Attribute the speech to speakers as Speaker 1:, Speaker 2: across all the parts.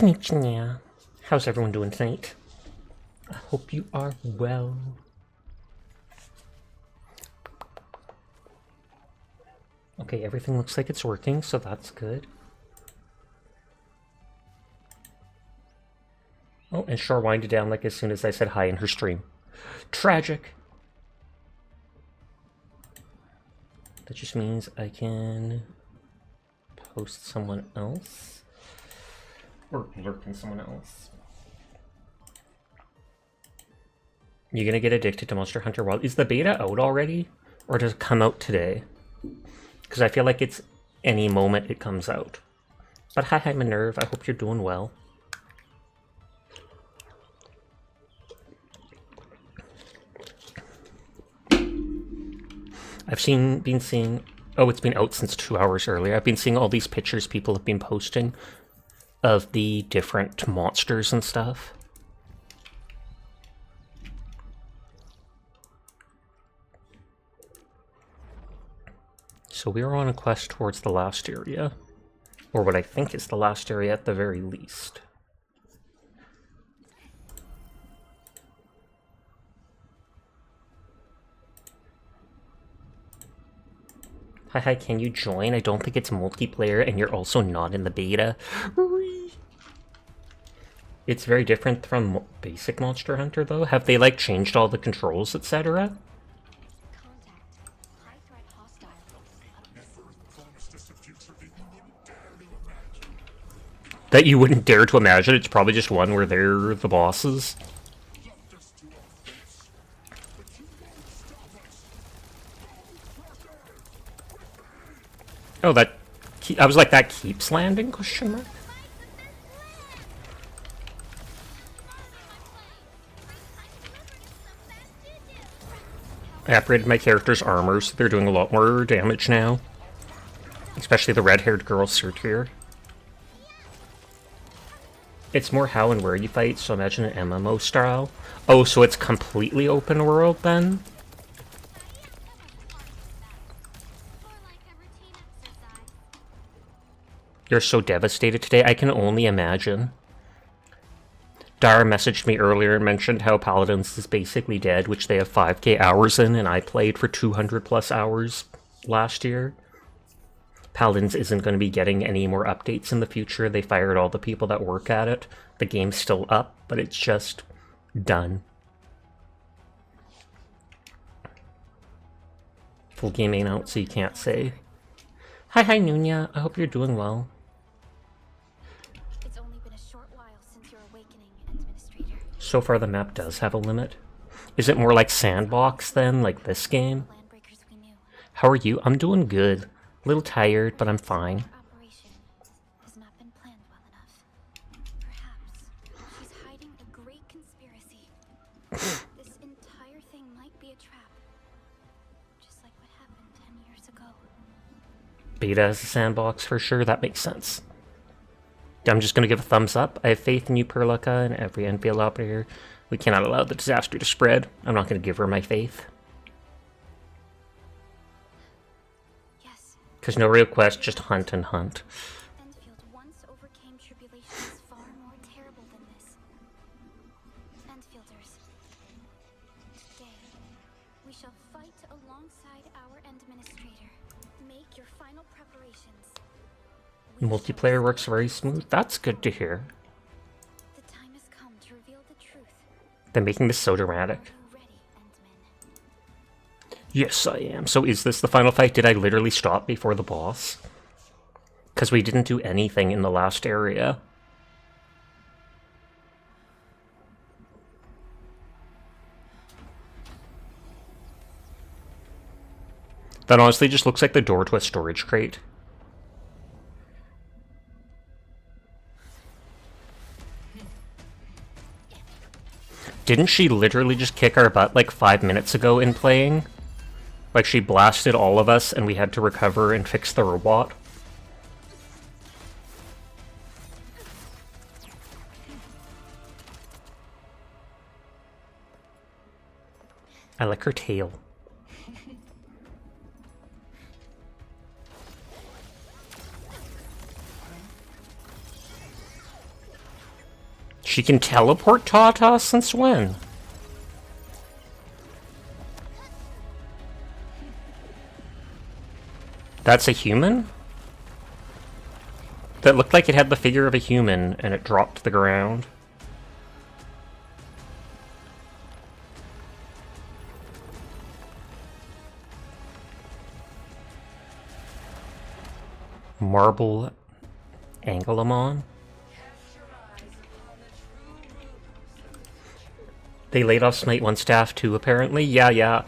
Speaker 1: Konnichiwa. How's everyone doing tonight? I hope you are well. Okay, everything looks like it's working, so that's good. Oh, and Shore winded down like as soon as I said hi in her stream. Tragic. That just means I can post someone else. Or lurk in someone else. You gonna get addicted to Monster Hunter World? Is the beta out already? Or does it come out today? Because I feel like it's any moment it comes out. But hi Minerve, I hope you're doing well. I've been seeing, oh, it's been out since 2 hours earlier. I've been seeing all these pictures people have been posting of the different monsters and stuff. So we're on a quest towards the last area, or what I think is the last area at the very least. Hi, can you join? I don't think it's multiplayer and you're also not in the beta. It's very different from basic Monster Hunter though. Have they like changed all the controls, etc.? That you wouldn't dare to imagine. It's probably just one where they're the bosses. Oh, that... I was like, that keeps landing? Question mark? I upgraded my character's armor, so they're doing a lot more damage now. Especially the red-haired girl, Surtir. It's more how and where you fight, so imagine an MMO style. Oh, so it's completely open world then? You're so devastated today, I can only imagine. Dara messaged me earlier and mentioned how Paladins is basically dead, which they have 5k hours in, and I played for 200 plus hours last year. Paladins isn't going to be getting any more updates in the future. They fired all the people that work at it. The game's still up, but it's just done. Full game ain't out, so you can't say. Hi, Nunya. I hope you're doing well.
Speaker 2: It's only been a short while since your awakening, Administrator.
Speaker 1: So far, the map does have a limit. Is it more like Sandbox then, like this game? How are you? I'm doing good. A little tired, but I'm fine.
Speaker 2: Operation has not been planned well enough. Perhaps she's hiding a great conspiracy. This entire thing might be a trap. Just like what happened 10 years ago.
Speaker 1: Beta as a sandbox for sure, that makes sense. I'm just gonna give a thumbs up. I have faith in you, Perlica, and every Endfield operator. We cannot allow the disaster to spread. I'm not gonna give her my faith. Because no real quest, just hunt and hunt.
Speaker 2: Endfield once overcame tribulations far more terrible than this. Endfielders, today we shall fight alongside our Administrator. Make your final preparations.
Speaker 1: Multiplayer works very smooth. That's good to hear.
Speaker 2: The time has come to reveal the truth.
Speaker 1: They're making this so dramatic. Yes, I am. So is this the final fight? Did I literally stop before the boss? Because we didn't do anything in the last area. That honestly just looks like the door to a storage crate. Didn't she literally just kick our butt like 5 minutes ago in playing? Like, she blasted all of us, and we had to recover and fix the robot. I like her tail. She can teleport Tata since when? That's a human? That looked like it had the figure of a human, and it dropped to the ground. Marble Angelamon? They laid off Smite 1 staff too, apparently? Yeah.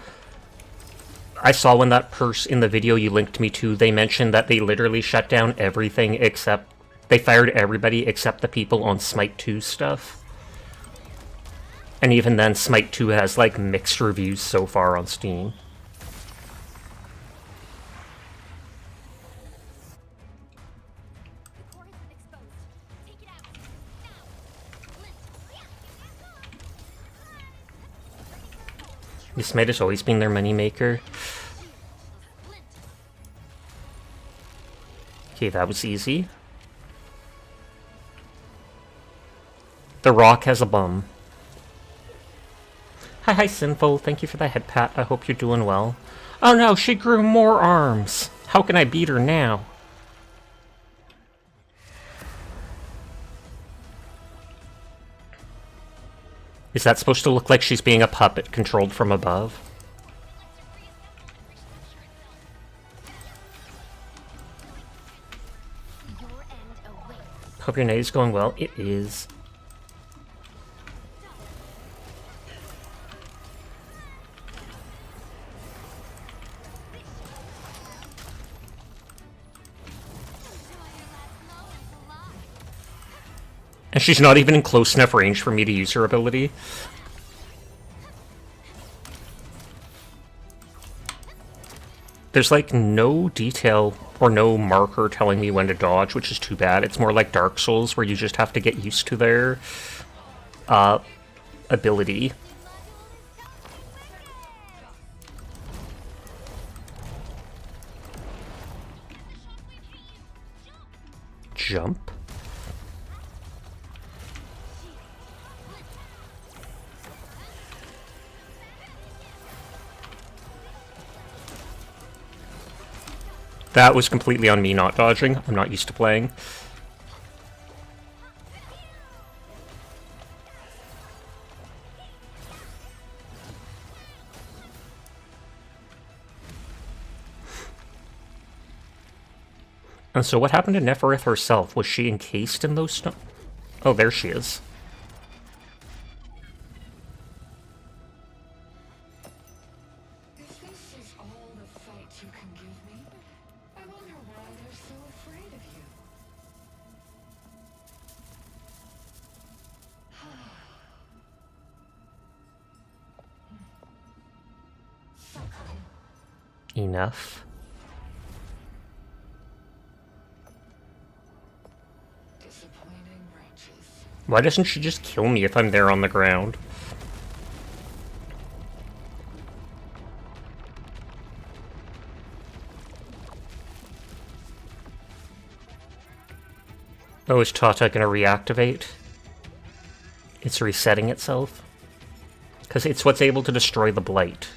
Speaker 1: I saw when that in the video you linked me to, they mentioned that they literally shut down everything except... They fired everybody except the people on Smite 2 stuff. And even then, Smite 2 has, like, mixed reviews so far on Steam. This might have always been their moneymaker. Okay, that was easy. The Rock has a bum. Hi, Sinful. Thank you for the head pat. I hope you're doing well. Oh no, she grew more arms. How can I beat her now? Is that supposed to look like she's being a puppet controlled from above? Hope your night is going well. It is. And she's not even in close enough range for me to use her ability. There's like no detail or no marker telling me when to dodge, which is too bad. It's more like Dark Souls where you just have to get used to their ability. Jump? That was completely on me not dodging. I'm not used to playing. And so what happened to Neferith herself? Was she encased in those stones? Oh, there she is. Enough. Why doesn't she just kill me if I'm there on the ground? Oh, is Tata gonna reactivate? It's resetting itself? Because it's what's able to destroy the Blight.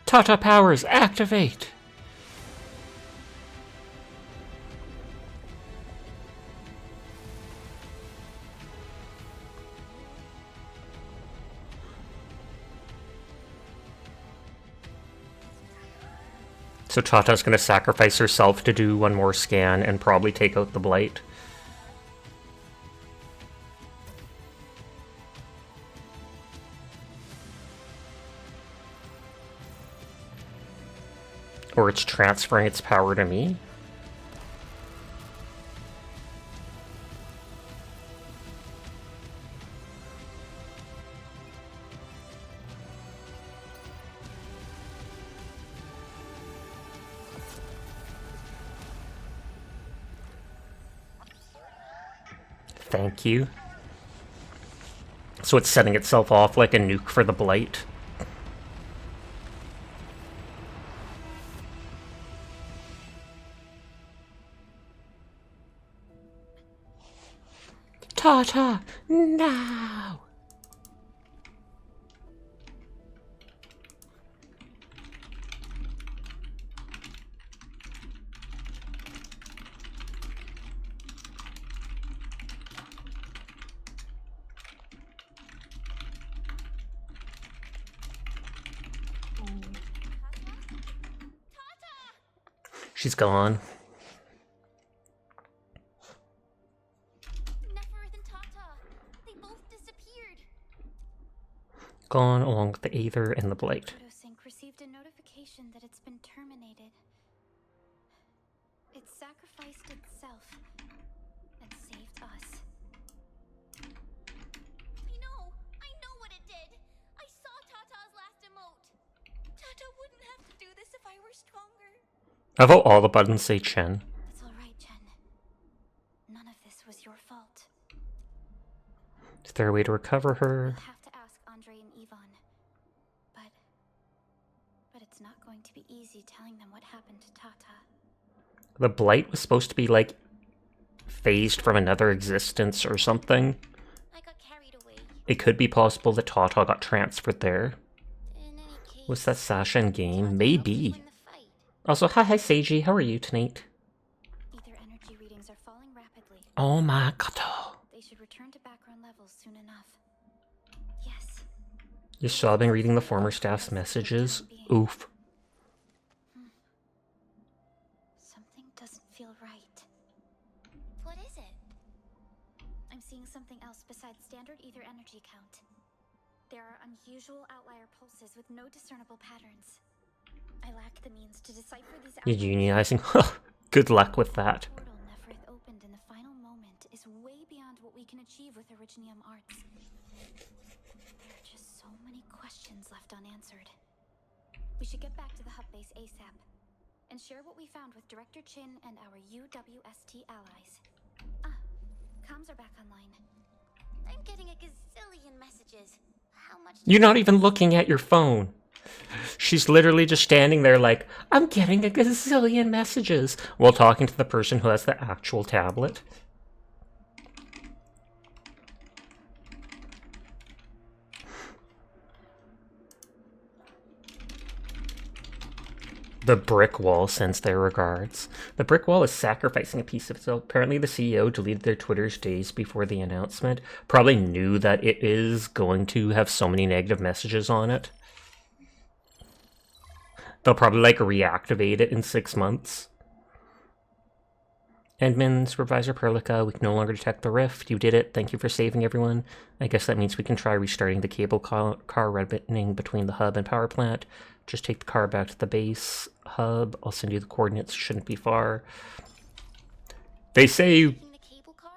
Speaker 1: Tata powers, activate! So Tata's gonna sacrifice herself to do one more scan and probably take out the Blight. Or it's transferring its power to me? Thank you. So it's setting itself off like a nuke for the Blight. Tata, now! She's gone.
Speaker 2: Neferith and Tata, they both disappeared.
Speaker 1: Gone along with the Aether and the Blight.
Speaker 2: Photosync received a notification that it's been terminated. It sacrificed itself and saved us. I know what it did. I saw Tata's last emote. Tata wouldn't have to do this if I were stronger.
Speaker 1: I vote all the buttons say Chen.
Speaker 2: It's alright, Chen. None of this was your fault.
Speaker 1: Is there a way to recover her?
Speaker 2: I'll have to ask Andre and Yvonne. But it's not going to be easy telling them what happened to Tata.
Speaker 1: The Blight was supposed to be, like, phased from another existence or something.
Speaker 2: I got carried away.
Speaker 1: It could be possible that Tata got transferred there.
Speaker 2: In any case,
Speaker 1: Was that Sasha in game?
Speaker 2: Tata
Speaker 1: Maybe.
Speaker 2: helped win the fight.
Speaker 1: Also, hi Seiji, how are you tonight?
Speaker 2: Ether energy readings are falling rapidly.
Speaker 1: Oh my god.
Speaker 2: They should return to background levels soon enough. Yes.
Speaker 1: You're sobbing reading the former staff's messages? Oof.
Speaker 2: Something doesn't feel right. What is it? I'm seeing something else besides standard ether energy count. There are unusual outlier pulses with no discernible patterns. I lack the means to decipher these
Speaker 1: You're
Speaker 2: outliers.
Speaker 1: unionizing. Good luck with that.
Speaker 2: The portal Neferith opened in the final moment is way beyond what we can achieve with Originium arts. There are just so many questions left unanswered. We should get back to the hub base ASAP and share what we found with Director Chin and our UWST allies. Comms are back online. I'm getting a gazillion messages. How much?
Speaker 1: You're not even looking at your phone. She's literally just standing there like, I'm getting a gazillion messages, while talking to the person who has the actual tablet. The brick wall sends their regards. The brick wall is sacrificing a piece of itself. Apparently the CEO deleted their Twitters days before the announcement. Probably knew that it is going to have so many negative messages on it. They'll probably, like, reactivate it in 6 months. Admin, Supervisor Perlica, we can no longer detect the rift. You did it. Thank you for saving everyone. I guess that means we can try restarting the cable car running between the hub and power plant. Just take the car back to the base hub. I'll send you the coordinates. Shouldn't be far. They say...
Speaker 2: The cable car?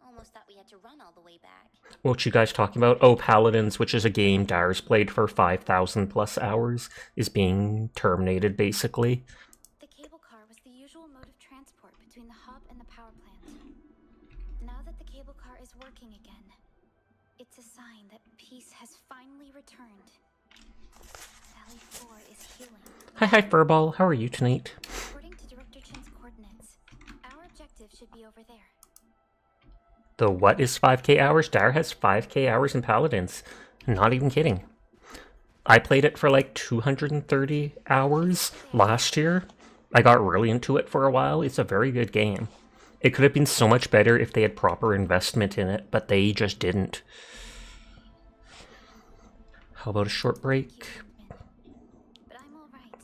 Speaker 2: Almost thought we had to run all the way back.
Speaker 1: What you guys talking about? Oh, Paladins, which is a game Dyer's played for 5,000 plus hours, is being terminated, basically.
Speaker 2: The cable car was the usual mode of transport between the hub and the power plant. Now that the cable car is working again, it's a sign that peace has finally returned. Valley 4 is healing.
Speaker 1: Hi, Furball. How are you tonight?
Speaker 2: According to Director Chin's coordinates, our objective should be over there.
Speaker 1: The what is 5k hours? Dyer has 5k hours in Paladins. Not even kidding. I played it for like 230 hours last year. I got really into it for a while. It's a very good game. It could have been so much better if they had proper investment in it, but they just didn't. How about a short break?
Speaker 2: But I'm all right.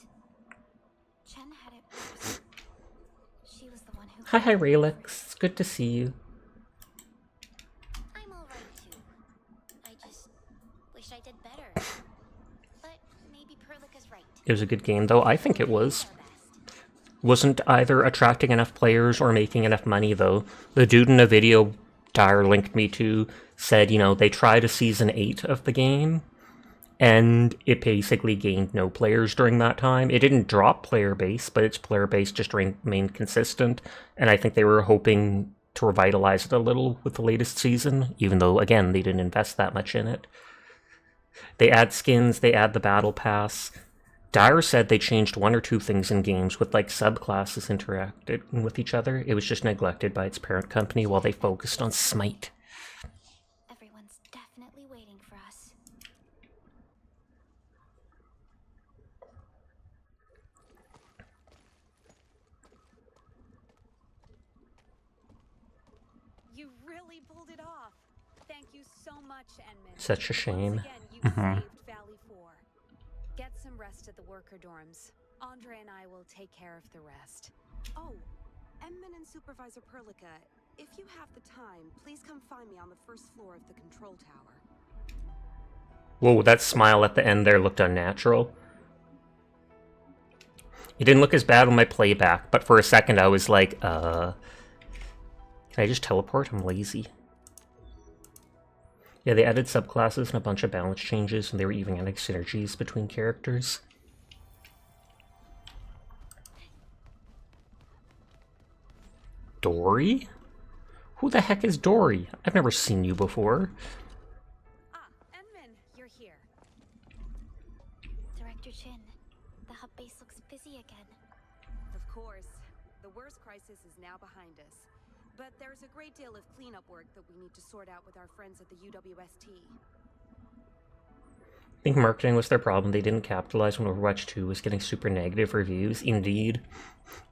Speaker 2: Chen had it worse. She was the one who...
Speaker 1: Hi, Raelix. It's good to see you.
Speaker 2: I'm all right too. I just wish I did better. But maybe Perlica's right.
Speaker 1: It was a good game, though. I think it was.
Speaker 2: Our best.
Speaker 1: Wasn't either attracting enough players or making enough money, though. The dude in a video Dyer linked me to said, you know, they tried a Season 8 of the game, and it basically gained no players during that time. It didn't drop player base, but its player base just remained consistent, and I think they were hoping to revitalize it a little with the latest season, even though, again, they didn't invest that much in it. They add skins, they add the battle pass. Dyer said they changed one or two things in games with like subclasses interacting with each other. It was just neglected by its parent company while they focused on Smite.
Speaker 2: Everyone's definitely waiting for us.
Speaker 3: You really pulled it off. Thank you so much, Enman.
Speaker 1: Such a shame.
Speaker 3: Once again, you saved Valley 4. Get some rest at the worker dorms. Andre and I will take care of the rest.
Speaker 4: Oh, Emman and Supervisor Perlica, if you have the time, please come find me on the first floor of the control tower.
Speaker 1: Whoa, that smile at the end there looked unnatural. It didn't look as bad on my playback, but for a second I was like, can I just teleport? I'm lazy. Yeah, they added subclasses and a bunch of balance changes, and they were even adding synergies between characters. Dory? Who the heck is Dory? I've never seen you before.
Speaker 3: Ah, Enman, you're here.
Speaker 2: Director Chin, the hub base looks busy again.
Speaker 4: Of course, the worst crisis is now behind us. But there's a great deal of cleanup work that we need to sort out with our friends at the UWST.
Speaker 1: I think marketing was their problem. They didn't capitalize when Overwatch 2 was getting super negative reviews. Indeed.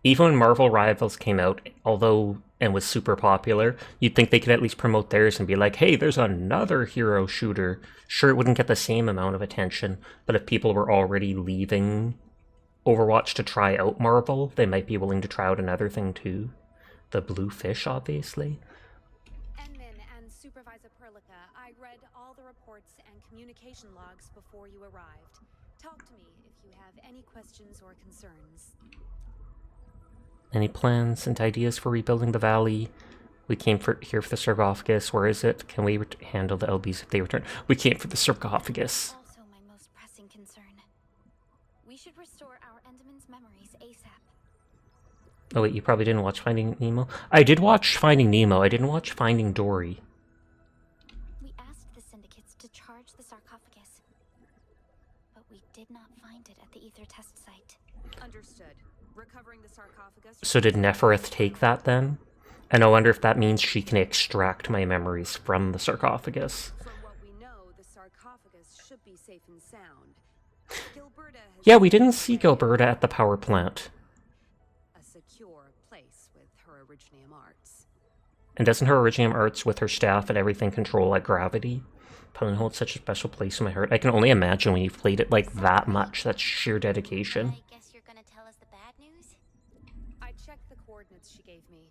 Speaker 1: Even when Marvel Rivals came out, although and was super popular, you'd think they could at least promote theirs and be like, hey, there's another hero shooter. Sure, it wouldn't get the same amount of attention, but if people were already leaving Overwatch to try out Marvel, they might be willing to try out another thing too. The blue fish, obviously.
Speaker 3: Enman and Supervisor Perlica, I read all the reports and communication logs before you arrived. Talk to me if you have any questions or concerns.
Speaker 1: Any plans and ideas for rebuilding the valley? We came here for the sarcophagus. Where is it? Can we handle the LBs if they return? We came for the sarcophagus.
Speaker 2: Also my most pressing concern. We should restore our Enderman's memories ASAP.
Speaker 1: Oh wait, you probably didn't watch Finding Nemo? I did watch Finding Nemo. I didn't watch Finding Dory.
Speaker 2: We asked the syndicates to charge the sarcophagus, but we did not find it at the ether test site.
Speaker 4: Understood. Recovering the sarcophagus.
Speaker 1: So did Nefereth take that then? And I wonder if that means she can extract my memories from the sarcophagus.
Speaker 4: From what we know, the sarcophagus should be safe and sound. Gilberta has
Speaker 1: Yeah, we didn't see Gilberta at the power plant.
Speaker 4: a secure place with her Originium arts.
Speaker 1: And doesn't her Originium arts with her staff and everything control like gravity? Pullen holds such a special place in my heart. I can only imagine when you've played it like that much. That's sheer dedication.
Speaker 2: I guess you're gonna tell us the bad news?
Speaker 3: I checked the coordinates she gave me,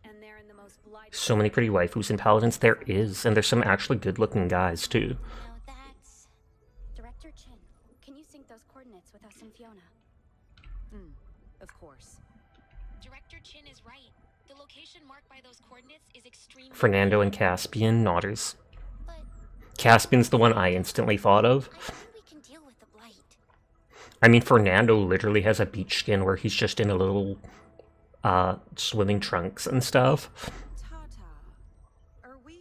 Speaker 3: and they're in the most blighted...
Speaker 1: So many pretty waifus and paladins. There is, and there's some actually good-looking guys too.
Speaker 2: Now that's... Director Chin, can you sync those coordinates with us and Fiona?
Speaker 4: Of course.
Speaker 5: Director Chin is right. The location marked by those coordinates is extremely...
Speaker 1: Fernando and Caspian, nodders.
Speaker 2: But
Speaker 1: Caspian's the one I instantly thought of.
Speaker 2: I think we can deal with the blight.
Speaker 1: I mean, Fernando literally has a beach skin where he's just in a little, swimming trunks and stuff.
Speaker 4: Tata, are we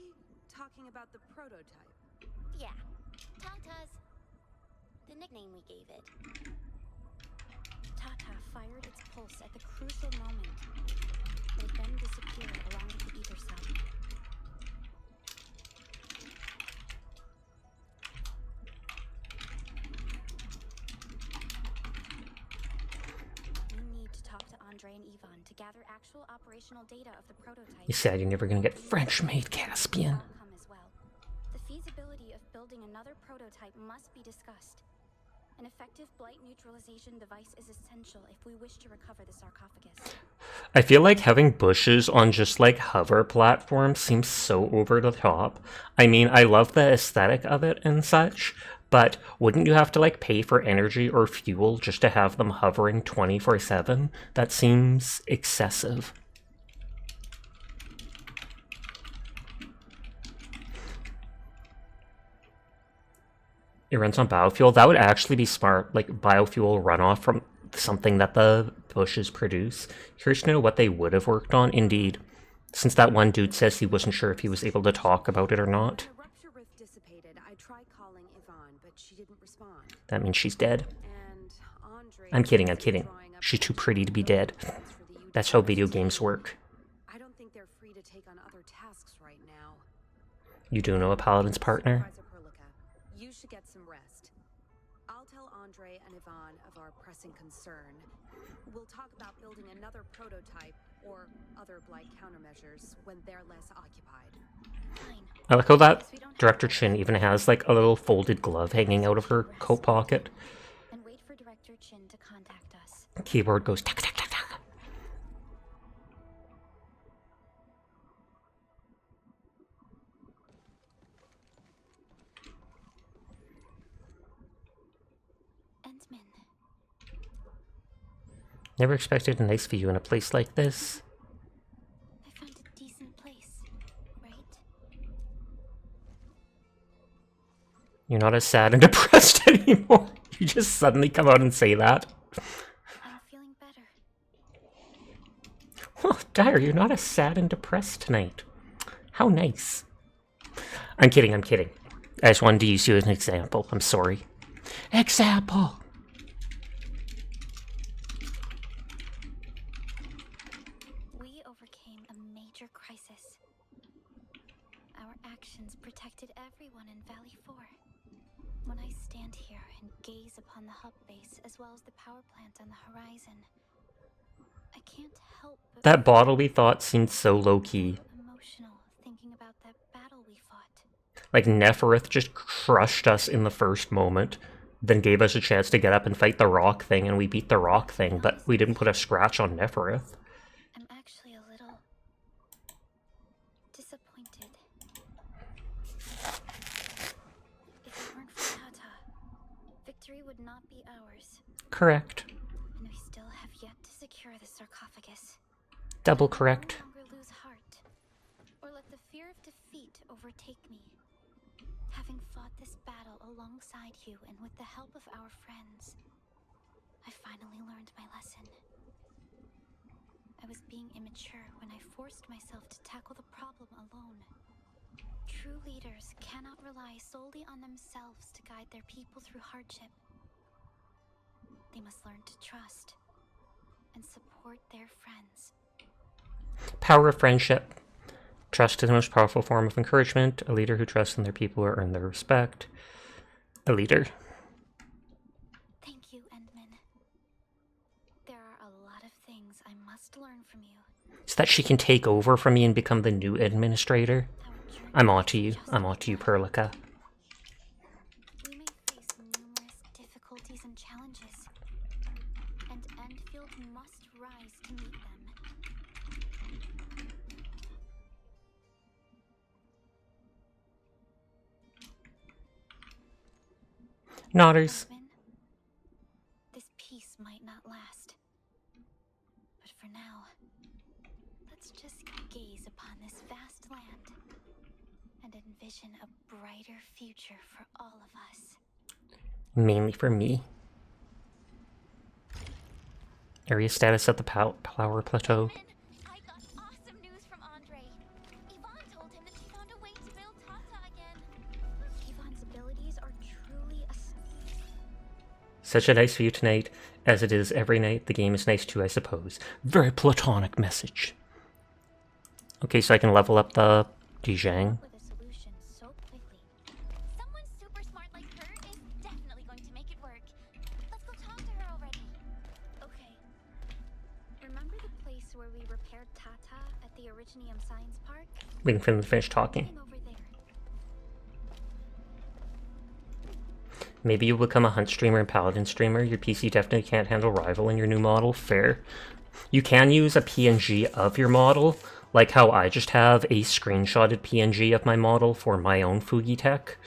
Speaker 4: talking about the prototype?
Speaker 2: Yeah, Tata's the nickname we gave it. Tata fired its pulse at the crucial moment. It then disappeared along with the ether cell. We need to talk to Andre and Yvonne to gather actual operational data of the prototype.
Speaker 1: You said you're never gonna get French-made Caspian.
Speaker 2: Outcome as well. The feasibility of building another prototype must be discussed. An effective blight neutralization device is essential if we wish to recover the sarcophagus.
Speaker 1: I feel like having bushes on just like hover platforms seems so over the top. I mean, I love the aesthetic of it and such, but wouldn't you have to like pay for energy or fuel just to have them hovering 24/7? That seems excessive. It runs on biofuel. That would actually be smart, like biofuel runoff from something that the bushes produce. Curious to know what they would have worked on. Indeed. Since that one dude says he wasn't sure if he was able to talk about it or not.
Speaker 4: When the rupture rift dissipated, I tried calling Yvonne, but she didn't respond.
Speaker 1: That means she's dead.
Speaker 4: And Andre
Speaker 1: I'm kidding, I'm
Speaker 4: is
Speaker 1: kidding.
Speaker 4: drawing up
Speaker 1: She's too pretty to be dead.
Speaker 4: plans for the
Speaker 1: That's how
Speaker 4: UWS
Speaker 1: video
Speaker 4: to
Speaker 1: games
Speaker 4: take.
Speaker 1: work.
Speaker 4: I don't think they're free to take on other tasks right now.
Speaker 1: You do know a paladin's partner?
Speaker 4: Supervisor Perlica, you should get some rest. I'll tell Andre and Yvonne of our pressing concern. We'll talk about building another prototype or other blight countermeasures when they're less occupied.
Speaker 2: Fine.
Speaker 1: I like how that Director Chin even has like a little folded glove hanging out of her coat pocket.
Speaker 2: And wait for Director Chin to contact us.
Speaker 1: Keyboard goes tack tack tack tack.
Speaker 2: Entman.
Speaker 1: Never expected a nice view in a place like this.
Speaker 2: I found a decent place, right?
Speaker 1: You're not as sad and depressed anymore. You just suddenly come out and say that.
Speaker 2: I'm feeling better.
Speaker 1: Oh, Dyer, you're not as sad and depressed tonight. How nice. I'm kidding, I'm kidding. I just wanted to use you as an example. I'm sorry. Example!
Speaker 2: We overcame a major crisis. Our actions protected everyone in Valley 4. When I stand here and gaze upon the hub base as well as the power plant on the horizon, I can't help but
Speaker 1: That bottle we thought seemed so low-key.
Speaker 2: emotional thinking about that battle we fought.
Speaker 1: Like, Neferith just crushed us in the first moment, then gave us a chance to get up and fight the rock thing, and we beat the rock thing, but we didn't put a scratch on Neferith.
Speaker 2: I'm actually a little disappointed. If it weren't for Tata, victory would not be ours,
Speaker 1: Correct.
Speaker 2: and we still have yet to secure the sarcophagus.
Speaker 1: Double
Speaker 2: I will
Speaker 1: correct.
Speaker 2: no longer lose heart, or let the fear of defeat overtake me. Having fought this battle alongside you and with the help of our friends, I finally learned my lesson. I was being immature when I forced myself to tackle the problem alone. True leaders cannot rely solely on themselves to guide their people through hardship. They must learn to trust and support their friends.
Speaker 1: Power of friendship. Trust is the most powerful form of encouragement. A leader who trusts in their people will earn their respect. A leader.
Speaker 2: Thank you, Endman. There are a lot of things I must learn from you.
Speaker 1: So that she can take over from me and become the new administrator.
Speaker 2: Our journey
Speaker 1: I'm on to you.
Speaker 2: is just
Speaker 1: I'm on to you,
Speaker 2: begun.
Speaker 1: Perlica.
Speaker 2: We may face numerous difficulties and challenges, and Endfield must rise to meet them.
Speaker 1: Nodders.
Speaker 2: Endman, this peace might not last, but for now, let's just gaze upon this vast land and envision a brighter future for all of us.
Speaker 1: Mainly for me. Area status at the power plateau.
Speaker 5: I got awesome news from Andre. Yvonne told him that she found a way to build Tata again.
Speaker 2: Yvonne's abilities are truly
Speaker 1: Such a nice view tonight, as it is every night. The game is nice too, I suppose. Very platonic message. Okay, so I can level up the Dijang.
Speaker 2: with a solution so quickly.
Speaker 5: Someone super smart like her is definitely going to make it work. Let's go talk to her already.
Speaker 2: Okay. Remember the place where we repaired Tata at the Originium Science Park?
Speaker 1: Waiting for them to finish talking.
Speaker 2: Heading over there.
Speaker 1: Maybe you'll become a hunt streamer and paladin streamer. Your PC definitely can't handle rival in your new model. Fair. You can use a PNG of your model, like how I just have a screenshotted PNG of my model for my own Fugi tech.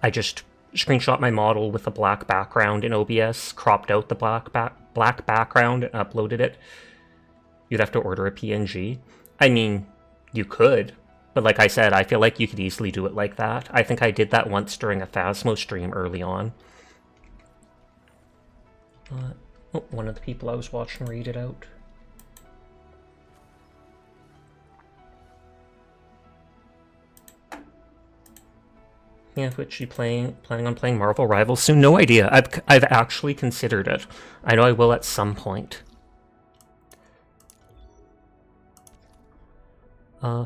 Speaker 1: I just screenshot my model with a black background in OBS, cropped out the black background, and uploaded it. You'd have to order a PNG. I mean, you could, but like I said, I feel like you could easily do it like that. I think I did that once during a Phasmo stream early on. Oh, one of the people I was watching read it out. Yeah, but you planning on playing Marvel Rivals soon? No idea. I've actually considered it. I know I will at some point.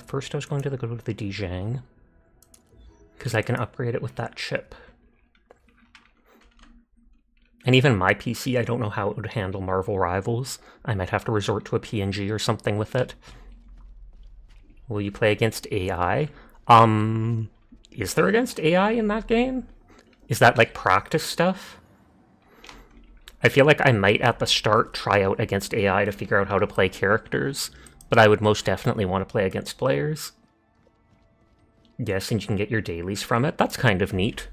Speaker 1: First I was going to go to the Dijang, because I can upgrade it with that chip. And even my PC, I don't know how it would handle Marvel Rivals. I might have to resort to a PNG or something with it. Will you play against AI? Is there against AI in that game? Is that like practice stuff? I feel like I might at the start try out against AI to figure out how to play characters, but I would most definitely want to play against players. Yes, and you can get your dailies from it. That's kind of neat.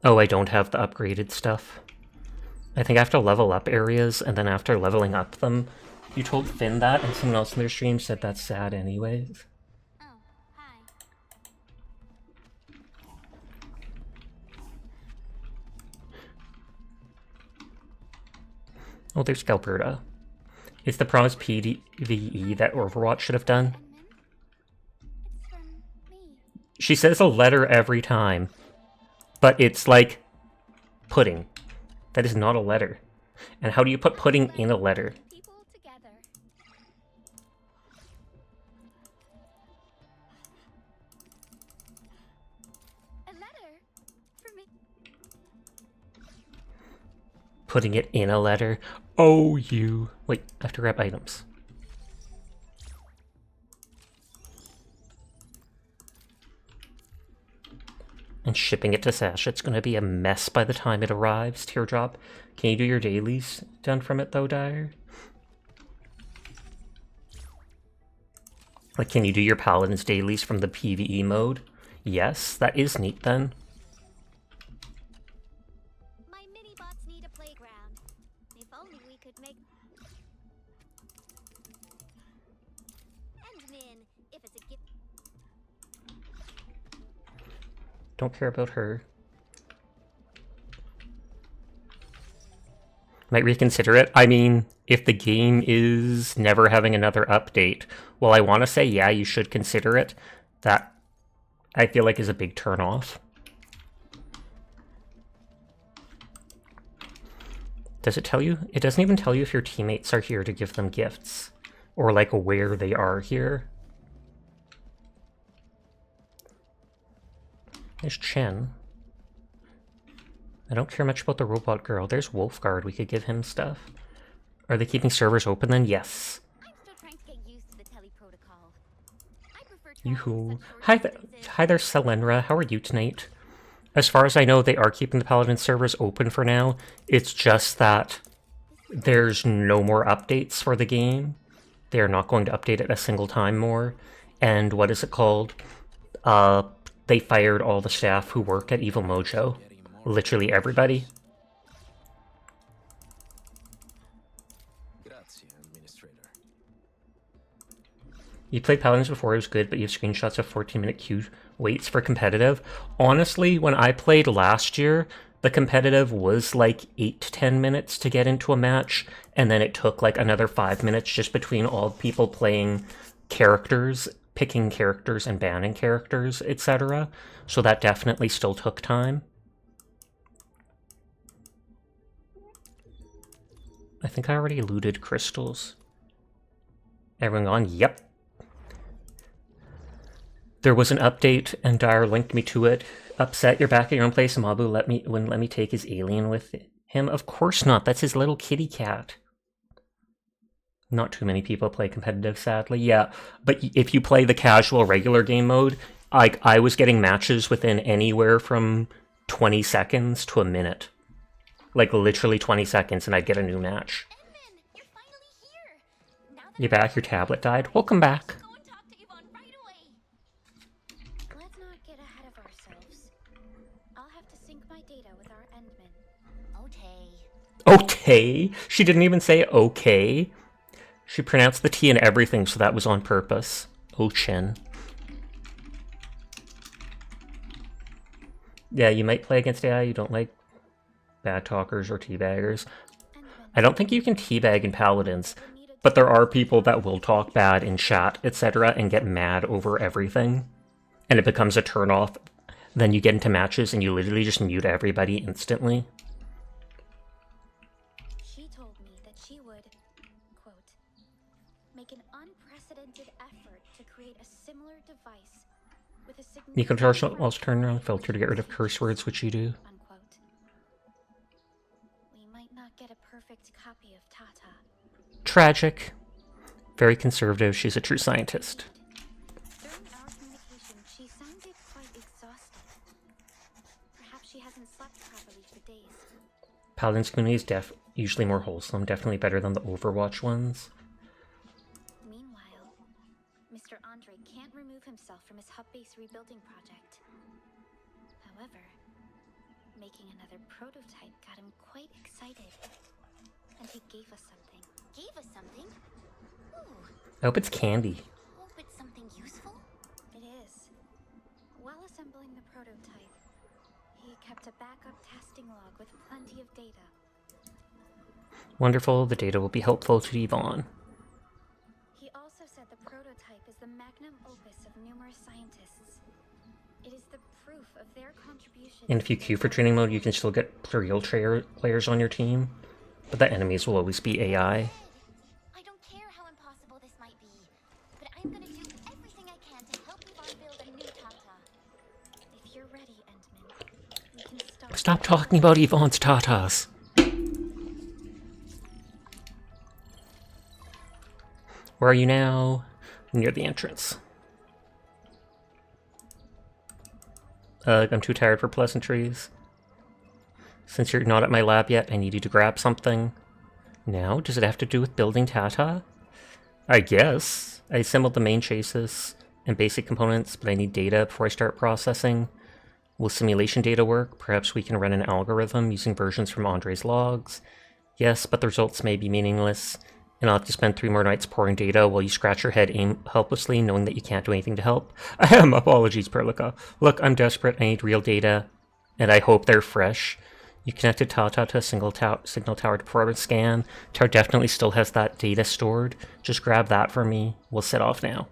Speaker 1: Oh, I don't have the upgraded stuff. I think I have to level up areas, and then after leveling up them, you told Finn that, and someone else in their stream said that's sad anyways.
Speaker 5: Oh, hi.
Speaker 1: Oh, there's Galberta. It's the promised PvE that Overwatch should have done.
Speaker 5: It's from me.
Speaker 1: She says a letter every time, but it's like pudding. That is not a letter. And how do you put pudding in a letter?
Speaker 5: People together. A letter for me.
Speaker 1: Putting it in a letter? Oh, you... Wait, I have to grab items. And shipping it to Sasha, it's going to be a mess by the time it arrives. Teardrop. Can you do your dailies done from it, though, Dyer? Like, can you do your Paladin's dailies from the PvE mode? Yes, that is neat, then.
Speaker 5: My mini-bots need a playground. If only we could make... Endmin, if it's a gift...
Speaker 1: Don't care about her. Might reconsider it. I mean, if the game is never having another update, well, I want to say, yeah, you should consider it. That, I feel like, is a big turnoff. Does it tell you? It doesn't even tell you if your teammates are here to give them gifts. Or, like, where they are here. There's Chen. I don't care much about the robot girl. There's Wolfguard. We could give him stuff. Are they keeping servers open then? Yes.
Speaker 5: I'm still trying to get used to the tele protocol. I prefer
Speaker 1: Yoo-hoo.
Speaker 5: traveling such short distances.
Speaker 1: Hi there, Selenra. How are you tonight? As far as I know, they are keeping the Paladin servers open for now. It's just that there's no more updates for the game. They're not going to update it a single time more. And what is it called? They fired all the staff who work at Evil Mojo. Literally everybody. You played Paladins before, it was good, but you have screenshots of 14-minute queue waits for competitive. Honestly, when I played last year, the competitive was like 8 to 10 minutes to get into a match, and then it took like another 5 minutes just between all people playing characters, picking characters and banning characters, etc. So that definitely still took time. I think I already looted crystals. Everyone gone? Yep. There was an update, and Dyer linked me to it. Upset, you're back at your own place, and Mabu wouldn't let me take his alien with him. Of course not, that's his little kitty cat. Not too many people play competitive, sadly. Yeah, but if you play the casual regular game mode, I was getting matches within anywhere from 20 seconds to a minute. Like, literally 20 seconds, and I'd get a new match.
Speaker 5: Edmund, you're finally here. Now that
Speaker 1: You back? Your tablet died? Welcome back.
Speaker 5: go and talk to Yvonne right away.
Speaker 2: Let's not get ahead of ourselves. I'll have to sync my data with our Endmin.
Speaker 5: Okay.
Speaker 1: Okay? She didn't even say okay. She pronounced the T in everything, so that was on purpose. Ochen. Yeah, you might play against AI. You don't like bad talkers or teabaggers.
Speaker 2: Endmin.
Speaker 1: I don't think you can teabag in Paladins.
Speaker 2: We need a
Speaker 1: But there are people that will talk bad in chat, etc., and get mad over everything. And it becomes a turnoff. Then you get into matches and you literally just mute everybody instantly.
Speaker 2: She told me that she would, quote, make an unprecedented effort to create a similar device with a
Speaker 1: You can
Speaker 2: significant
Speaker 1: also turn around filter to get rid of curse words, which you do.
Speaker 2: unquote. We might not get a perfect copy of Tata.
Speaker 1: Tragic. Very conservative. She's a true scientist.
Speaker 2: During our communication, she sounded quite exhausted. Perhaps she hasn't slept properly for days.
Speaker 1: Paladin's community is usually more wholesome, definitely better than the Overwatch ones.
Speaker 2: Meanwhile, Mr. Andre can't remove himself from his hub-base rebuilding project. However, making another prototype got him quite excited. And he gave us something.
Speaker 5: Gave us something? Ooh,
Speaker 1: I hope it's candy.
Speaker 5: hope it's something useful?
Speaker 2: It is. While assembling the prototype, he kept a backup testing log with plenty of data.
Speaker 1: Wonderful, the data will be helpful to Yvonne.
Speaker 2: He also said the prototype is the magnum opus of numerous scientists. It is the proof of their contribution.
Speaker 1: And if you queue for training mode, you can still get plurial players on your team. But the enemies will always be AI.
Speaker 5: I don't care how impossible this might be, but I'm gonna do everything I can to help Yvonne build a new Tata.
Speaker 2: If you're ready, Endman, we can start.
Speaker 1: Stop talking about Yvonne's tatas. Where are you now? Near the entrance. I'm too tired for pleasantries. Since you're not at my lab yet, I need you to grab something. Now, does it have to do with building Tata? I guess. I assembled the main chassis and basic components, but I need data before I start processing. Will simulation data work? Perhaps we can run an algorithm using versions from Andre's logs. Yes, but the results may be meaningless, and I'll have to spend 3 more nights pouring data while you scratch your head helplessly, knowing that you can't do anything to help. Ahem, apologies, Perlica. Look, I'm desperate, I need real data, and I hope they're fresh. You connected Tata to a signal tower to perform a scan. Tower definitely still has that data stored. Just grab that for me. We'll set off now.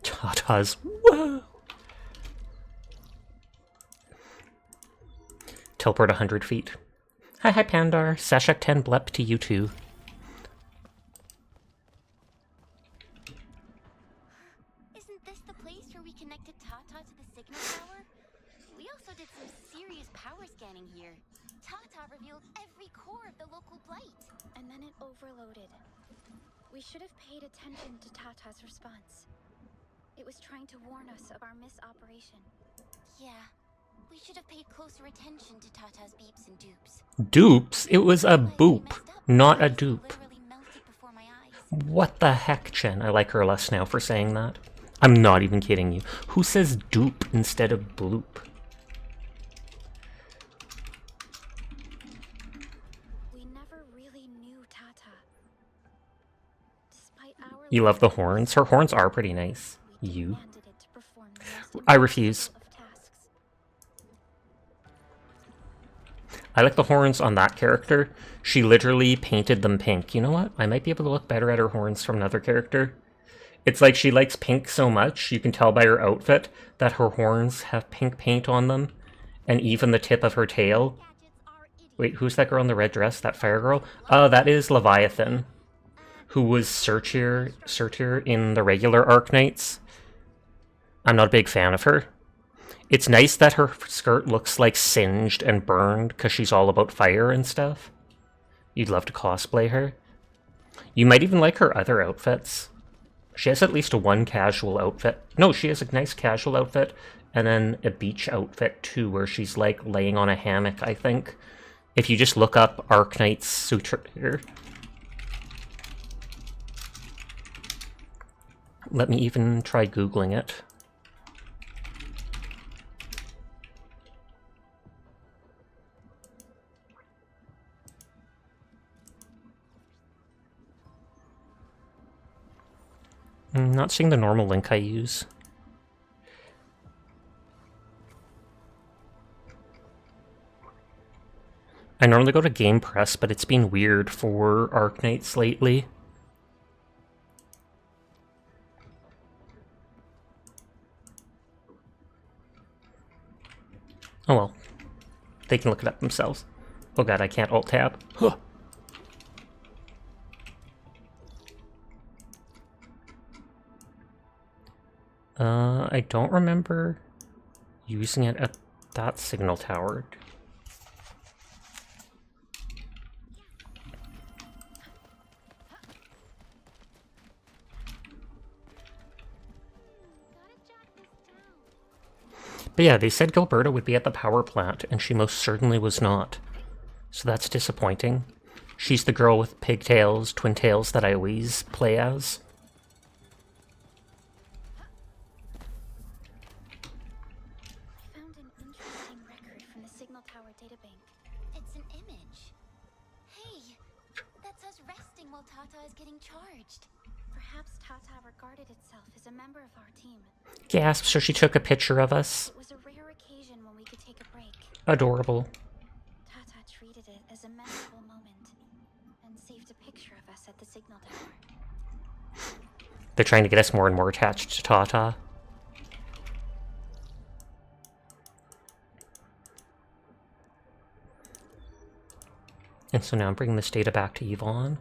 Speaker 1: Tatas. Whoa! Teleport 100 feet. Hi, Pandar. Sashak 10 blep to you too.
Speaker 5: Isn't this the place where we connected Tata to the signal tower? We also did some serious power scanning here. Tata revealed every core of the local blight.
Speaker 2: And then it overloaded. We should have paid attention to Tata's response. It was trying to warn us of our misoperation.
Speaker 5: Yeah, we should have paid closer attention to Tata's beeps and dupes.
Speaker 1: Dupes? It was a boop, not a dupe.
Speaker 5: Literally melted before my eyes.
Speaker 1: What the heck, Chen? I like her less now for saying that. I'm not even kidding you. Who says dupe instead of bloop?
Speaker 2: We never really knew Tata. Despite our
Speaker 1: You love the horns? Her horns are pretty nice. You?
Speaker 2: demanded it to perform the most
Speaker 1: I refuse.
Speaker 2: of tasks.
Speaker 1: I like the horns on that character. She literally painted them pink. You know what? I might be able to look better at her horns from another character. It's like she likes pink so much, you can tell by her outfit that her horns have pink paint on them. And even the tip of her tail. Wait, who's that girl in the red dress? That fire girl? Oh, that is Leviathan. Who was Surtur in the regular Arknights. I'm not a big fan of her. It's nice that her skirt looks like singed and burned because she's all about fire and stuff. You'd love to cosplay her. You might even like her other outfits. She has at least one casual outfit. No, she has a nice casual outfit and then a beach outfit too where she's like laying on a hammock, I think. If you just look up Arknights Surtur. Let me even try Googling it. I'm not seeing the normal link I use. I normally go to Game Press, but it's been weird for Arknights lately. Oh well. They can look it up themselves. Oh god, I can't alt-tab. Huh. I don't remember using it at that signal tower. But yeah, they said Gilberta would be at the power plant, and she most certainly was not. So that's disappointing. She's the girl with pigtails, twin tails that I always play as.
Speaker 2: I found an interesting record from the Signal Tower databank.
Speaker 5: It's an image. Hey, that's us resting while Tata is getting charged.
Speaker 2: Perhaps Tata regarded itself as a member of our team.
Speaker 1: Gasp, so she took a picture of us.
Speaker 2: It was a rare occasion when we could take a break.
Speaker 1: Adorable.
Speaker 2: Tata treated it as a memorable moment and saved a picture of us at the Signal Tower.
Speaker 1: They're trying to get us more and more attached to Tata. And so now I'm bringing this data back to Yvonne.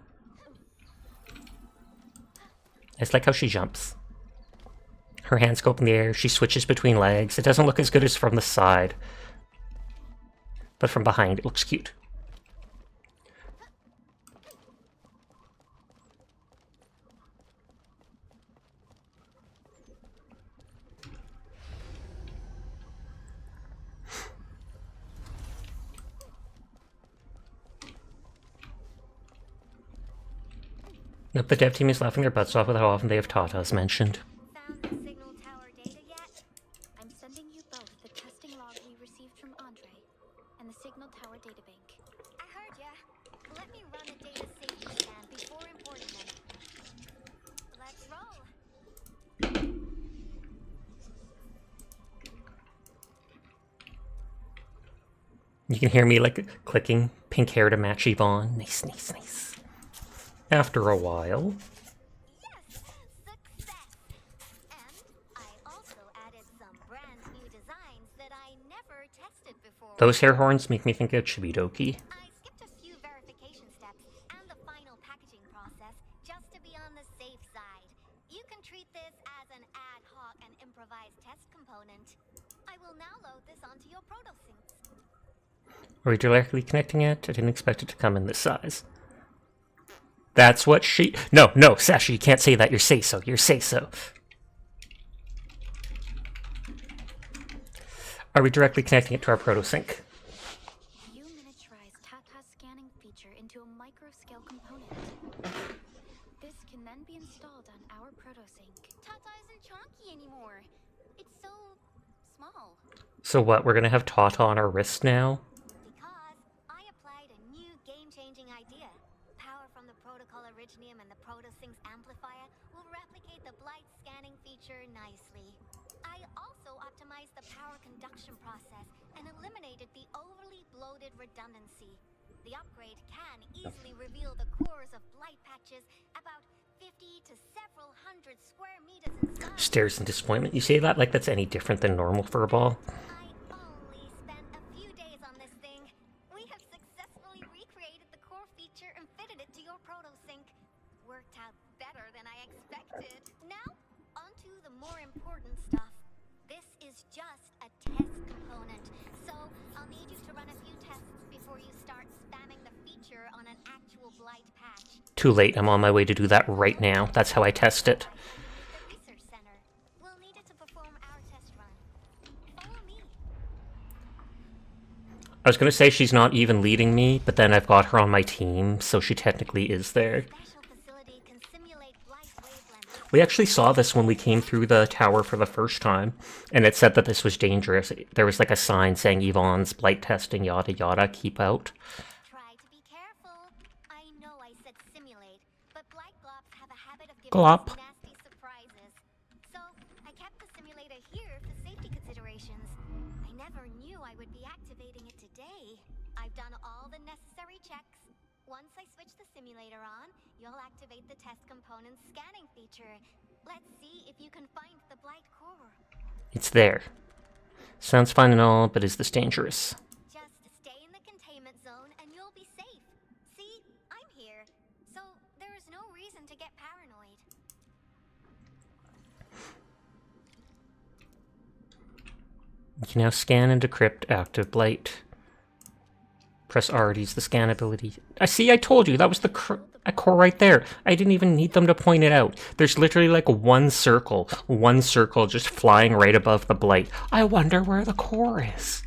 Speaker 1: It's like how she jumps. Her hands go up in the air, she switches between legs. It doesn't look as good as from the side. But from behind, it looks cute. Nope, the dev team is laughing their butts off with how often they have Tatas mentioned.
Speaker 5: Found the signal tower data yet?
Speaker 2: I'm sending you both the testing log we received from Andre and the Signal Tower databank.
Speaker 5: I heard ya. Let me run a data safety scan before importing them. Let's roll.
Speaker 1: You can hear me like clicking pink hair to match Yvonne. Nice, nice, nice. After a while.
Speaker 5: Yes! Success! And I also added some brand new designs that I never tested before.
Speaker 1: Those hair horns make me think of Chibidoki.
Speaker 5: I skipped a few verification steps and the final packaging process just to be on the safe side. You can treat this as an ad hoc and improvised test component. I will now load this onto your protosyncs.
Speaker 1: Are we directly connecting it? I didn't expect it to come in this size. That's what she... No, Sasha, you can't say that. You're say-so. You're say-so. Are we directly connecting it to our protosync?
Speaker 2: You miniaturize Tata's scanning feature into a micro-scale component. This can then be installed on our protosync.
Speaker 5: Tata isn't chonky anymore. It's so small.
Speaker 1: So what, we're gonna have Tata on our wrist now?
Speaker 5: Because I applied a new game-changing idea. Power from the protocol originium and the protosyncs amplifier will replicate the blight scanning feature nicely. I also optimized the power conduction process and eliminated the overly bloated redundancy. The upgrade can easily reveal the cores of blight patches about 50 to several hundred square meters in size.
Speaker 1: Stares in disappointment. You say that like that's any different than normal for a ball.
Speaker 5: I only spent a few days on this thing. We have successfully recreated the core feature and fitted it to your protosync. Worked out better than I expected. Now, onto the more important stuff. This is just a test component, so I'll need you to run a few tests before you start spamming the feature on an actual blight patch.
Speaker 1: Too late, I'm on my way to do that right now. That's how I test it.
Speaker 5: The research center. We'll need it to perform our test run. Follow me.
Speaker 1: I was gonna say she's not even leading me, but then I've got her on my team, so she technically is there.
Speaker 5: Special facility can simulate blight wavelengths.
Speaker 1: We actually saw this when we came through the tower for the first time, and it said that this was dangerous. There was like a sign saying Yvonne's blight testing, yada yada, keep out.
Speaker 5: Try to be careful. I know I said simulate, but blight globs have a habit of giving
Speaker 1: Glop.
Speaker 5: us nasty surprises. So I kept the simulator here for safety considerations. I never knew I would be activating it today. I've done all the necessary checks. Once I switch the simulator on, you'll activate the test component's scanning feature. Let's see if you can find the blight core.
Speaker 1: It's there. Sounds fine and all, but is this dangerous?
Speaker 5: Just stay in the containment zone and you'll be safe. See, I'm here, so there is no reason to get paranoid.
Speaker 1: You can now scan and decrypt active blight. Press R to use the scan ability. I see, I told you, that was the core right there. I didn't even need them to point it out. There's literally like one circle just flying right above the blight. I wonder where the core is.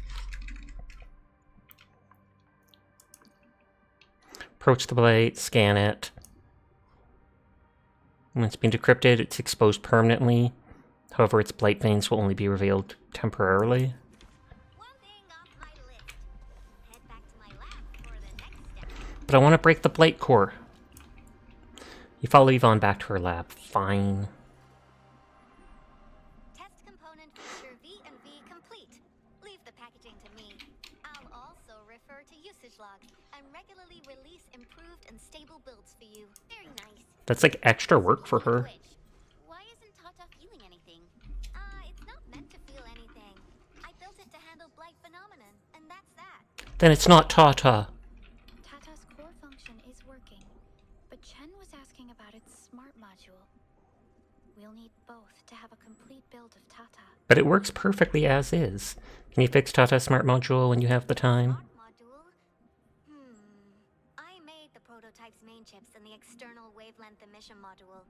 Speaker 1: Approach the blight, scan it. When it's been decrypted, it's exposed permanently. However, its blight veins will only be revealed temporarily. But I want to break the blight core. You follow Yvonne back to her lab. Fine.
Speaker 5: Test component feature V and V complete. Leave the packaging to me. I'll also refer to usage logs and regularly release improved and stable builds for you. Very nice.
Speaker 1: That's like extra work for her.
Speaker 5: Why isn't Tata feeling anything? It's not meant to feel anything. I built it to handle blight phenomenon, and that's that.
Speaker 1: Then it's not Tata.
Speaker 2: Tata's core function is working, but Chen was asking about its smart module. We'll need both to have a complete build of Tata.
Speaker 1: But it works perfectly as is. Can you fix Tata's smart module when you have the time?
Speaker 5: Smart module? I made the prototype's main chips and the external wavelength emission module.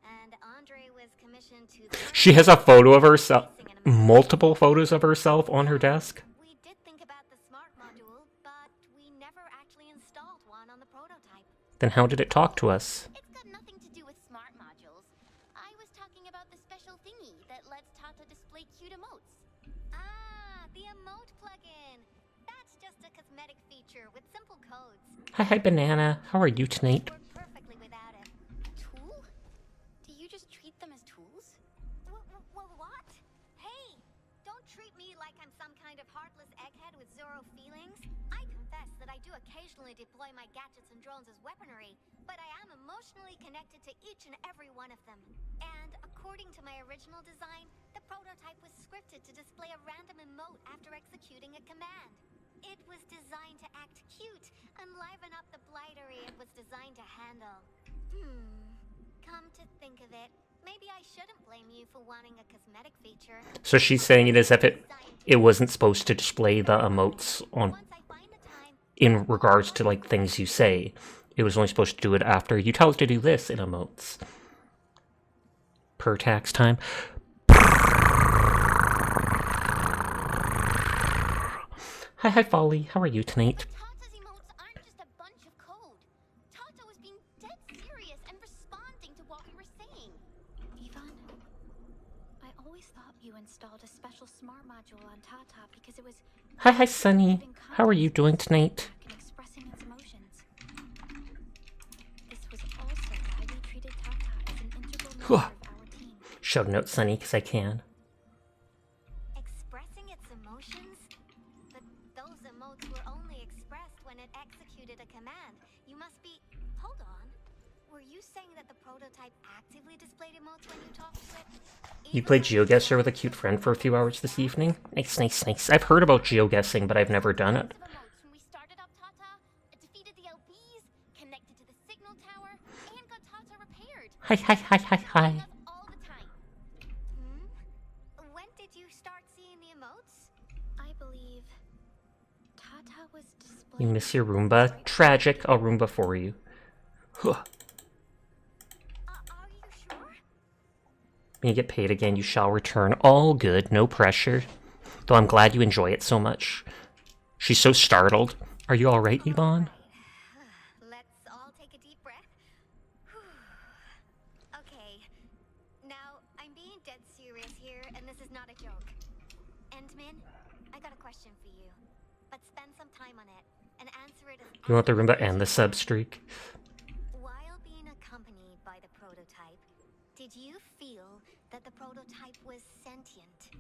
Speaker 5: And Andre was commissioned to...
Speaker 1: She has a photo of herself, multiple photos of herself on her desk.
Speaker 5: We did think about the smart module, but we never actually installed one on the prototype.
Speaker 1: Then how did it talk to us?
Speaker 5: It's got nothing to do with smart modules. I was talking about the special thingy that lets Tata display cute emotes. Ah, the emote plugin. That's just a cosmetic feature with simple codes.
Speaker 1: Hi, Banana. How are you tonight?
Speaker 5: Work perfectly without it.
Speaker 2: Tool? Do you just treat them as tools?
Speaker 5: What? Hey, don't treat me like I'm some kind of heartless egghead with zero feelings. I confess that I do occasionally deploy my gadgets and drones as weaponry, but I am emotionally connected to each and every one of them. And according to my original design, the prototype was scripted to display a random emote after executing a command. It was designed to act cute and liven up the blightery it was designed to handle. Come to think of it, maybe I shouldn't blame you for wanting a cosmetic feature.
Speaker 1: So she's saying it as if it wasn't supposed to display the emotes on
Speaker 5: Once I find the time,
Speaker 1: in regards to like things you say. It was only supposed to do it after you tell it to do this in emotes. Per tax time. Hi, Folly. How are you tonight?
Speaker 2: Tata's emotes aren't just a bunch of code. Tata was being dead serious and responding to what we were saying. Yvonne, I always thought you installed a special smart module on Tata because it was
Speaker 1: Hi, Sunny. How are you doing tonight?
Speaker 2: and expressing its emotions. This was also why we treated Tata as an integral member of our team.
Speaker 1: Shouting out Sunny because I can.
Speaker 5: expressing its emotions? But those emotes were only expressed when it executed a command. You must be... Hold on. Were you saying that the prototype actively displayed emotes when you talked to it?
Speaker 1: You played GeoGuessr with a cute friend for a few hours this evening? Nice, nice, nice. I've heard about GeoGuessing, but I've never done it.
Speaker 2: Emotes when we started up Tata, defeated the LPs, connected to the signal tower, and got Tata repaired.
Speaker 1: Hi.
Speaker 2: All the time.
Speaker 5: When did you start seeing the emotes?
Speaker 2: I believe Tata was
Speaker 1: You
Speaker 2: displaying.
Speaker 1: miss your Roomba? Tragic. I'll Roomba for you. Huh.
Speaker 5: Are you sure?
Speaker 1: When you get paid again, you shall return. All good, no pressure. Though I'm glad you enjoy it so much. She's so startled. Are you alright, Yvonne?
Speaker 5: Let's all take a deep breath. Okay, now I'm being dead serious here, and this is not a joke. Endmin, I got a question for you, but spend some time on it and answer it as
Speaker 1: You want the Roomba and the sub streak?
Speaker 5: While being accompanied by the prototype, did you feel that the prototype was sentient?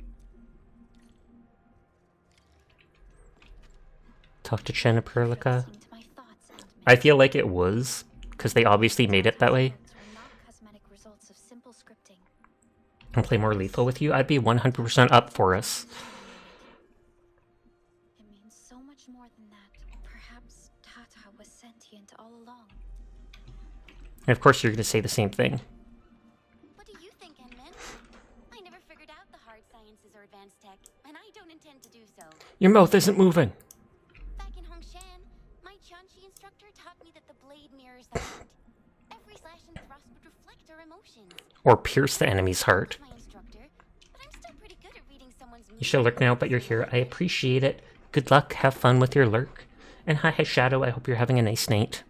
Speaker 1: Talk to Chen and Perlica.
Speaker 2: Listening to my thoughts and
Speaker 1: I feel like it was, because they obviously made it that way.
Speaker 2: were not cosmetic results of simple scripting.
Speaker 1: And play more lethal with you, I'd be 100% up for us.
Speaker 2: It means so much more than that. Perhaps Tata was sentient all along.
Speaker 1: And of course you're going to say the same thing.
Speaker 5: What do you think, Enman? I never figured out the hard sciences or advanced tech, and I don't intend to do so.
Speaker 1: Your mouth isn't moving.
Speaker 5: Back in Hongshan, my Chanchi instructor taught me that the blade mirrors the heart. Every slash and thrust would reflect our emotions.
Speaker 1: Or pierce the enemy's heart.
Speaker 5: My instructor, but I'm still pretty good at reading someone's
Speaker 1: You should lurk now, but you're here. I appreciate it. Good luck, have fun with your lurk. And hi Shadow, I hope you're having a nice night.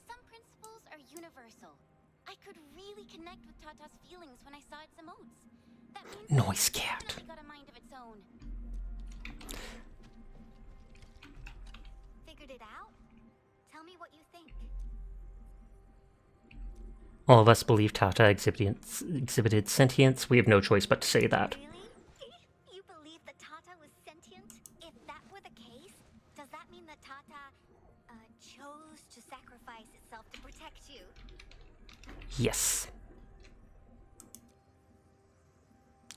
Speaker 5: Some principles are universal. I could really connect with Tata's feelings when I saw its emotes. That means
Speaker 1: Noise
Speaker 5: it's
Speaker 1: cat.
Speaker 5: definitely got a mind of its own. Figured it out? Tell me what you think.
Speaker 1: All of us believe Tata exhibited sentience. We have no choice but to say that.
Speaker 5: Really? You believe that Tata was sentient? If that were the case, does that mean that Tata, chose to sacrifice itself to protect you?
Speaker 1: Yes.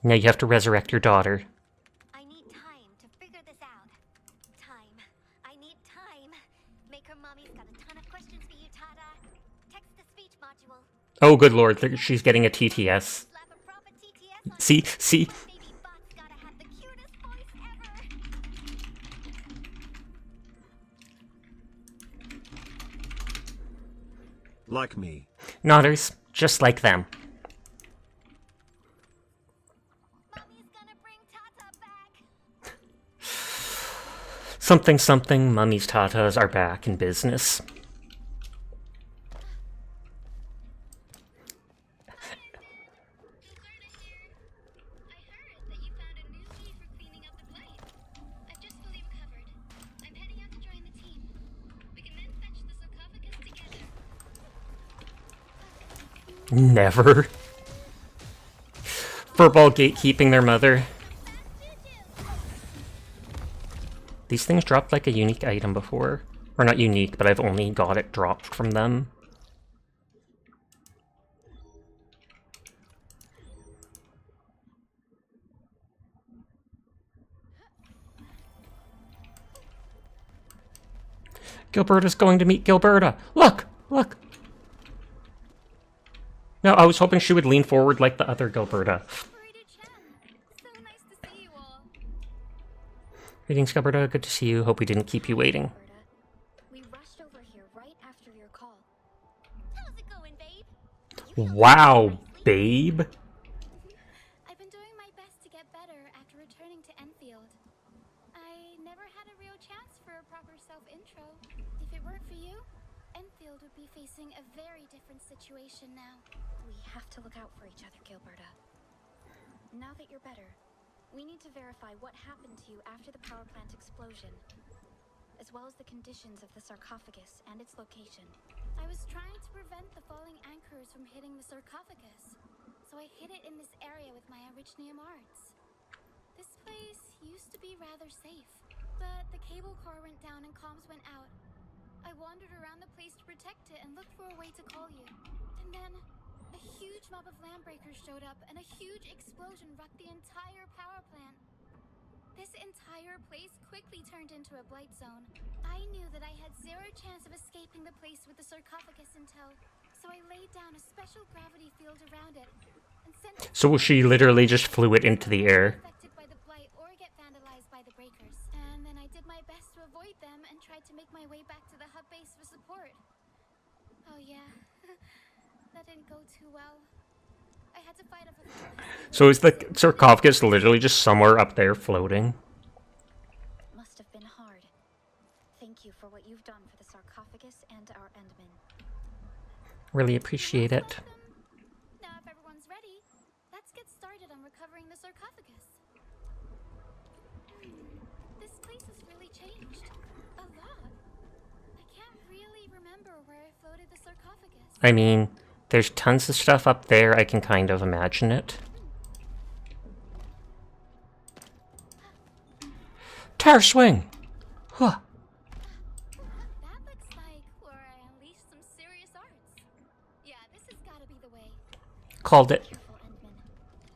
Speaker 1: Now you have to resurrect your daughter.
Speaker 5: I need time to figure this out. Time. I need time. Maker Mommy's got a ton of questions for you, Tata. Text-to-speech module.
Speaker 1: Oh good lord, she's getting a TTS.
Speaker 5: Slap a proper TTS on
Speaker 1: See?
Speaker 5: it.
Speaker 1: See?
Speaker 5: My baby bot's gotta have the cutest voice ever.
Speaker 6: Like me.
Speaker 1: Nodders, just like them.
Speaker 5: Mommy's gonna bring Tata back.
Speaker 1: Something something, Mummy's Tatas are back in business. Never. Furball gatekeeping their mother. These things dropped like a unique item before. Or not unique, but I've only got it dropped from them. Gilberta's going to meet Gilberta. Look! Look! No, I was hoping she would lean forward like the other Gilberta.
Speaker 3: So nice to see you all.
Speaker 1: Greetings, Gilberta. Good to see you. Hope we didn't keep you waiting.
Speaker 2: We rushed over here right after your call.
Speaker 5: How's it going, babe? You feel
Speaker 1: Wow,
Speaker 5: nicely?
Speaker 1: babe.
Speaker 2: I've been doing my best to get better after returning to Endfield. I never had a real chance for a proper self-intro. If it weren't for you, Endfield would be facing a very different situation now. We have to look out for each other, Gilberta. Now that you're better, we need to verify what happened to you after the power plant explosion, as well as the conditions of the sarcophagus and its location. I was trying to prevent the falling anchors from hitting the sarcophagus, so I hid it in this area with my Arknights arts. This place used to be rather safe, but the cable car went down and comms went out. I wandered around the place to protect it and looked for a way to call you. And then, a huge mob of landbreakers showed up and a huge explosion rocked the entire power plant. This entire place quickly turned into a blight zone. I knew that I had zero chance of escaping the place with the sarcophagus in tow, so I laid down a special gravity field around it and sent it
Speaker 1: So she literally just flew it into the air.
Speaker 2: affected by the blight or get vandalized by the breakers. And then I did my best to avoid them and tried to make my way back to the hub base for support. Oh yeah, that didn't go too well. I had to fight off a
Speaker 1: So is the sarcophagus literally just somewhere up there floating?
Speaker 2: Must have been hard. Thank you for what you've done for the sarcophagus and our Endmen.
Speaker 1: Really appreciate it.
Speaker 2: Now if everyone's ready, let's get started on recovering the sarcophagus. This place has really changed. A lot. I can't really remember where I floated the sarcophagus.
Speaker 1: I mean, there's tons of stuff up there. I can kind of imagine it. Tire swing! Huh.
Speaker 2: That looks like where I unleashed some serious arts. Yeah, this has got to be the way.
Speaker 1: Called it.
Speaker 2: Careful, Endman.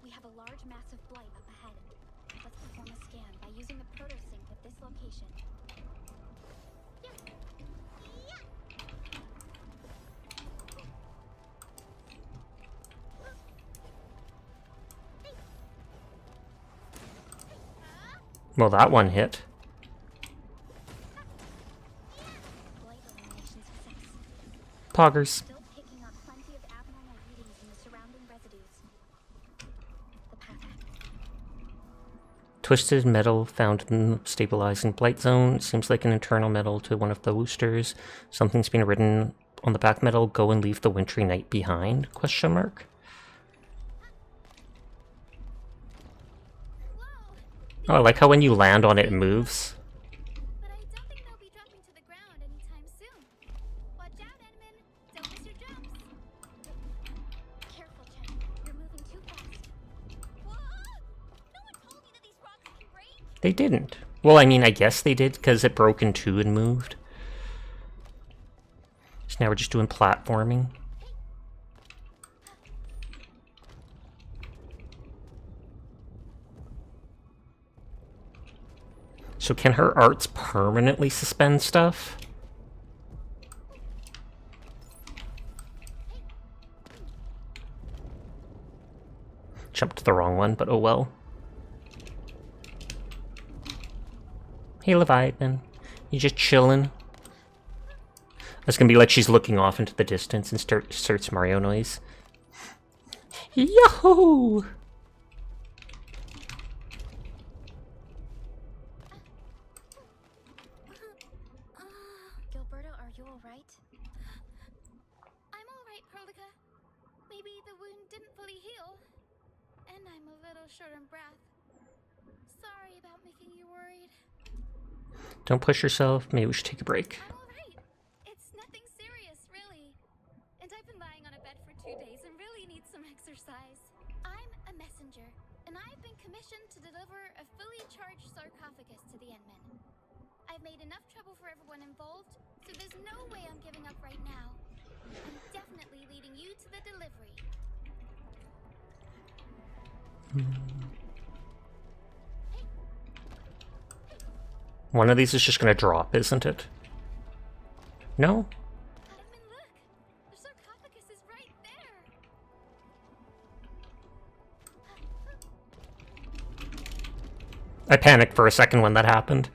Speaker 2: We have a large mass of blight up ahead. Let's perform a scan by using the protosync at this location.
Speaker 1: Well, that one hit.
Speaker 2: Blight elimination success.
Speaker 1: Poggers.
Speaker 2: Still picking up plenty of abnormal readings in the surrounding residues. The path.
Speaker 1: Twisted metal found in the stabilizing blight zone. Seems like an internal metal to one of the boosters. Something's been written on the back metal. Go and leave the wintry night behind? Question mark. Oh, I like how when you land on it, it moves.
Speaker 2: But I don't think they'll be dropping to the ground anytime soon. Watch out, Edmund. Don't miss your jumps. Careful, Chen. You're moving too fast.
Speaker 5: Whoa! No one told me that these rocks can break.
Speaker 1: They didn't. Well, I mean, I guess they did, because it broke in two and moved. So now we're just doing platforming. So can her arts permanently suspend stuff? Jumped to the wrong one, but oh well. Hey, Leviathan. You just chillin'? That's gonna be like she's looking off into the distance and starts Mario noise. Yahoo!
Speaker 2: Gilberta, are you alright?
Speaker 7: I'm alright, Perlica. Maybe the wound didn't fully heal. And I'm a little short on breath. Sorry about making you worried.
Speaker 1: Don't push yourself. Maybe we should take a break.
Speaker 7: I'm alright. It's nothing serious, really. And I've been lying on a bed for 2 days and really need some exercise. I'm a messenger, and I've been commissioned to deliver a fully charged sarcophagus to the Endmen. I've made enough trouble for everyone involved, so there's no way I'm giving up right now. I'm definitely leading you to the delivery.
Speaker 1: One of these is just gonna drop, isn't it? No?
Speaker 7: Edmund, look! The sarcophagus is right there!
Speaker 1: I panicked for a second when that happened.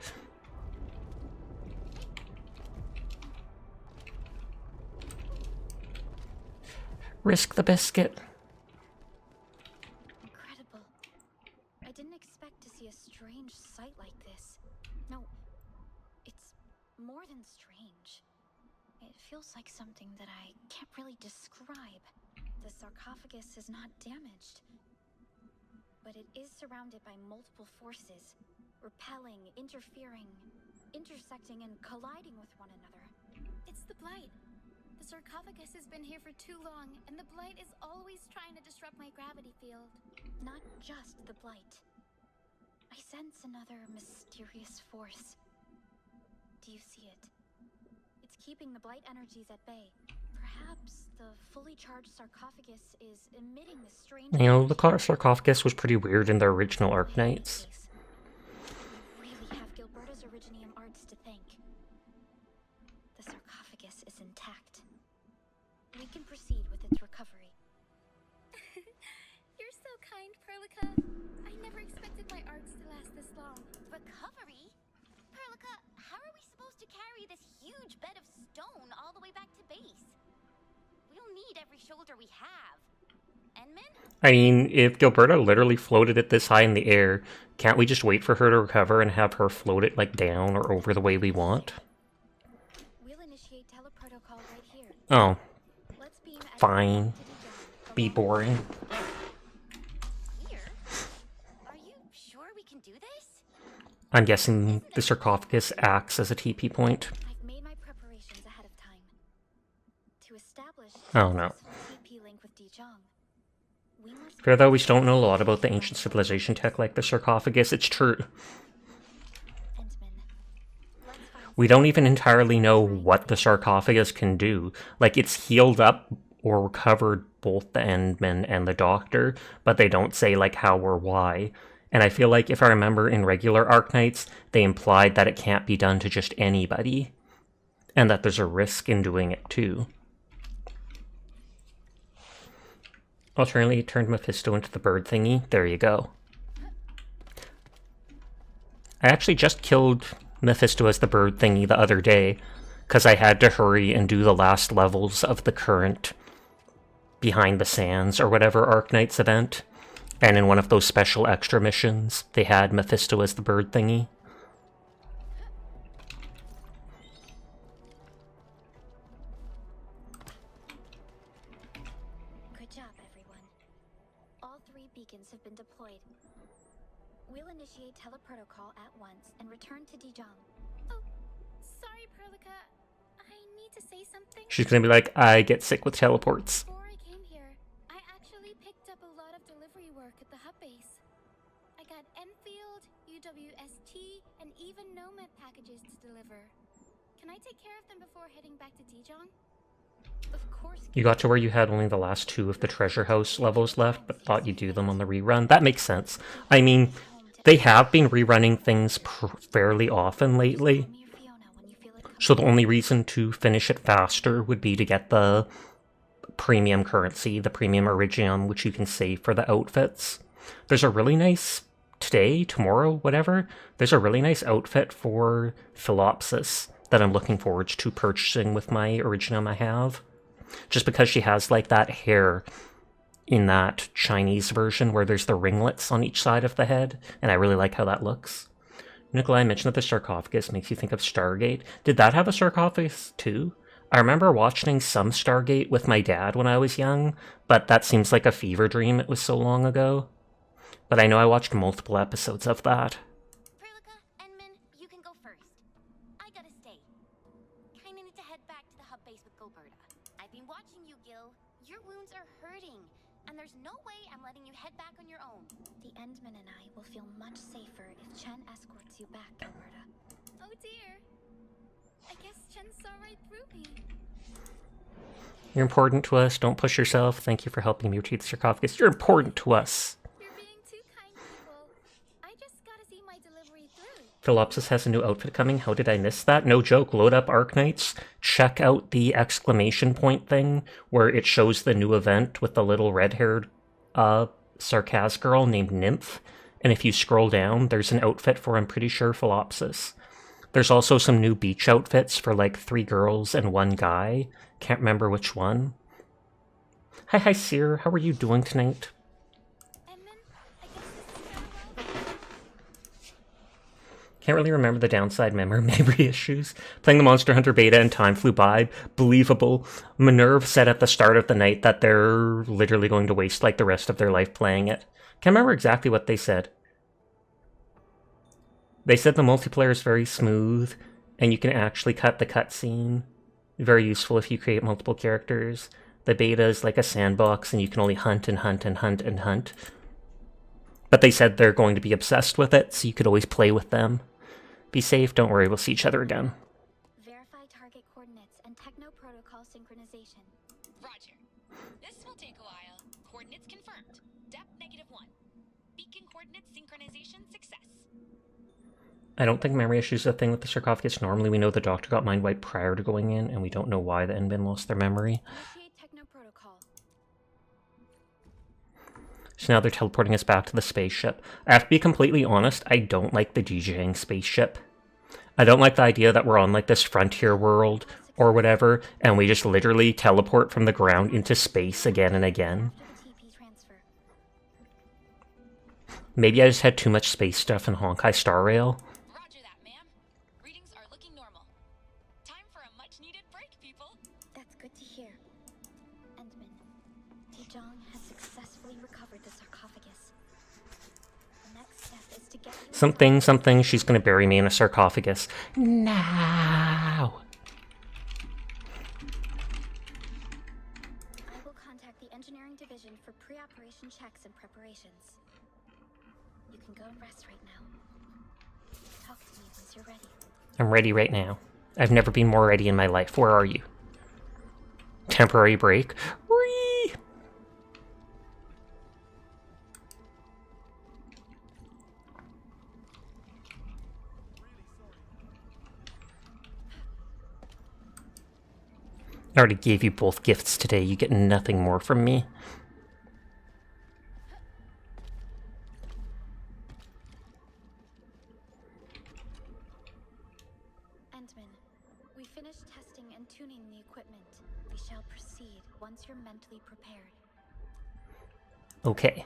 Speaker 1: Risk the biscuit.
Speaker 2: Incredible. I didn't expect to see a strange sight like this. No, it's more than strange. It feels like something that I can't really describe. The sarcophagus is not damaged, but it is surrounded by multiple forces, repelling, interfering, intersecting, and colliding with one another.
Speaker 7: It's the blight. The sarcophagus has been here for too long, and the blight is always trying to disrupt my gravity field.
Speaker 2: Not just the blight. I sense another mysterious force. Do you see it? It's keeping the blight energies at bay. Perhaps the fully charged sarcophagus is emitting this strange...
Speaker 1: You know, the sarcophagus was pretty weird in the original Arknights.
Speaker 2: We really have Gilberta's Originium arts to thank. The sarcophagus is intact. We can proceed with its recovery.
Speaker 7: You're so kind, Perlica. I never expected my arts to last this long.
Speaker 5: Recovery? Perlica, how are we supposed to carry this huge bed of stone all the way back to base? We'll need every shoulder we have. Endman?
Speaker 1: I mean, if Gilberta literally floated it this high in the air, can't we just wait for her to recover and have her float it, like, down or over the way we want?
Speaker 2: We'll initiate teleprotocol right here.
Speaker 1: Oh,
Speaker 2: Let's beam at
Speaker 1: fine. Be boring.
Speaker 5: Here? Are you sure we can do this?
Speaker 1: I'm guessing the sarcophagus acts as a TP point.
Speaker 2: I've made my preparations ahead of time. To establish
Speaker 1: Oh, no.
Speaker 2: TP link with Dijon, we must
Speaker 1: Fair though, we still don't know a lot about the ancient civilization tech like the sarcophagus. It's true.
Speaker 2: and
Speaker 1: We don't even entirely know what the sarcophagus can do. Like, it's healed up or recovered both the Endman and the Doctor, but they don't say, like, how or why. And I feel like, if I remember in regular Arknights, they implied that it can't be done to just anybody, and that there's a risk in doing it, too. Alternately, turned Mephisto into the bird thingy. There you go. I actually just killed Mephisto as the bird thingy the other day, because I had to hurry and do the last levels of the current Behind the Sands or whatever Arknights event. And in one of those special extra missions, they had Mephisto as the bird thingy.
Speaker 2: Good job, everyone. All 3 beacons have been deployed. We'll initiate teleprotocol at once and return to Dijon.
Speaker 7: Oh, sorry, Perlica. I need to say something.
Speaker 1: She's gonna be like, I get sick with teleports.
Speaker 7: Before I came here, I actually picked up a lot of delivery work at the hub base. I got Endfield, UWST, and even Nomad packages to deliver. Can I take care of them before heading back to Dijon?
Speaker 2: Of course.
Speaker 1: You got to where you had only the last 2 of the treasure house levels left, but thought you'd do them on the rerun. That makes sense. I mean, they have been rerunning things fairly often lately, so the only reason to finish it faster would be to get the premium currency, the premium Iridium, which you can save for the outfits. There's a really nice, today, tomorrow, whatever, there's a really nice outfit for Philopsis that I'm looking forward to purchasing with my Iridium I have. Just because she has, like, that hair in that Chinese version where there's the ringlets on each side of the head, and I really like how that looks. Nikolai mentioned that the sarcophagus makes you think of Stargate. Did that have a sarcophagus too? I remember watching some Stargate with my dad when I was young, but that seems like a fever dream, it was so long ago. But I know I watched multiple episodes of that.
Speaker 5: Perlica, Enman, you can go first. I gotta stay. Kinda need to head back to the hub base with Gilberta. I've been watching you, Gil. Your wounds are hurting, and there's no way I'm letting you head back on your own.
Speaker 2: The Endman and I will feel much safer if Chen escorts you back, Gilberta.
Speaker 7: Oh dear. I guess Chen saw right through me.
Speaker 1: You're important to us. Don't push yourself. Thank you for helping me retrieve the sarcophagus. You're important to us.
Speaker 7: You're being too kind, people. I just gotta see my delivery through.
Speaker 1: Philopsis has a new outfit coming. How did I miss that? No joke. Load up Arknights. Check out the exclamation point thing where it shows the new event with the little red-haired Sarkaz girl named Nymph. And if you scroll down, there's an outfit for, I'm pretty sure, Philopsis. There's also some new beach outfits for, like, 3 girls and 1 guy. Can't remember which one. Hi, Seer. How are you doing tonight?
Speaker 7: Edmund, I guess this is farewell.
Speaker 1: Can't really remember the downside memory issues. Playing the Monster Hunter beta and time flew by. Believable. Minerve said at the start of the night that they're literally going to waste, like, the rest of their life playing it. Can't remember exactly what they said. They said the multiplayer is very smooth, and you can actually cut the cutscene. Very useful if you create multiple characters. The beta is like a sandbox, and you can only hunt and hunt and hunt and hunt. But they said they're going to be obsessed with it, so you could always play with them. Be safe, don't worry, we'll see each other again.
Speaker 2: Verify target coordinates and techno protocol synchronization.
Speaker 8: Roger. This will take a while. Coordinates confirmed. Depth -1. Beacon coordinates synchronization success.
Speaker 1: I don't think memory issues are a thing with the sarcophagus. Normally we know the Doctor got mind wiped prior to going in, and we don't know why the Endman lost their memory.
Speaker 2: Initiate techno protocol.
Speaker 1: So now they're teleporting us back to the spaceship. I have to be completely honest, I don't like the DJing spaceship. I don't like the idea that we're on, like, this frontier world or whatever, and we just literally teleport from the ground into space again and again.
Speaker 2: After the TP transfer.
Speaker 1: Maybe I just had too much space stuff in Honkai Star Rail.
Speaker 8: Roger that, ma'am. Readings are looking normal. Time for a much-needed break, people.
Speaker 2: That's good to hear. Endman, Dijon has successfully recovered the sarcophagus. The next step is to get you
Speaker 1: Something, she's gonna bury me in a sarcophagus. Now!
Speaker 2: I will contact the engineering division for pre-operation checks and preparations. You can go and rest right now. Talk to me once you're ready.
Speaker 1: I'm ready right now. I've never been more ready in my life. Where are you? Temporary break. Whee! I already gave you both gifts today. You get nothing more from me.
Speaker 2: Endman, we finished testing and tuning the equipment. We shall proceed once you're mentally prepared.
Speaker 1: Okay.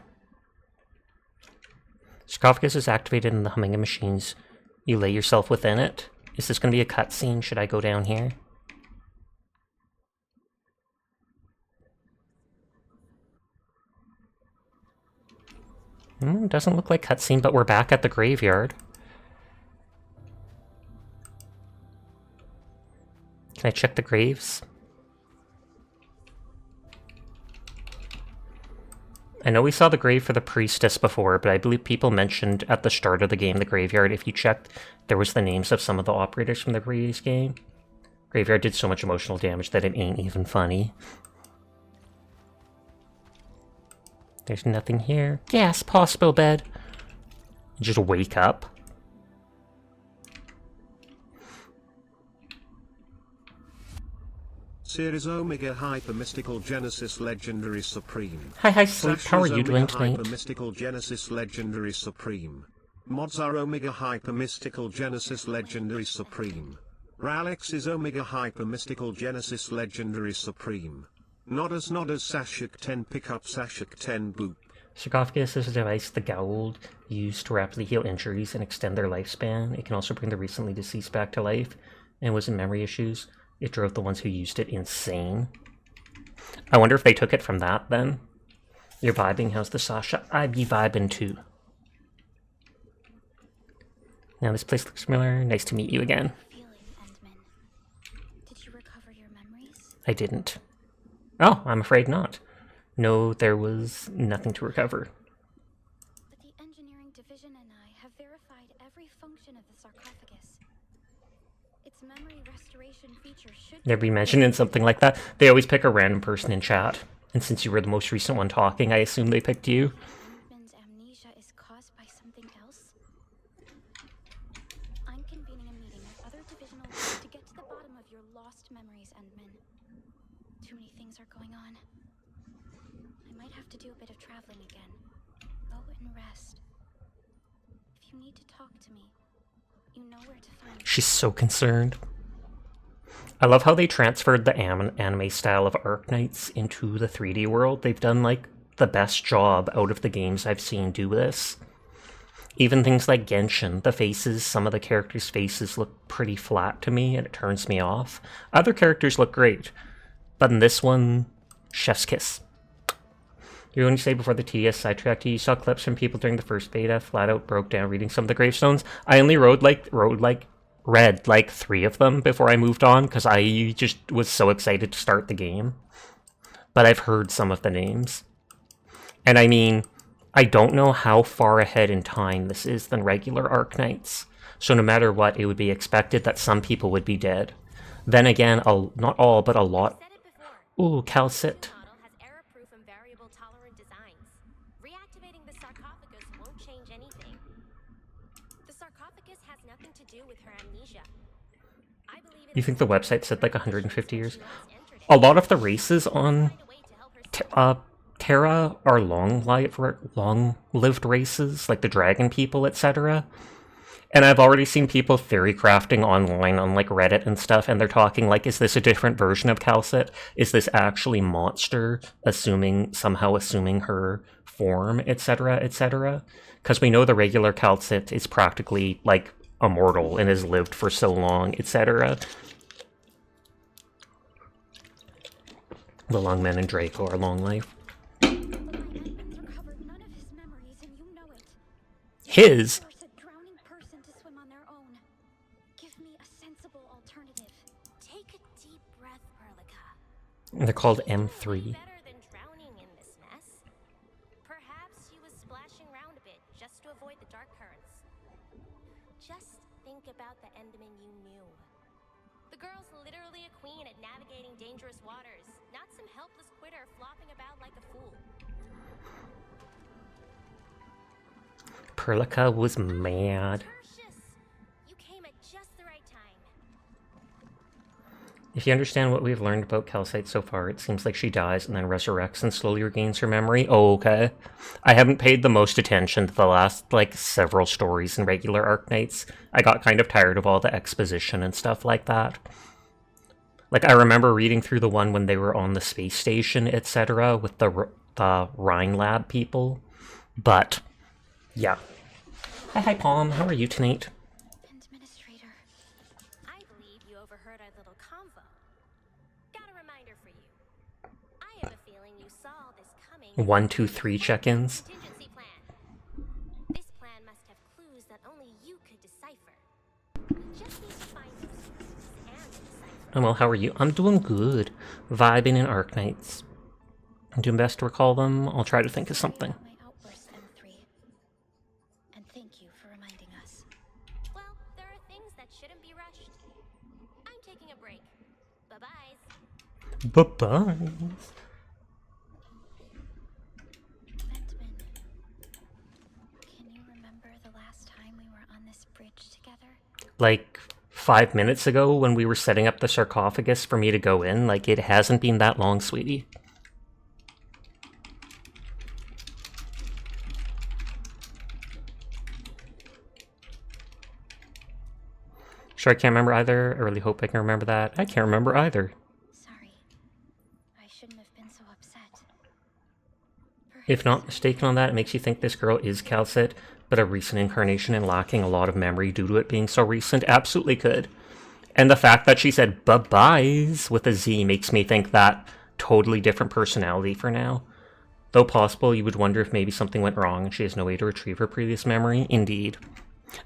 Speaker 1: Sarcophagus is activated in the humming of machines. You lay yourself within it. Is this going to be a cutscene? Should I go down here? Doesn't look like cutscene, but we're back at the graveyard. Can I check the graves? I know we saw the grave for the priestess before, but I believe people mentioned at the start of the game, the graveyard, if you checked, there was the names of some of the operators from the previous game. Graveyard did so much emotional damage that it ain't even funny. There's nothing here. Gasp, hospital bed. Just wake up.
Speaker 6: Series Omega Hyper Mystical Genesis Legendary Supreme.
Speaker 1: Hi, Sleep. How are you doing tonight?
Speaker 6: Hyper Mystical Genesis Legendary Supreme. Mods are Omega Hyper Mystical Genesis Legendary Supreme. Ralex is Omega Hyper Mystical Genesis Legendary Supreme. Nodders Sashik 10 Pickup Sashik 10 Boop.
Speaker 1: Sarcophagus is a device the Gould used to rapidly heal injuries and extend their lifespan. It can also bring the recently deceased back to life, and was in memory issues. It drove the ones who used it insane. I wonder if they took it from that, then. You're vibing? How's the Sasha? I be vibing, too. Now, this place looks familiar. Nice to meet you again.
Speaker 2: Feeling, Endman. Did you recover your memories?
Speaker 1: I didn't. Oh, I'm afraid not. No, there was nothing to recover.
Speaker 2: But the engineering division and I have verified every function of the sarcophagus. Its memory restoration feature should
Speaker 1: Never be mentioned in something like that. They always pick a random person in chat. And since you were the most recent one talking, I assume they picked you.
Speaker 2: Endman's amnesia is caused by something else? I'm convening a meeting with other divisional leads to get to the bottom of your lost memories, Endman. Too many things are going on. I might have to do a bit of traveling again. Go and rest. If you need to talk to me, you know where to find me.
Speaker 1: She's so concerned. I love how they transferred the anime style of Arknights into the 3D world. They've done, like, the best job out of the games I've seen do this. Even things like Genshin, the faces, some of the characters' faces look pretty flat to me, and it turns me off. Other characters look great. But in this one, chef's kiss. You only say before the TS sidetracked you saw clips from people during the first beta, flat out broke down reading some of the gravestones. I only read like 3 of them before I moved on, because I just was so excited to start the game. But I've heard some of the names. And I mean, I don't know how far ahead in time this is than regular Arknights. So no matter what, it would be expected that some people would be dead. Then again, not all, but a lot. Ooh, calcit.
Speaker 9: Model has error-proof and variable-tolerant designs. Reactivating the sarcophagus won't change anything. The sarcophagus has nothing to do with her amnesia. I believe
Speaker 1: You think the website said like 150 years? A lot of the races on Terra are long-lived races, like the dragon people, etc. And I've already seen people theory crafting online on like Reddit and stuff, and they're talking like, is this a different version of Calcit? Is this actually Monster somehow assuming her form, etc., etc.? Because we know the regular Calcit is practically like immortal and has lived for so long, etc. The Lungmen and Draco are long life.
Speaker 2: But my Endman's recovered none of his memories, and you know it.
Speaker 1: His?
Speaker 2: Force a drowning person to swim on their own. Give me a sensible alternative.
Speaker 9: Take a deep breath, Perlica.
Speaker 1: They're called
Speaker 9: She's
Speaker 1: M3.
Speaker 9: better than drowning in this mess. Perhaps she was splashing around a bit just to avoid the dark currents. Just think about the Enderman you like a fool.
Speaker 1: Perlica was mad.
Speaker 9: Tertius, you came at just the right time.
Speaker 1: If you understand what we've learned about Calcite so far, it seems like she dies and then resurrects and slowly regains her memory. Oh, okay. I haven't paid the most attention to the last, like, several stories in regular Arknights. I got kind of tired of all the exposition and stuff like that. Like, I remember reading through the one when they were on the space station, etc., with the Rhine Lab people. But, yeah. Hi, Palm. How are you tonight?
Speaker 2: Administrator.
Speaker 9: I believe you overheard our little convo. Got a reminder for you. I have a feeling you saw this coming.
Speaker 1: 1, 2, 3 check-ins.
Speaker 9: Contingency plan. This plan must have clues that only you could decipher. We just need to find those clues and decipher.
Speaker 1: Oh, well, how are you? I'm doing good. Vibing in Arknights. I'm doing best to recall them. I'll try to think of something.
Speaker 2: My outburst, M3. And thank you for reminding us.
Speaker 9: Well, there are things that shouldn't be rushed. I'm taking a break. Bye-byes.
Speaker 1: Bye-bye.
Speaker 2: Ventman, can you remember the last time we were on this bridge together?
Speaker 1: Like, 5 minutes ago when we were setting up the sarcophagus for me to go in, like, it hasn't been that long, sweetie. Sure, I can't remember either. I really hope I can remember that. I can't remember either.
Speaker 2: Sorry. I shouldn't have been so upset.
Speaker 1: If not mistaken on that, it makes you think this girl is Calcit, but a recent incarnation and lacking a lot of memory due to it being so recent. Absolutely could. And the fact that she said bye-byes with a Z makes me think that totally different personality for now. Though possible, you would wonder if maybe something went wrong and she has no way to retrieve her previous memory. Indeed.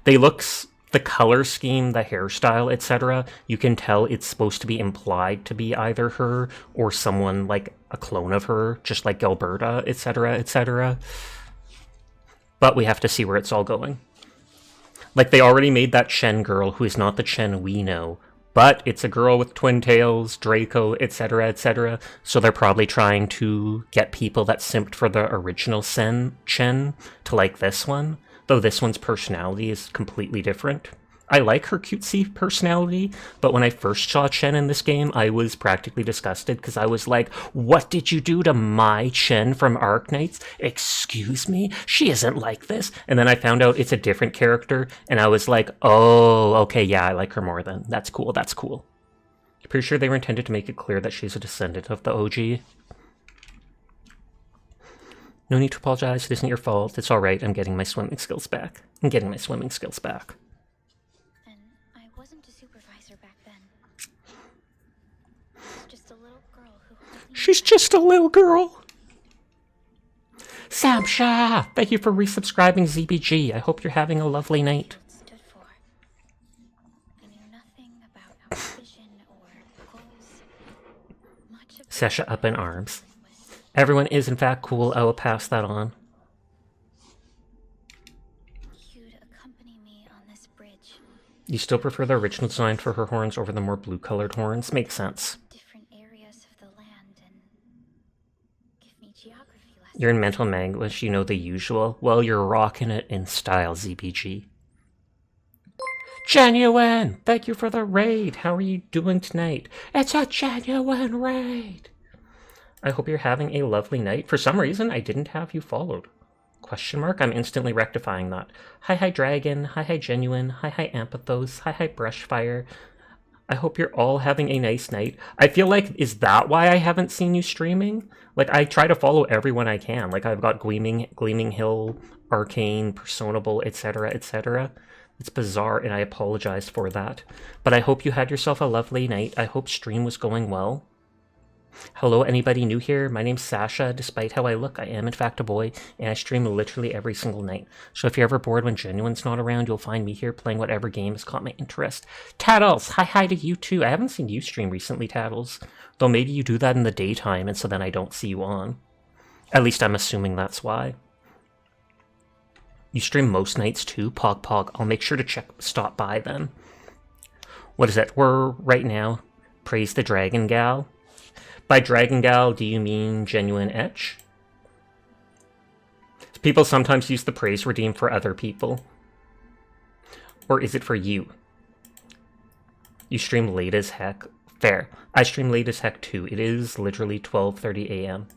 Speaker 1: The color scheme, the hairstyle, etc., you can tell it's supposed to be implied to be either her or someone like a clone of her, just like Gilberta, etc., etc. But we have to see where it's all going. Like, they already made that Chen girl who is not the Chen we know, but it's a girl with twin tails, Draco, etc., etc., so they're probably trying to get people that simped for the original Chen to like this one. Though this one's personality is completely different. I like her cutesy personality, but when I first saw Chen in this game, I was practically disgusted because I was like, what did you do to my Chen from Arknights? Excuse me? She isn't like this. And then I found out it's a different character, and I was like, oh, okay, yeah, I like her more then. That's cool, that's cool. Pretty sure they were intended to make it clear that she's a descendant of the OG. No need to apologize, it isn't your fault. It's alright, I'm getting my swimming skills back.
Speaker 2: And I wasn't a supervisor back then. I was just a little girl who...
Speaker 1: She's just a little girl! Samsha! Thank you for resubscribing, ZBG. I hope you're having a lovely night.
Speaker 2: stood for. I knew nothing about our vision or goals. Much of
Speaker 1: Sasha up in arms. Everyone is in fact cool, I will pass that on.
Speaker 2: you'd accompany me on this bridge.
Speaker 1: You still prefer the original design for her horns over the more blue-colored horns? Makes sense.
Speaker 2: Different areas of the land and give me geography lessons.
Speaker 1: You're in mental anguish, you know the usual. Well, you're rocking it in style, ZBG. Genuine! Thank you for the raid! How are you doing tonight? It's a genuine raid! I hope you're having a lovely night. For some reason, I didn't have you followed. Question mark? I'm instantly rectifying that. Hi Dragon. Hi Genuine. Hi Ampathos. Hi Brushfire. I hope you're all having a nice night. I feel like, is that why I haven't seen you streaming? Like, I try to follow everyone I can. Like, I've got Gleaming Hill, Arcane, Personable, etc., etc. It's bizarre, and I apologize for that. But I hope you had yourself a lovely night. I hope stream was going well. Hello, anybody new here? My name's Sasha. Despite how I look, I am in fact a boy, and I stream literally every single night. So if you're ever bored when Genuine's not around, you'll find me here playing whatever game has caught my interest. Tattles! Hi to you too. I haven't seen you stream recently, Tattles. Though maybe you do that in the daytime, and so then I don't see you on. At least I'm assuming that's why. You stream most nights too? Pog. I'll make sure to stop by then. What is it? We're right now. Praise the Dragon Gal. By Dragon Gal, do you mean genuine etch? People sometimes use the praise redeem for other people. Or is it for you? You stream late as heck. Fair. I stream late as heck too. It is literally 12:30 a.m.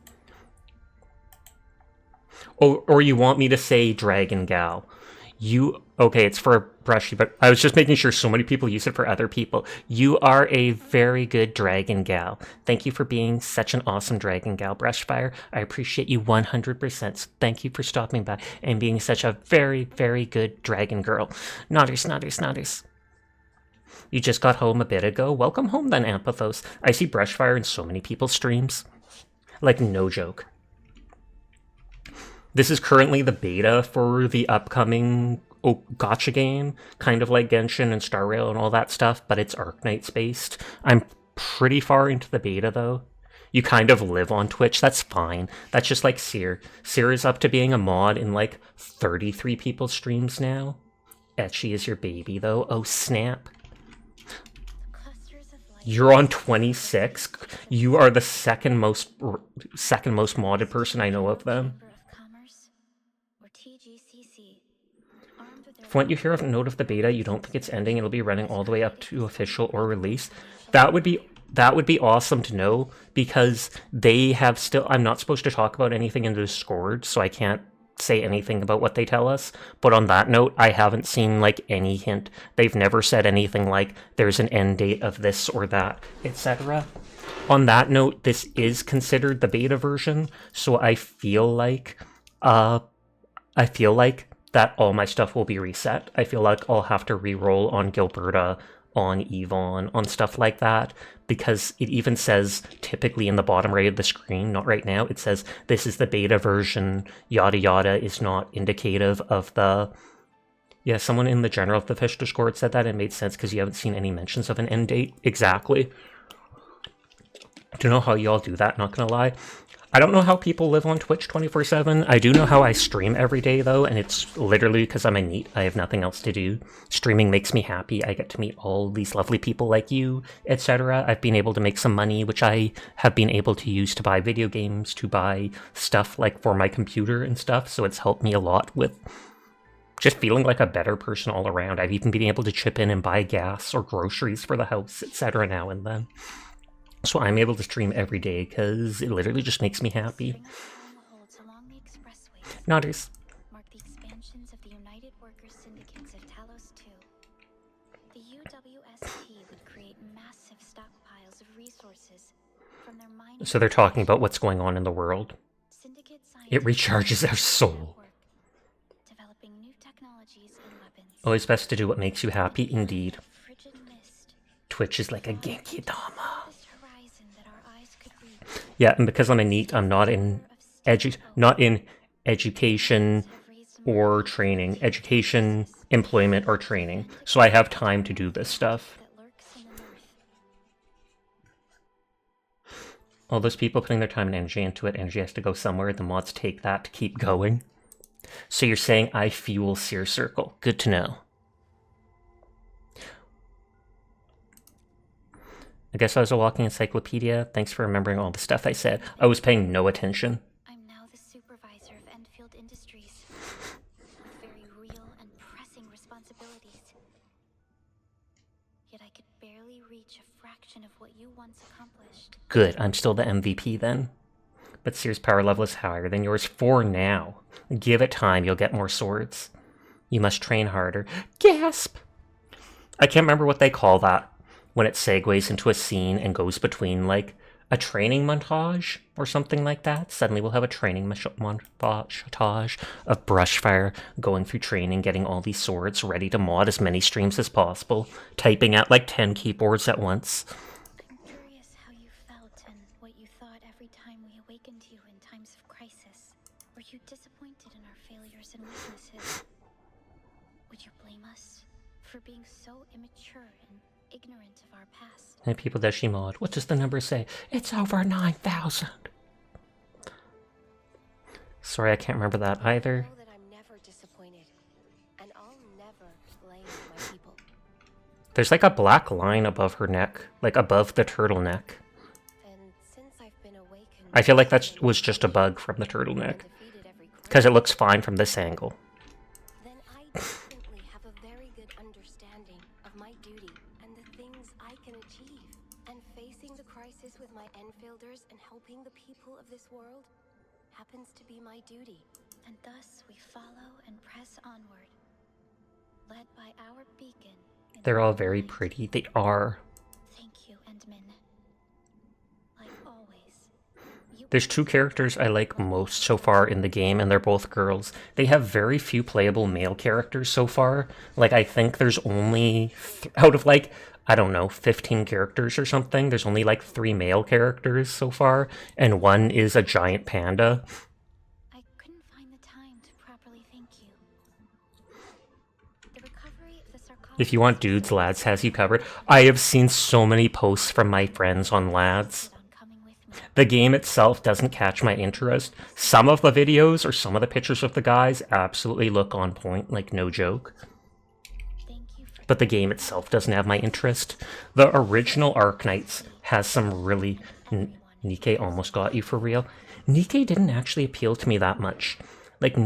Speaker 1: Or you want me to say Dragon Gal. Okay, it's for Brushy, but I was just making sure so many people use it for other people. You are a very good Dragon Gal. Thank you for being such an awesome Dragon Gal, Brushfire. I appreciate you 100%. So thank you for stopping by and being such a very, very good Dragon Girl. Nodders, nodders, nodders. You just got home a bit ago? Welcome home then, Ampathos. I see Brushfire in so many people's streams. Like, no joke. This is currently the beta for the upcoming gacha game, kind of like Genshin and Star Rail and all that stuff, but it's Arknights based. I'm pretty far into the beta, though. You kind of live on Twitch, that's fine. That's just like Seer. Seer is up to being a mod in like 33 people's streams now. Etchy is your baby, though. Oh, snap. You're on 26. You are the second most modded person I know of them. When you hear a note of the beta, you don't think it's ending, it'll be running all the way up to official or release. That would be awesome to know, because they have still... I'm not supposed to talk about anything in the Discord, so I can't say anything about what they tell us. But on that note, I haven't seen, like, any hint. They've never said anything like, there's an end date of this or that, etc. On that note, this is considered the beta version, so I feel like that all my stuff will be reset. I feel like I'll have to re-roll on Gilberta, on Yvonne, on stuff like that, because it even says, typically in the bottom right of the screen, not right now, it says, this is the beta version, yada yada, is not indicative of the... Yeah, someone in the General of the Fish Discord said that, it made sense because you haven't seen any mentions of an end date. Exactly. I don't know how y'all do that, not gonna lie. I don't know how people live on Twitch 24/7. I do know how I stream every day, though, and it's literally because I'm a NEET. I have nothing else to do. Streaming makes me happy. I get to meet all these lovely people like you, etc. I've been able to make some money, which I have been able to use to buy video games, to buy stuff like for my computer and stuff, so it's helped me a lot with just feeling like a better person all around. I've even been able to chip in and buy gas or groceries for the house, etc. now and then. So I'm able to stream every day because it literally just makes me happy. Nodders.
Speaker 2: Mark the expansions of the United Workers Syndicates of Talos 2. The UWST would create massive stockpiles of resources from their mining.
Speaker 1: So they're talking about what's going on in the world. It recharges our soul.
Speaker 2: Developing new technologies and weapons.
Speaker 1: Always best to do what makes you happy, indeed. Twitch is like a Genki Dama. Yeah, and because I'm a NEET, I'm not in education or training. Education, employment, or training. So I have time to do this stuff. All those people putting their time and energy into it, energy has to go somewhere, the mods take that to keep going. So you're saying I fuel Seer Circle. Good to know. I guess I was a walking encyclopedia. Thanks for remembering all the stuff I said. I was paying no attention.
Speaker 2: I'm now the supervisor of Endfield Industries, with very real and pressing responsibilities. Yet I could barely reach a fraction of what you once accomplished.
Speaker 1: Good, I'm still the MVP then. But Seer's power level is higher than yours for now. Give it time, you'll get more swords. You must train harder. Gasp! I can't remember what they call that when it segues into a scene and goes between, like, a training montage or something like that. Suddenly we'll have a training montage of Brushfire going through training, getting all these swords ready to mod as many streams as possible, typing at like 10 keyboards at once.
Speaker 2: I'm curious how you felt and what you thought every time we awakened you in times of crisis. Were you disappointed in our failures and weaknesses? Would you blame us for being so immature and ignorant of our past?
Speaker 1: And people does she mod? What does the number say? It's over 9,000. Sorry, I can't remember that either.
Speaker 9: I know that I'm never disappointed, and I'll never blame my people.
Speaker 1: There's like a black line above her neck, like above the turtleneck.
Speaker 9: And since I
Speaker 1: I feel like that was just a bug from the turtleneck, because it looks fine from this angle.
Speaker 9: Then I definitely have a very good understanding of my duty and the things I can achieve. And facing the crisis with my Enfielders and helping the people of this world happens to be my duty.
Speaker 2: And thus we follow and press onward, led by our beacon.
Speaker 1: They're all very pretty. They are.
Speaker 2: Thank you, Endman. Like always.
Speaker 1: There's two characters I like most so far in the game, and they're both girls. They have very few playable male characters so far. Like, I think there's only, out of like, I don't know, 15 characters or something, there's only like 3 male characters so far, and one is a giant panda.
Speaker 2: I couldn't find the time to properly thank you. The recovery of the sarcophagus.
Speaker 1: If you want dudes, Lads has you covered. I have seen so many posts from my friends on Lads. The game itself doesn't catch my interest. Some of the videos or some of the pictures of the guys absolutely look on point, like no joke. But the game itself doesn't have my interest. The original Arknights has some really... Nikke almost got you for real. Nikke didn't actually appeal to me that much. Like,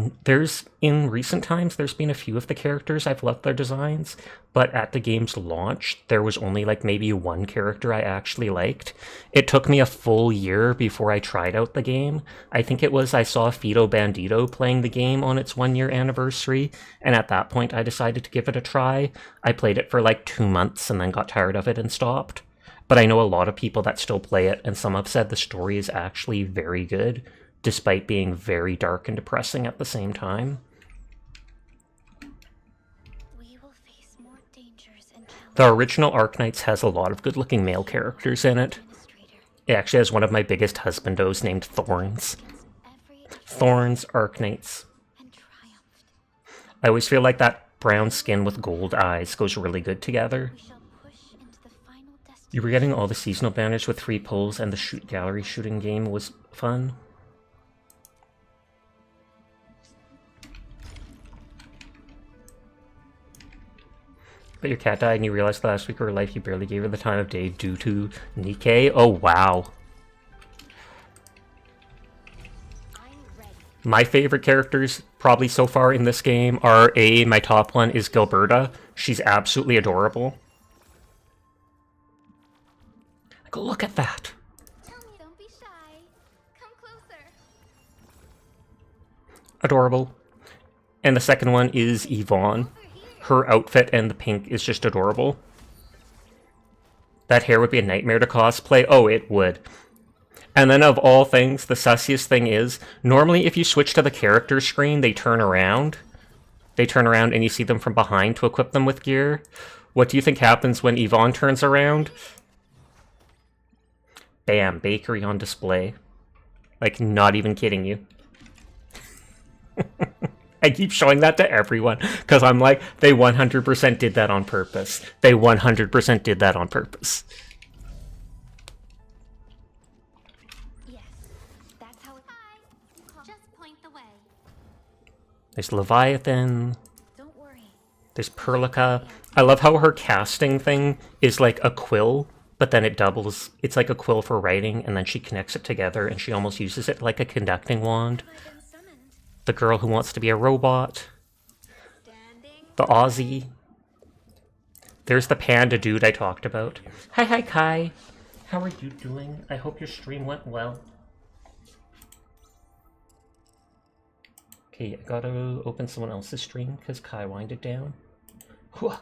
Speaker 1: in recent times, there's been a few of the characters I've loved their designs, but at the game's launch, there was only like maybe one character I actually liked. It took me a full year before I tried out the game. I think it was I saw Fido Bandito playing the game on its 1-year anniversary, and at that point I decided to give it a try. I played it for like 2 months and then got tired of it and stopped. But I know a lot of people that still play it, and some have said the story is actually very good, despite being very dark and depressing at the same time.
Speaker 2: We will face more dangers and
Speaker 1: The original Arknights has a lot of good-looking male characters in it. It actually has one of my biggest husbandos named Thorns. Thorns, Arknights. I always feel like that brown skin with gold eyes goes really good together. You were getting all the seasonal banners with 3 pulls, and the shoot gallery shooting game was fun. But your cat died and you realized the last week of her life you barely gave her the time of day due to Nikke? Oh, wow. My favorite characters, probably so far in this game, are my top one is Gilberta. She's absolutely adorable. Like, look at that.
Speaker 7: Don't be shy. Come closer.
Speaker 1: Adorable. And the second one is Yvonne. Her outfit and the pink is just adorable. That hair would be a nightmare to cosplay. Oh, it would. And then of all things, the sussiest thing is, normally if you switch to the character screen, they turn around. They turn around and you see them from behind to equip them with gear. What do you think happens when Yvonne turns around? Bam, bakery on display. Like, not even kidding you. I keep showing that to everyone, because I'm like, they 100% did that on purpose. They 100% did that on purpose.
Speaker 7: Yes, that's how it... Just point the way.
Speaker 1: There's Leviathan.
Speaker 7: Don't worry.
Speaker 1: There's Perlica. I love how her casting thing is like a quill, but then it doubles. It's like a quill for writing, and then she connects it together, and she almost uses it like a conducting wand. The girl who wants to be a robot. The Aussie. There's the panda dude I talked about. Hi, Kai. How are you doing? I hope your stream went well. Okay, I gotta open someone else's stream because Kai winded down. Whew.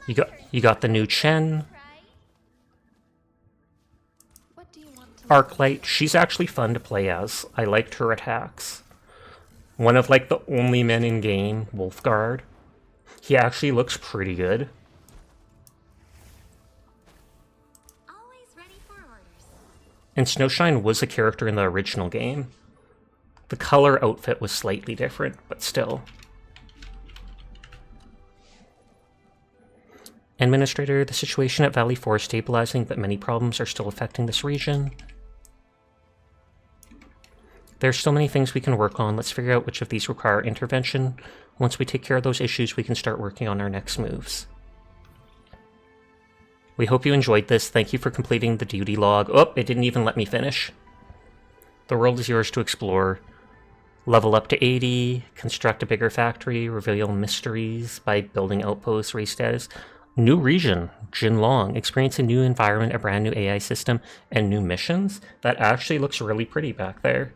Speaker 1: You got the new Chen. Arklight, she's actually fun to play as. I liked her attacks. One of like the only men in game, Wolfguard. He actually looks pretty good.
Speaker 5: Always ready for orders.
Speaker 1: And Snowshine was a character in the original game. The color outfit was slightly different, but still. Administrator, the situation at Valley 4 is stabilizing, but many problems are still affecting this region. There's still many things we can work on. Let's figure out which of these require intervention. Once we take care of those issues, we can start working on our next moves. We hope you enjoyed this. Thank you for completing the duty log. Oh, it didn't even let me finish. The world is yours to explore. Level up to 80, construct a bigger factory, reveal mysteries by building outposts, race status. New region, Jinlong. Experience a new environment, a brand new AI system, and new missions. That actually looks really pretty back there.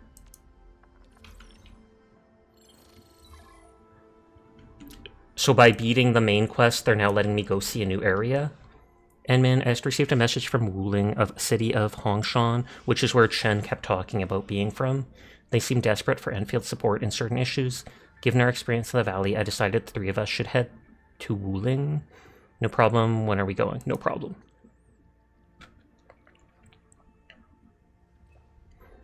Speaker 1: So by beating the main quest, they're now letting me go see a new area. Enman, I just received a message from Wuling of city of Hongshan, which is where Chen kept talking about being from. They seem desperate for Enfield support in certain issues. Given our experience in the valley, I decided the three of us should head to Wuling. No problem. When are we going? No problem.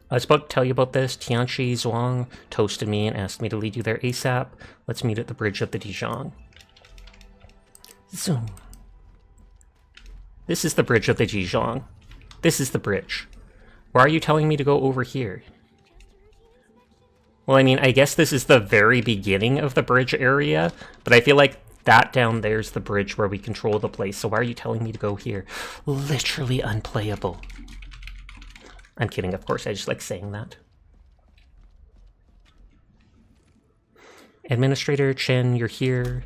Speaker 1: I was about to tell you about this. Tianchi Zhuang toasted me and asked me to lead you there ASAP. Let's meet at the bridge of the Dijon. Zoom. This is the bridge of the Dijon. This is the bridge. Why are you telling me to go over here? Well, I mean, I guess this is the very beginning of the bridge area, but I feel like that down there's the bridge where we control the place, so why are you telling me to go here? Literally unplayable. I'm kidding, of course, I just like saying that. Administrator Chen, you're here.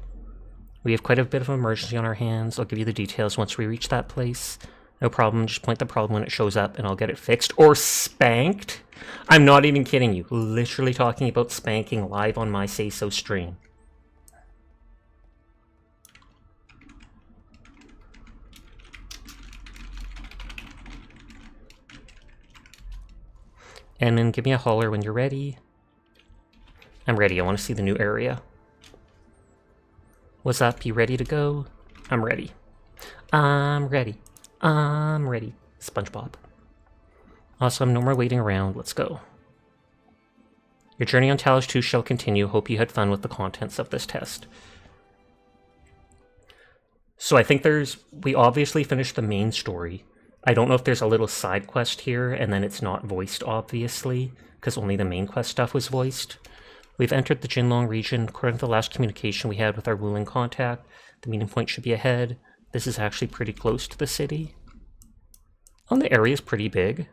Speaker 1: We have quite a bit of an emergency on our hands. I'll give you the details once we reach that place. No problem, just point the problem when it shows up and I'll get it fixed. Or spanked? I'm not even kidding you. Literally talking about spanking live on my Say So stream. And then give me a holler when you're ready. I'm ready. I want to see the new area. What's up? You ready to go? I'm ready. I'm ready. I'm ready. SpongeBob. Awesome. No more waiting around. Let's go. Your journey on Talos 2 shall continue. Hope you had fun with the contents of this test. So I think we obviously finished the main story. I don't know if there's a little side quest here, and then it's not voiced, obviously, because only the main quest stuff was voiced. We've entered the Jinlong region. According to the last communication we had with our Wuling contact, the meeting point should be ahead. This is actually pretty close to the city. Oh, the area is pretty big.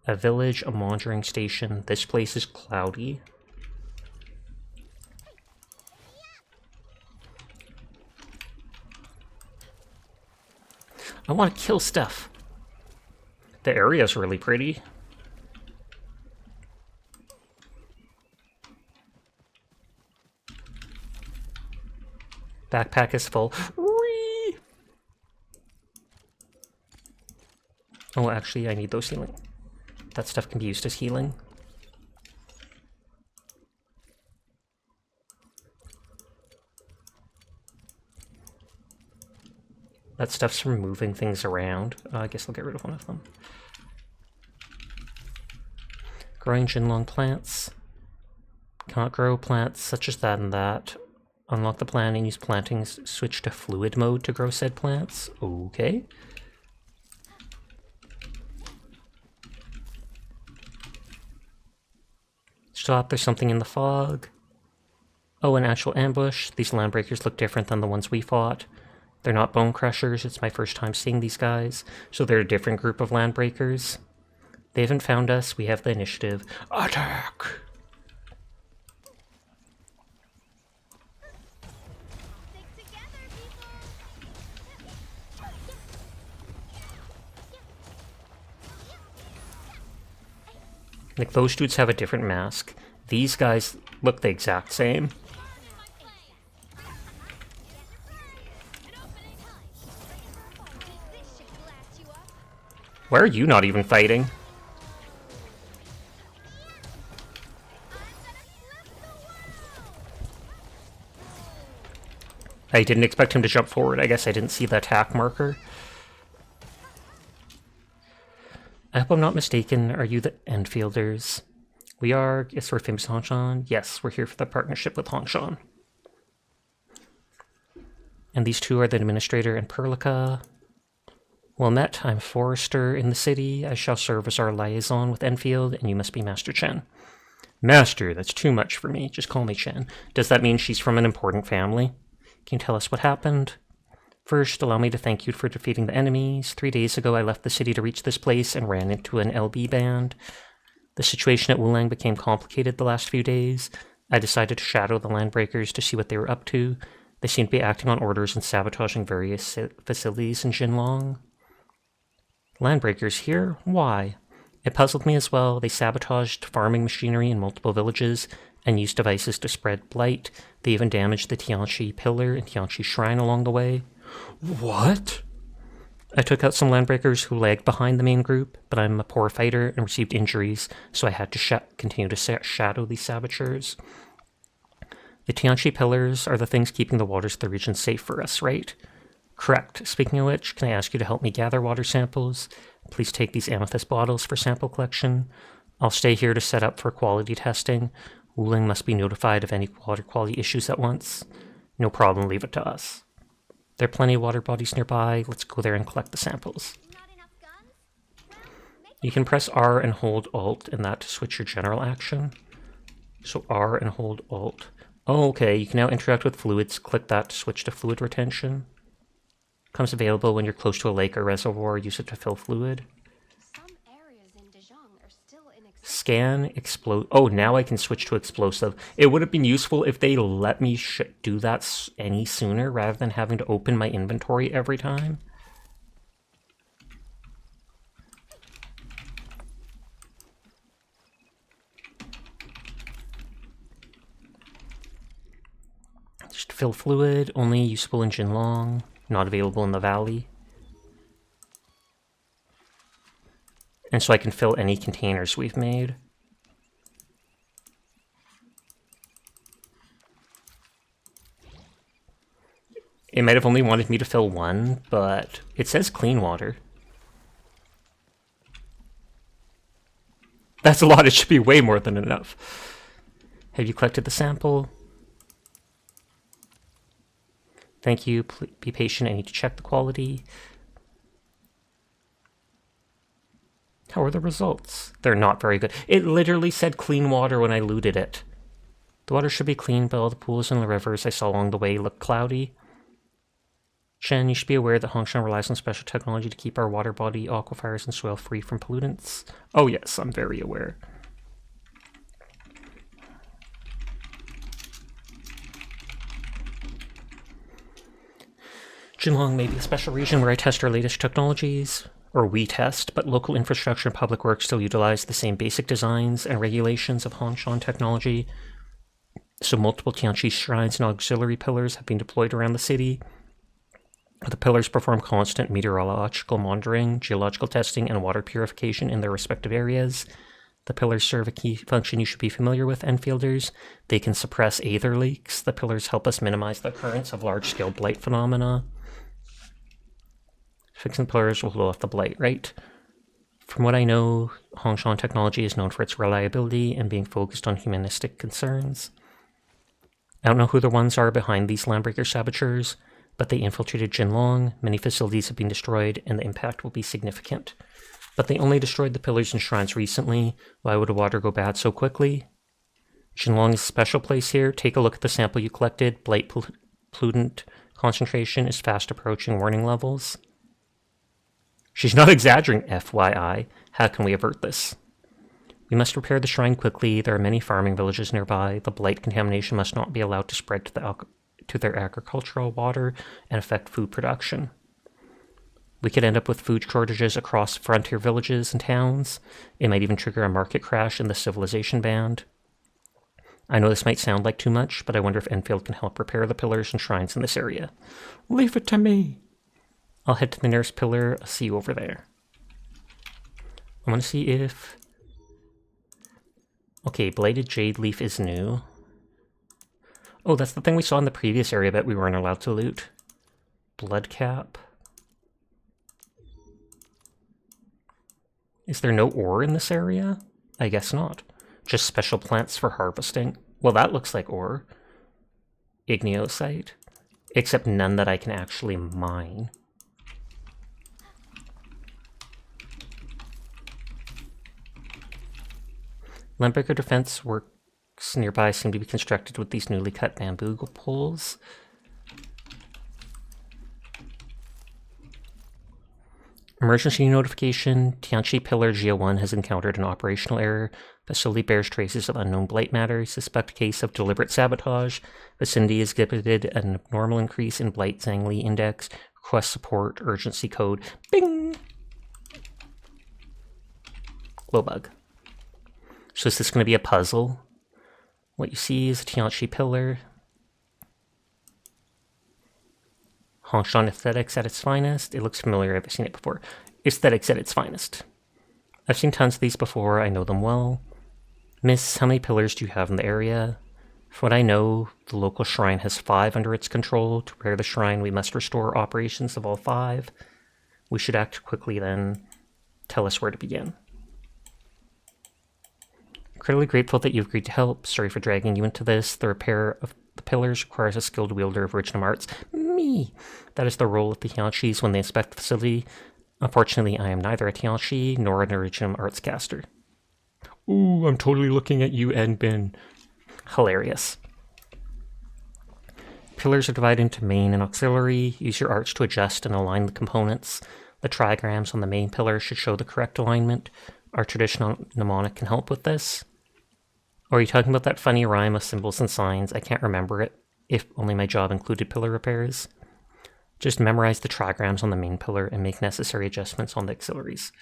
Speaker 1: A village, a monitoring station. This place is cloudy. I want to kill stuff. The area is really pretty. Backpack is full. Whee! Oh, actually, I need those healing. That stuff can be used as healing. That stuff's from moving things around. I guess I'll get rid of one of them. Growing Jinlong plants. Cannot grow plants such as that and that. Unlock the plant and use plantings. Switch to fluid mode to grow said plants. Okay. Stop, there's something in the fog. Oh, an actual ambush. These landbreakers look different than the ones we fought. They're not bone crushers. It's my first time seeing these guys. So they're a different group of landbreakers. They haven't found us. We have the initiative. Attack! Like, those dudes have a different mask. These guys look the exact same. Why are you not even fighting? I didn't expect him to jump forward. I guess I didn't see the attack marker. I hope I'm not mistaken. Are you the Enfielders? We are. Yes, we're famous Hongshan. Yes, we're here for the partnership with Hongshan. And these two are the Administrator and Perlica. Well met. I'm Forrester in the city. I shall serve as our liaison with Enfield, and you must be Master Chen. Master, that's too much for me. Just call me Chen. Does that mean she's from an important family? Can you tell us what happened? First, allow me to thank you for defeating the enemies. 3 days ago, I left the city to reach this place and ran into an LB band. The situation at Wulang became complicated the last few days. I decided to shadow the Landbreakers to see what they were up to. They seemed to be acting on orders and sabotaging various facilities in Jinlong. Landbreakers here? Why? It puzzled me as well. They sabotaged farming machinery in multiple villages and used devices to spread blight. They even damaged the Tianqi pillar and Tianqi shrine along the way. What? I took out some Landbreakers who lagged behind the main group, but I'm a poor fighter and received injuries, so I had to continue to shadow these saboteurs. The Tianqi pillars are the things keeping the waters of the region safe for us, right? Correct. Speaking of which, can I ask you to help me gather water samples? Please take these amethyst bottles for sample collection. I'll stay here to set up for quality testing. Wuling must be notified of any water quality issues at once. No problem, leave it to us. There are plenty of water bodies nearby. Let's go there and collect the samples. You can press R and hold Alt and that to switch your general action. So R and hold Alt. Oh, okay, you can now interact with fluids. Click that to switch to fluid retention. Comes available when you're close to a lake or reservoir. Use it to fill fluid. Scan, explode. Oh, now I can switch to explosive. It would have been useful if they let me do that any sooner rather than having to open my inventory every time. Just fill fluid, only useful in Jinlong, not available in the valley. And so I can fill any containers we've made. It might have only wanted me to fill one, but it says clean water. That's a lot, it should be way more than enough. Have you collected the sample? Thank you, be patient, I need to check the quality. How are the results? They're not very good. It literally said clean water when I looted it. The water should be clean, but all the pools and the rivers I saw along the way look cloudy. Chen, you should be aware that Hongshan relies on special technology to keep our water body, aquifers, and soil free from pollutants. Oh yes, I'm very aware. Jinlong may be a special region where I test our latest technologies. Or we test, but local infrastructure and public works still utilize the same basic designs and regulations of Hongshan technology. So multiple Tianqi shrines and auxiliary pillars have been deployed around the city. The pillars perform constant meteorological monitoring, geological testing, and water purification in their respective areas. The pillars serve a key function you should be familiar with, Enfielders. They can suppress aether leaks. The pillars help us minimize the occurrence of large-scale blight phenomena. Fixing the pillars will hold off the blight, right? From what I know, Hongshan technology is known for its reliability and being focused on humanistic concerns. I don't know who the ones are behind these Landbreaker saboteurs, but they infiltrated Jinlong, many facilities have been destroyed, and the impact will be significant. But they only destroyed the pillars and shrines recently. Why would water go bad so quickly? Jinlong is a special place here. Take a look at the sample you collected. Blight pollutant concentration is fast approaching warning levels. She's not exaggerating, FYI. How can we avert this? We must repair the shrine quickly. There are many farming villages nearby. The blight contamination must not be allowed to spread to their agricultural water and affect food production. We could end up with food shortages across frontier villages and towns. It might even trigger a market crash in the civilization band. I know this might sound like too much, but I wonder if Endfield can help repair the pillars and shrines in this area. Leave it to me. I'll head to the nearest pillar. I'll see you over there. I want to see if... Okay, Blighted Jade Leaf is new. Oh, that's the thing we saw in the previous area that we weren't allowed to loot. Blood Cap. Is there no ore in this area? I guess not. Just special plants for harvesting. Well, that looks like ore. Igneosite. Except none that I can actually mine. Landbreaker defense works nearby seem to be constructed with these newly cut bamboo poles. Emergency notification. Tianchi Pillar GO1 has encountered an operational error. Facility bears traces of unknown blight matter. Suspect case of deliberate sabotage. Vicinity has exhibited an abnormal increase in blight Zangli index. Request support. Urgency code. Bing! Glow bug. So is this going to be a puzzle? What you see is a Tianchi Pillar. Hongshan aesthetics at its finest. It looks familiar, I've seen it before. Aesthetics at its finest. I've seen tons of these before, I know them well. Miss, how many pillars do you have in the area? From what I know, the local shrine has 5 under its control. To repair the shrine, we must restore operations of all 5. We should act quickly then. Tell us where to begin. Incredibly grateful that you've agreed to help. Sorry for dragging you into this. The repair of the pillars requires a skilled wielder of original arts. Me! That is the role of the Tianchis when they inspect the facility. Unfortunately, I am neither a Tianchi nor an original arts caster. Ooh, I'm totally looking at you, Endbin. Hilarious. Pillars are divided into main and auxiliary. Use your arts to adjust and align the components. The trigrams on the main pillar should show the correct alignment. Our traditional mnemonic can help with this. Or are you talking about that funny rhyme of symbols and signs? I can't remember it. If only my job included pillar repairs. Just memorize the trigrams on the main pillar and make necessary adjustments on the auxiliaries.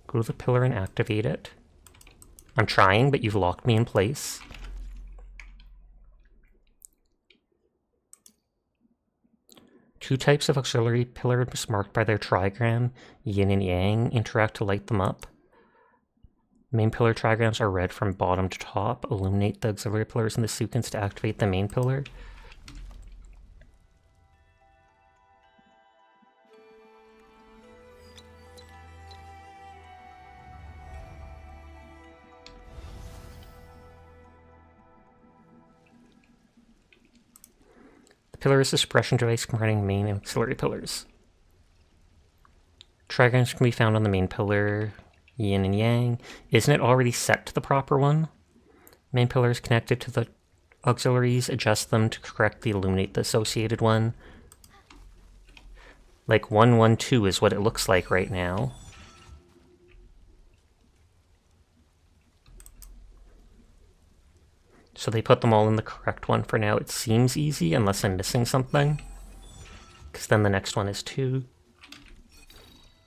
Speaker 1: Go to the pillar and activate it. I'm trying, but you've locked me in place. Two types of auxiliary pillars marked by their trigram, yin and yang, interact to light them up. Main pillar trigrams are red from bottom to top. Illuminate the auxiliary pillars in the sequence to activate the main pillar. The pillar is a suppression device combining main and auxiliary pillars. Trigrams can be found on the main pillar, yin and yang. Isn't it already set to the proper one? Main pillar is connected to the auxiliaries. Adjust them to correctly illuminate the associated one. Like 112 is what it looks like right now. So they put them all in the correct one for now. It seems easy, unless I'm missing something. Because then the next one is 2.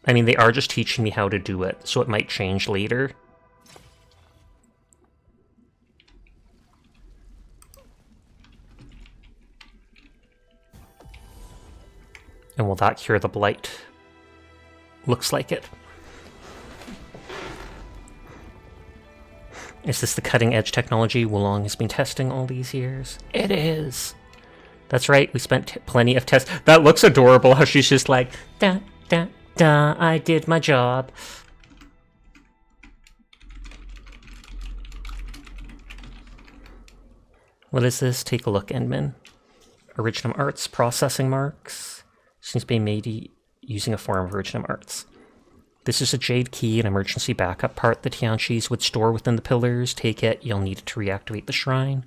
Speaker 1: I mean, they are just teaching me how to do it, so it might change later. And will that cure the blight? Looks like it. Is this the cutting-edge technology Wulong has been testing all these years? It is! That's right, we spent plenty of tests. That looks adorable, how she's just like, da, da, da, I did my job. What is this? Take a look, Endman. Originum Arts processing marks. Seems to be made using a form of Originum Arts. This is a jade key, an emergency backup part the Tianchis would store within the pillars. Take it, you'll need it to reactivate the shrine.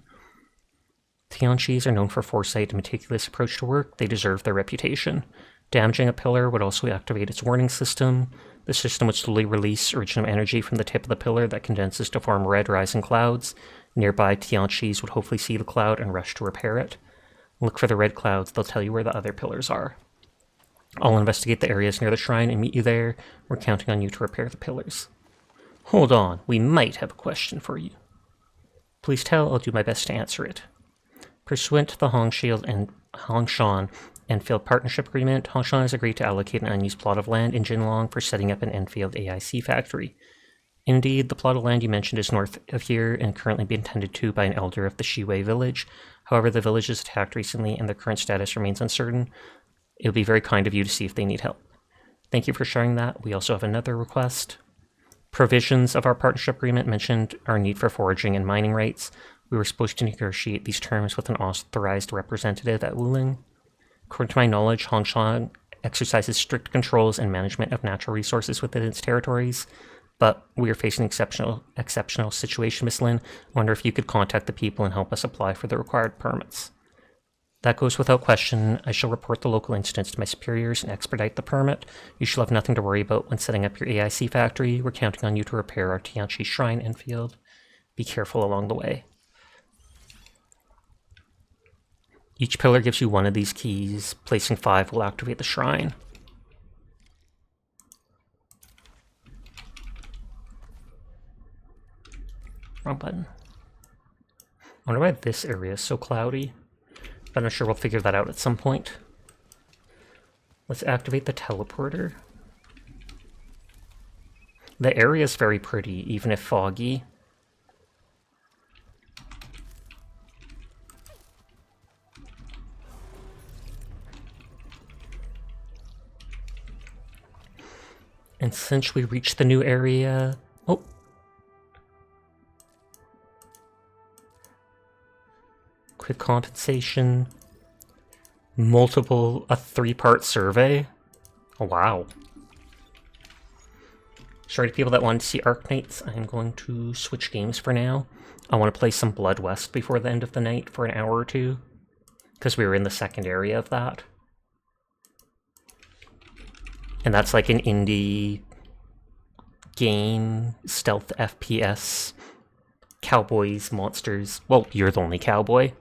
Speaker 1: Tianchis are known for foresight and meticulous approach to work. They deserve their reputation. Damaging a pillar would also activate its warning system. The system would slowly release original energy from the tip of the pillar that condenses to form red rising clouds. Nearby Tianchis would hopefully see the cloud and rush to repair it. Look for the red clouds, they'll tell you where the other pillars are. I'll investigate the areas near the shrine and meet you there. We're counting on you to repair the pillars. Hold on, we might have a question for you. Please tell, I'll do my best to answer it. Pursuant to the Hongshield and Hongshan Endfield Partnership Agreement, Hongshan has agreed to allocate an unused plot of land in Jinlong for setting up an Endfield AIC factory. Indeed, the plot of land you mentioned is north of here and currently being tended to by an elder of the Shiwei village. However, the village was attacked recently and their current status remains uncertain. It would be very kind of you to see if they need help. Thank you for sharing that. We also have another request. Provisions of our partnership agreement mentioned our need for foraging and mining rights. We were supposed to negotiate these terms with an authorized representative at Wuling. According to my knowledge, Hongshan exercises strict controls and management of natural resources within its territories, but we are facing an exceptional situation, Miss Lin. I wonder if you could contact the people and help us apply for the required permits. That goes without question. I shall report the local incidents to my superiors and expedite the permit. You shall have nothing to worry about when setting up your AIC factory. We're counting on you to repair our Tianchi Shrine, Enfield. Be careful along the way. Each pillar gives you one of these keys. Placing 5 will activate the shrine. Wrong button. I wonder why this area is so cloudy. But I'm sure we'll figure that out at some point. Let's activate the teleporter. The area is very pretty, even if foggy. And since we reached the new area... Oh! Quick compensation. A 3-part survey. Oh, wow. Sorry to people that wanted to see Arknights, I'm going to switch games for now. I want to play some Blood West before the end of the night for an hour or two. Because we were in the second area of that. And that's like an indie game, stealth FPS, cowboys, monsters. Well, you're the only cowboy.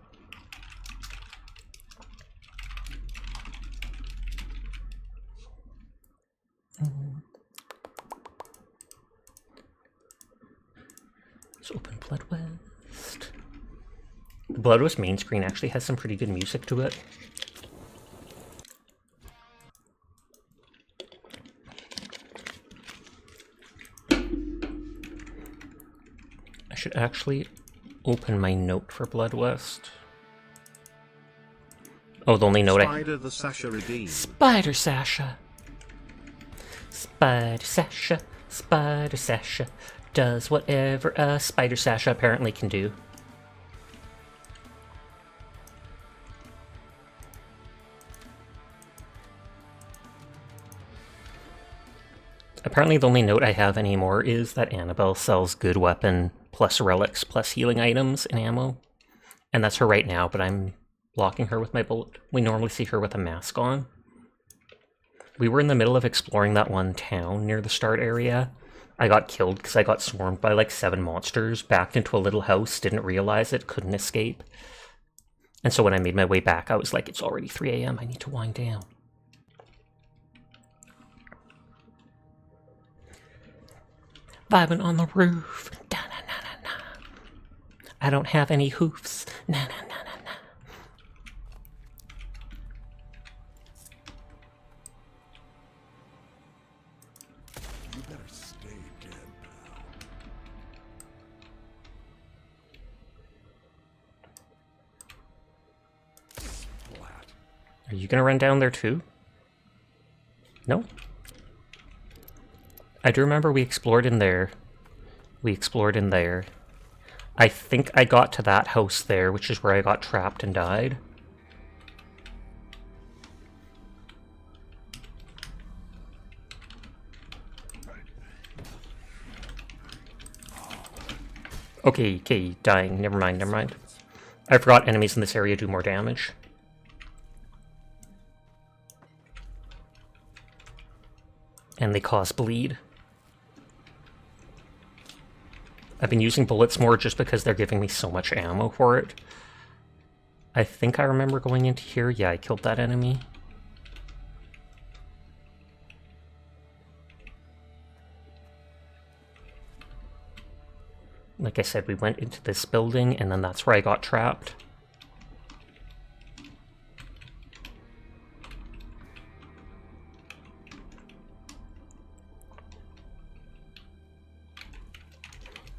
Speaker 1: Let's open Blood West. The Blood West main screen actually has some pretty good music to it. I should actually open my note for Blood West. Oh, the only note
Speaker 6: Spider the Sasha redeemed.
Speaker 1: Spider Sasha. Spider Sasha. Spider Sasha. Does whatever a Spider Sasha apparently can do. Apparently the only note I have anymore is that Annabelle sells good weapon plus relics plus healing items and ammo. And that's her right now, but I'm blocking her with my bullet. We normally see her with a mask on. We were in the middle of exploring that one town near the start area. I got killed because I got swarmed by like 7 monsters, backed into a little house, didn't realize it, couldn't escape. And so when I made my way back, I was like, it's already 3 a.m., I need to wind down. Vibing on the roof. Da na na na na. I don't have any hoofs. Na na na na na.
Speaker 10: You better stay dead, pal. Splat.
Speaker 1: Are you gonna run down there too? No? I do remember we explored in there. We explored in there. I think I got to that house there, which is where I got trapped and died. Okay, dying. Never mind. I forgot enemies in this area do more damage. And they cause bleed. I've been using bullets more just because they're giving me so much ammo for it. I think I remember going into here. Yeah, I killed that enemy. Like I said, we went into this building, and then that's where I got trapped.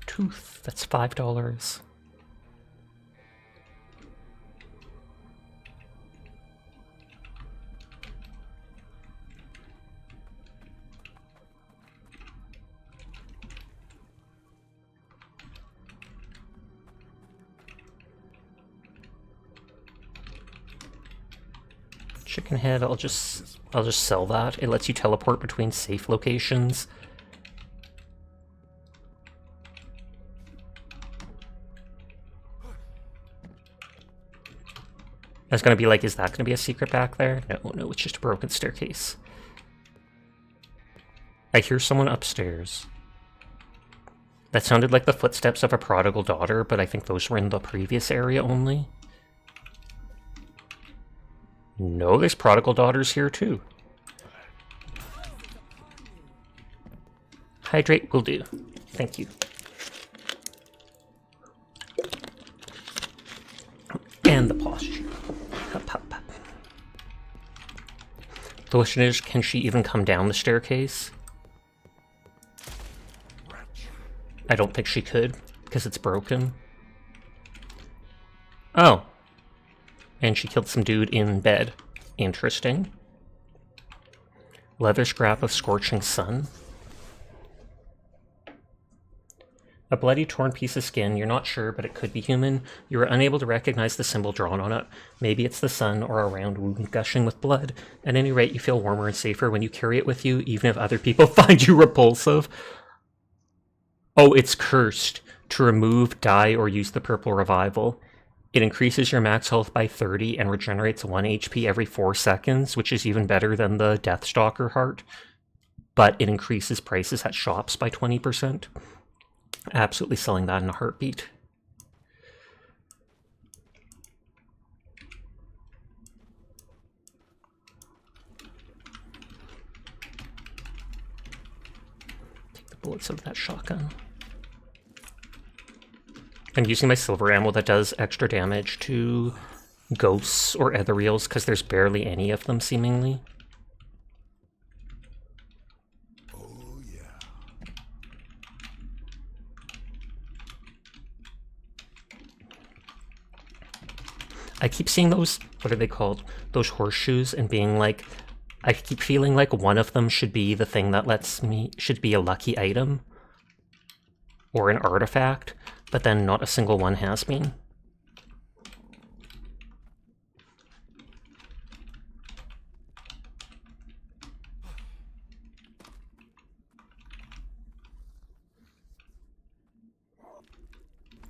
Speaker 1: Tooth, that's $5. Chicken head, I'll just sell that. It lets you teleport between safe locations. I was gonna be like, is that gonna be a secret back there? No, it's just a broken staircase. I hear someone upstairs. That sounded like the footsteps of a prodigal daughter, but I think those were in the previous area only. No, there's prodigal daughters here too. Hydrate will do. Thank you. And the posture. Hup, hup. The question is, can she even come down the staircase? I don't think she could, because it's broken. Oh. And she killed some dude in bed. Interesting. Leather scrap of scorching sun. A bloody, torn piece of skin. You're not sure, but it could be human. You are unable to recognize the symbol drawn on it. Maybe it's the sun or a round wound gushing with blood. At any rate, you feel warmer and safer when you carry it with you, even if other people find you repulsive. Oh, it's cursed. To remove, die, or use the purple revival. It increases your max health by 30 and regenerates 1 HP every 4 seconds, which is even better than the Deathstalker heart. But it increases prices at shops by 20%. Absolutely selling that in a heartbeat. Take the bullets out of that shotgun. I'm using my silver ammo that does extra damage to ghosts or ethereals because there's barely any of them seemingly. I keep seeing those, what are they called? Those horseshoes and being like, I keep feeling like one of them should be the thing that lets me, should be a lucky item or an artifact, but then not a single one has been.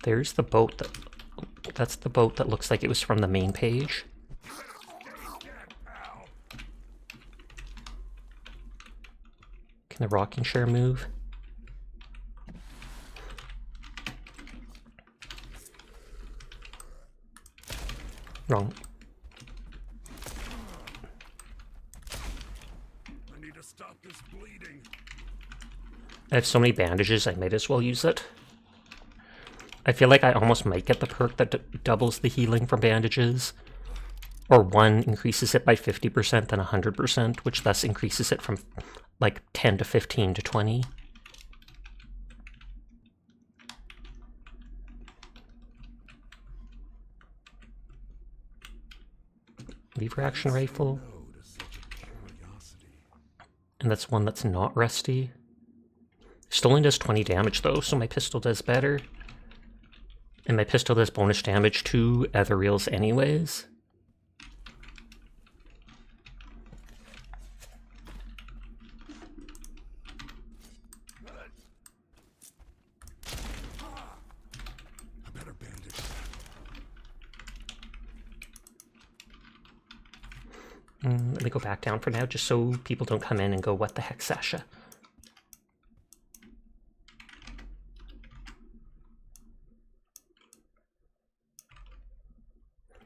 Speaker 1: There's the boat that... That's the boat that looks like it was from the main page. Can the rocking chair move? Wrong.
Speaker 10: I need to stop this bleeding.
Speaker 1: I have so many bandages, I might as well use it. I feel like I almost might get the perk that doubles the healing from bandages. Or one increases it by 50%, then 100%, which thus increases it from like 10 to 15 to 20. Lever action rifle. And that's one that's not rusty. Still only does 20 damage though, so my pistol does better. And my pistol does bonus damage to ethereals anyways.
Speaker 10: I better bandage.
Speaker 1: Let me go back down for now, just so people don't come in and go, what the heck, Sasha?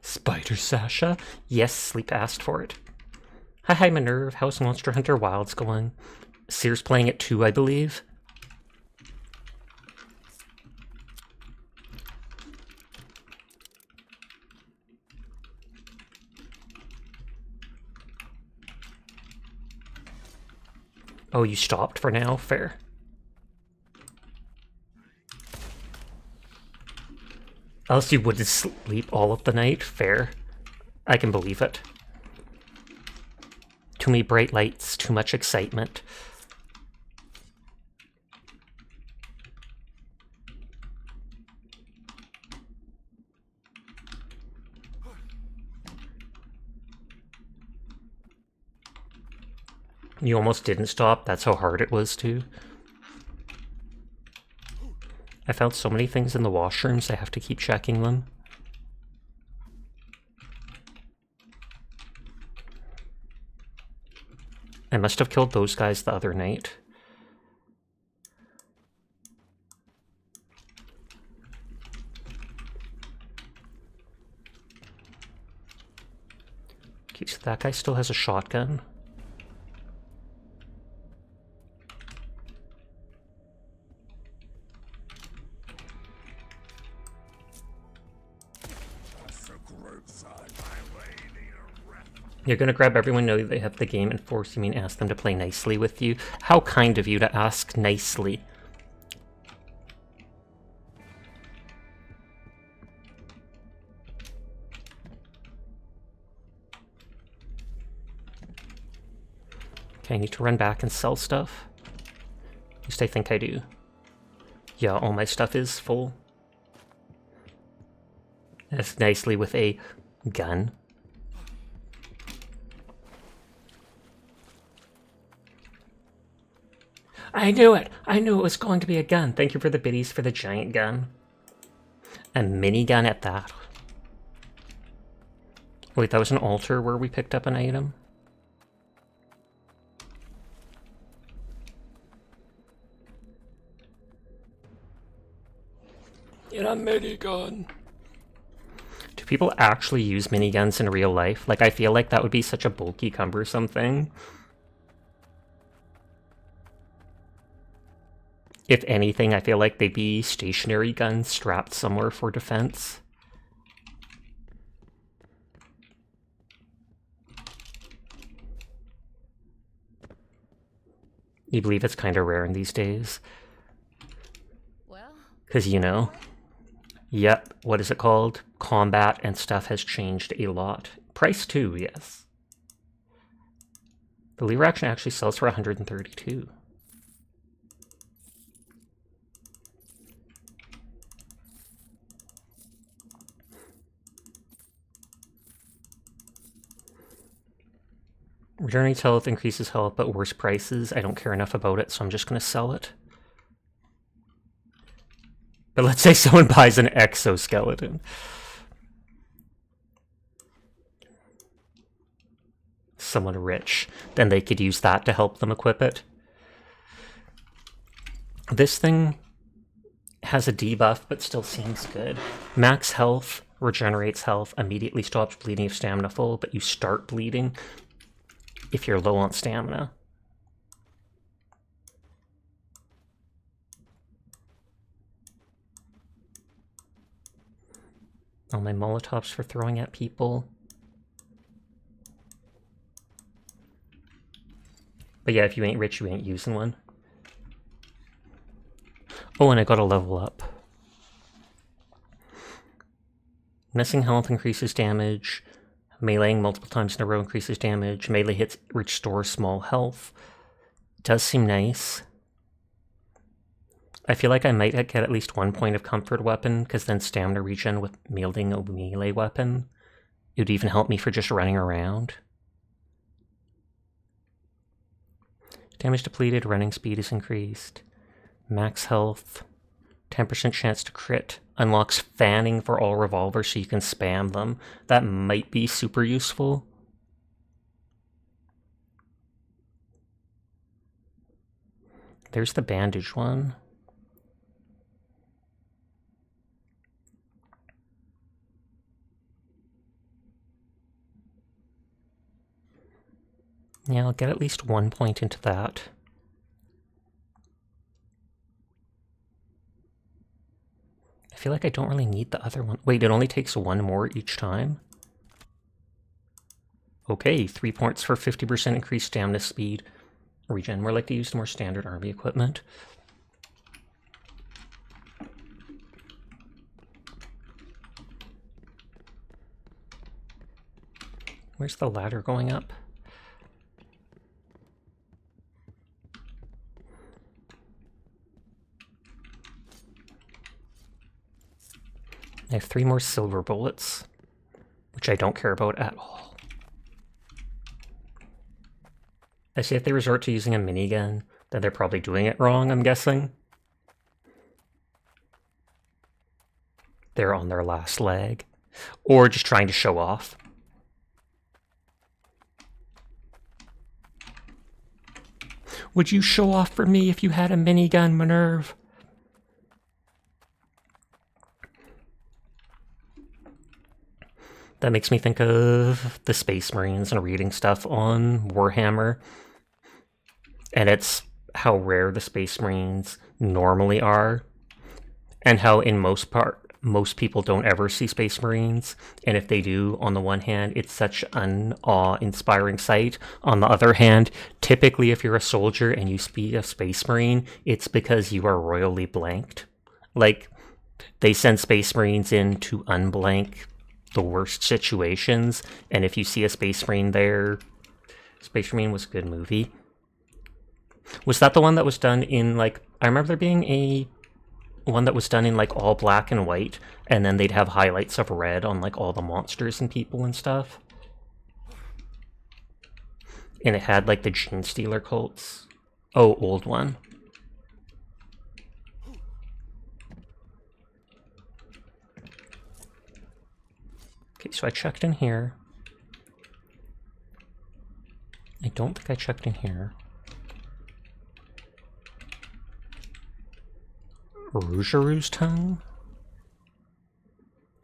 Speaker 1: Spider Sasha? Yes, Sleep asked for it. Hi, Minerve. How's Monster Hunter Wilds going? Sears playing it too, I believe. Oh, you stopped for now? Fair. Else you wouldn't sleep all of the night? Fair. I can believe it. Too many bright lights, too much excitement. You almost didn't stop, that's how hard it was too. I found so many things in the washrooms, I have to keep checking them. I must have killed those guys the other night. Okay, so that guy still has a shotgun. You're gonna grab everyone, know they have the game, and force you mean ask them to play nicely with you. How kind of you to ask nicely. Okay, I need to run back and sell stuff. At least I think I do. Yeah, all my stuff is full. Ask nicely with a gun. I knew it! I knew it was going to be a gun. Thank you for the biddies for the giant gun. A minigun at that. Wait, that was an altar where we picked up an item? In a minigun. Do people actually use miniguns in real life? Like, I feel like that would be such a bulky, cumbersome thing. If anything, I feel like they'd be stationary guns strapped somewhere for defense. You believe it's kind of rare in these days?
Speaker 7: Well,
Speaker 1: because, you know, yep, what is it called? Combat and stuff has changed a lot. Price too, yes. The lever action actually sells for 132. Regenerates health, increases health, but worse prices. I don't care enough about it, so I'm just going to sell it. But let's say someone buys an exoskeleton. Someone rich. Then they could use that to help them equip it. This thing has a debuff, but still seems good. Max health, regenerates health, immediately stops bleeding if stamina full, but you start bleeding if you're low on stamina. All my Molotovs for throwing at people. But yeah, if you ain't rich, you ain't using one. Oh, and I got a level up. Missing health increases damage. Meleeing multiple times in a row increases damage. Melee hits restore small health. Does seem nice. I feel like I might get at least 1 point of comfort weapon, because then stamina regen with wielding a melee weapon. It would even help me for just running around. Damage depleted, running speed is increased. Max health. 10% chance to crit. Unlocks fanning for all revolvers so you can spam them. That might be super useful. There's the bandage one. Yeah, I'll get at least 1 point into that. I feel like I don't really need the other one. Wait, it only takes 1 more each time? Okay, 3 points for 50% increased stamina speed. Regen. More like to use more standard army equipment. Where's the ladder going up? I have 3 more silver bullets, which I don't care about at all. I see if they resort to using a minigun, then they're probably doing it wrong, I'm guessing. They're on their last leg. Or just trying to show off. Would you show off for me if you had a minigun, Minerve? That makes me think of the Space Marines and reading stuff on Warhammer. And it's how rare the Space Marines normally are. And how in most people don't ever see Space Marines. And if they do, on the one hand, it's such an awe-inspiring sight. On the other hand, typically if you're a soldier and you see a Space Marine, it's because you are royally blanked. Like, they send Space Marines in to unblank the worst situations, and if you see a Space Marine there... Space Marine was a good movie. Was that the one that was done in, like... I remember there being a one that was done in, like, all black and white, and then they'd have highlights of red on, like, all the monsters and people and stuff. And it had, like, the Gene Stealer cults. Oh, old one. Okay, so I checked in here. I don't think I checked in here. Rougeroux's tongue?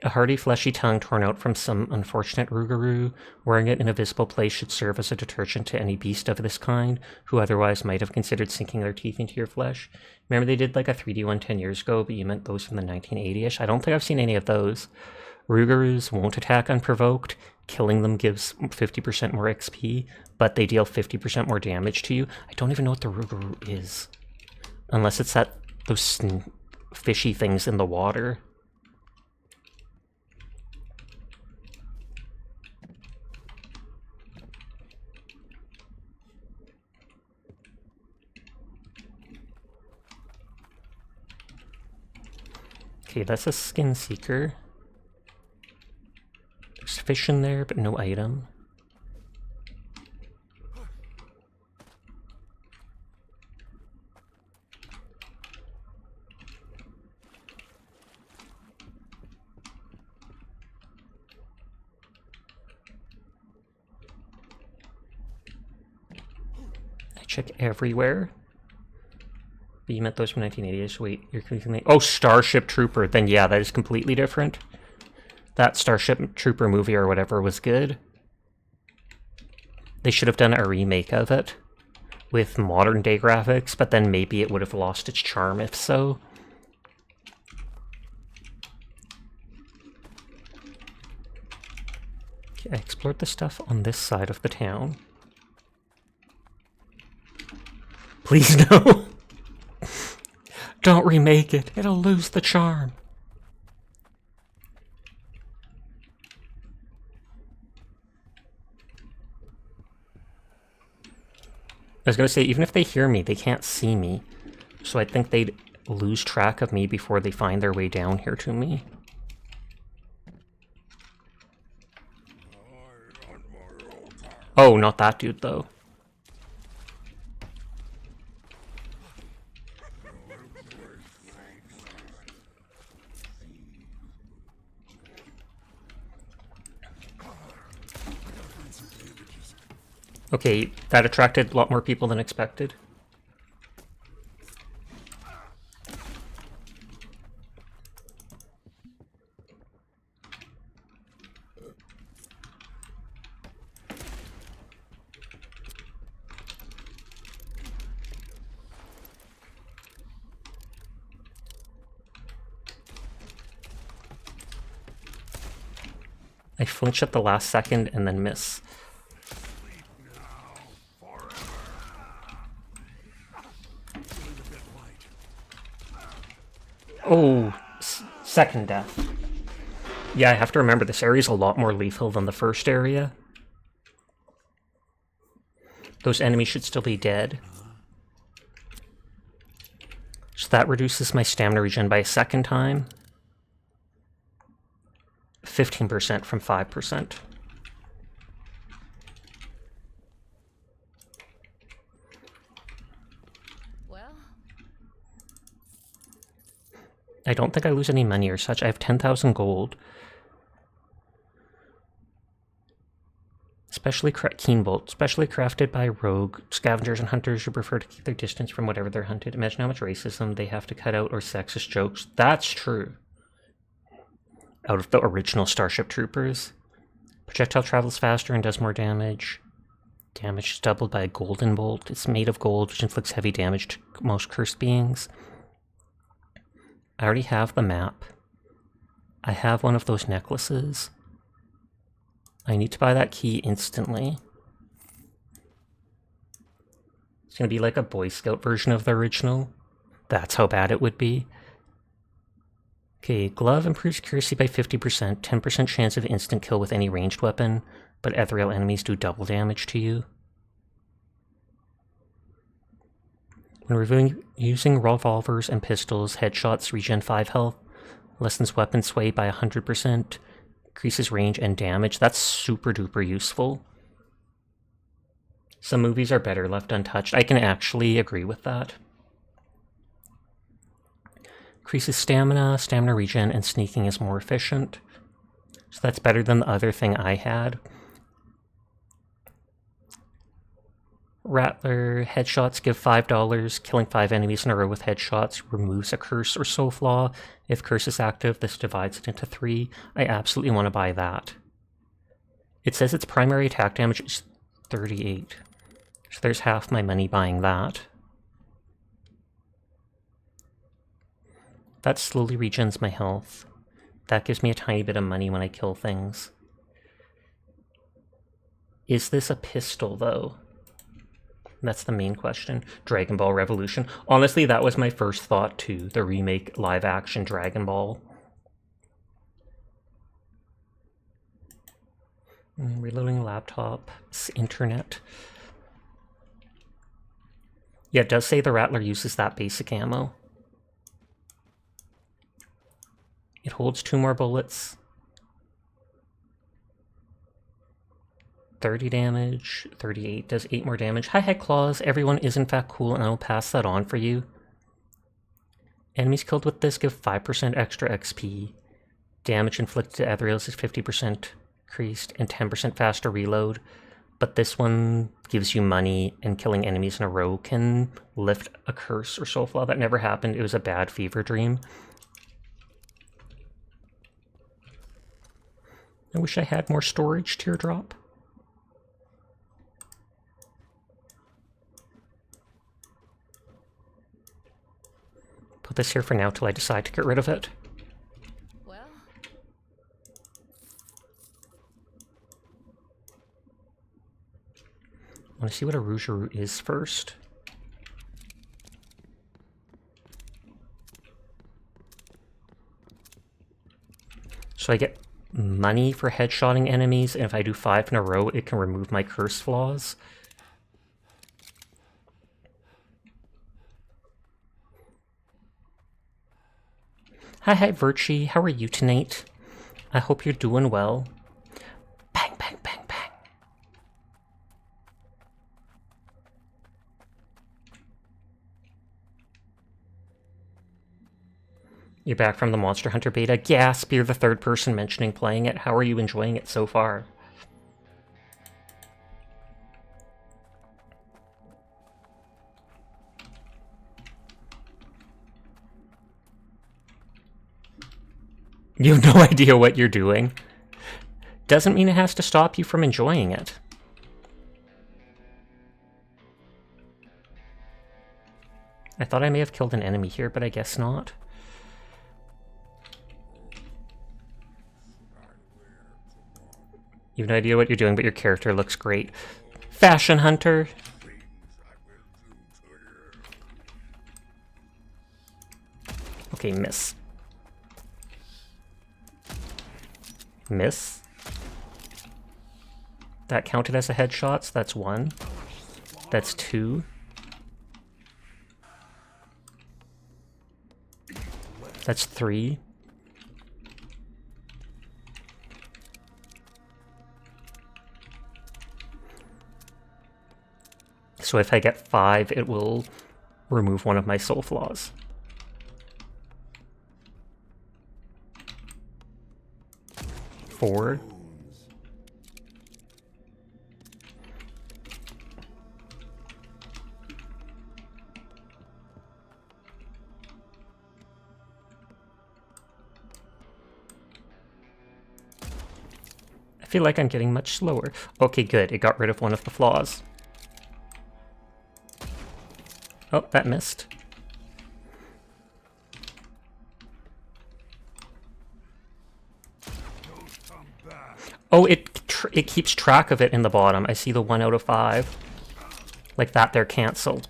Speaker 1: A hardy, fleshy tongue torn out from some unfortunate Rougeroux. Wearing it in a visible place should serve as a deterrent to any beast of this kind, who otherwise might have considered sinking their teeth into your flesh. Remember they did like a 3D one 10 years ago, but you meant those from the 1980-ish? I don't think I've seen any of those. Rougerouxs won't attack unprovoked. Killing them gives 50% more XP, but they deal 50% more damage to you. I don't even know what the Rougeroux is. Unless it's those fishy things in the water. Okay, that's a skin seeker. There's fish in there, but no item. I check everywhere. But you meant those from 1980s. Wait, you're confusing. Oh, Starship Trooper. Then yeah, that is completely different. That Starship Trooper movie or whatever was good. They should have done a remake of it with modern day graphics, but then maybe it would have lost its charm if so. Okay, I explored the stuff on this side of the town. Please no! Don't remake it, it'll lose the charm. I was gonna say, even if they hear me, they can't see me. So I think they'd lose track of me before they find their way down here to me. Oh, not that dude, though. Okay, that attracted a lot more people than expected. I flinch at the last second and then miss. Oh, second death. Yeah, I have to remember this area is a lot more lethal than the first area. Those enemies should still be dead. So that reduces my stamina regen by a second time. 15% from 5%. I don't think I lose any money or such. I have 10,000 gold. Keen Bolt. Specially crafted by rogue scavengers and hunters who prefer to keep their distance from whatever they're hunted. Imagine how much racism they have to cut out or sexist jokes. That's true. Out of the original Starship Troopers. Projectile travels faster and does more damage. Damage is doubled by a golden bolt. It's made of gold, which inflicts heavy damage to most cursed beings. I already have the map. I have one of those necklaces. I need to buy that key instantly. It's going to be like a Boy Scout version of the original. That's how bad it would be. Okay, glove improves accuracy by 50%, 10% chance of instant kill with any ranged weapon, but ethereal enemies do double damage to you. When using revolvers and pistols, headshots regen 5 health, lessens weapon sway by 100%, increases range and damage. That's super duper useful. Some movies are better left untouched. I can actually agree with that. Increases stamina, stamina regen, and sneaking is more efficient. So that's better than the other thing I had. Rattler, headshots give $5. Killing 5 enemies in a row with headshots removes a curse or soul flaw. If curse is active, this divides it into 3. I absolutely want to buy that. It says its primary attack damage is 38. So there's half my money buying that. That slowly regens my health. That gives me a tiny bit of money when I kill things. Is this a pistol, though? That's the main question. Dragon Ball Revolution. Honestly, that was my first thought too. The remake live-action Dragon Ball. Reloading laptop. Internet. Yeah, it does say the Rattler uses that basic ammo. It holds 2 more bullets. 30 damage, 38 does 8 more damage. Hi Claws, everyone is in fact cool and I'll pass that on for you. Enemies killed with this give 5% extra XP. Damage inflicted to ethereals is 50% increased and 10% faster reload. But this one gives you money and killing enemies in a row can lift a curse or soul flaw. That never happened, it was a bad fever dream. I wish I had more storage, Teardrop. Put this here for now till I decide to get rid of it.
Speaker 7: Well,
Speaker 1: I want to see what a Rougeroo is first. So I get money for headshotting enemies, and if I do 5 in a row, it can remove my curse flaws. Hi, Virchie. How are you tonight? I hope you're doing well. Bang, bang, bang, bang. You're back from the Monster Hunter beta. Gasp, you're the 3rd person mentioning playing it. How are you enjoying it so far? You have no idea what you're doing. Doesn't mean it has to stop you from enjoying it. I thought I may have killed an enemy here, but I guess not. You have no idea what you're doing, but your character looks great. Fashion Hunter. Okay, miss. Miss. That counted as a headshot, so that's 1. That's 2. That's 3. So if I get 5, it will remove one of my soul flaws. Four. feel like I'm getting much slower. Okay, good. It got rid of one of the flaws. Oh, that missed. Oh, it keeps track of it in the bottom. I see the 1 out of 5. Like that, they're cancelled.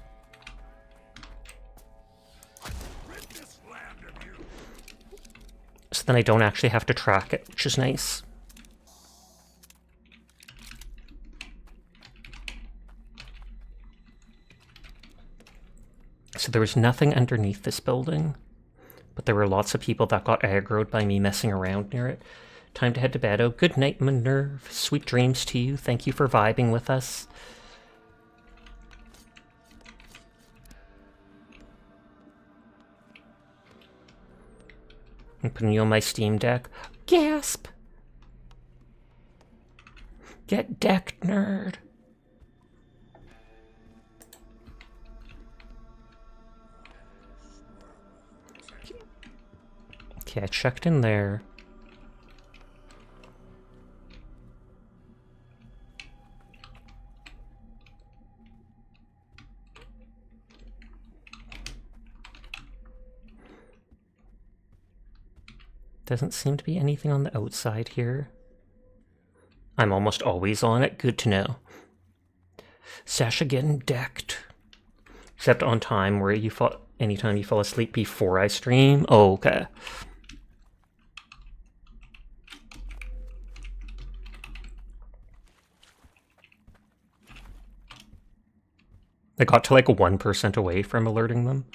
Speaker 1: So then I don't actually have to track it, which is nice. So there was nothing underneath this building, but there were lots of people that got aggroed by me messing around near it. Time to head to bed. Oh, good night, Minerve. Sweet dreams to you. Thank you for vibing with us. I'm putting you on my Steam Deck. Gasp! Get decked, nerd. Okay, I checked in there. Doesn't seem to be anything on the outside here. I'm almost always on it. Good to know. Sasha getting decked. Except on time where you fall, anytime you fall asleep before I stream. Oh, okay. I got to like 1% away from alerting them.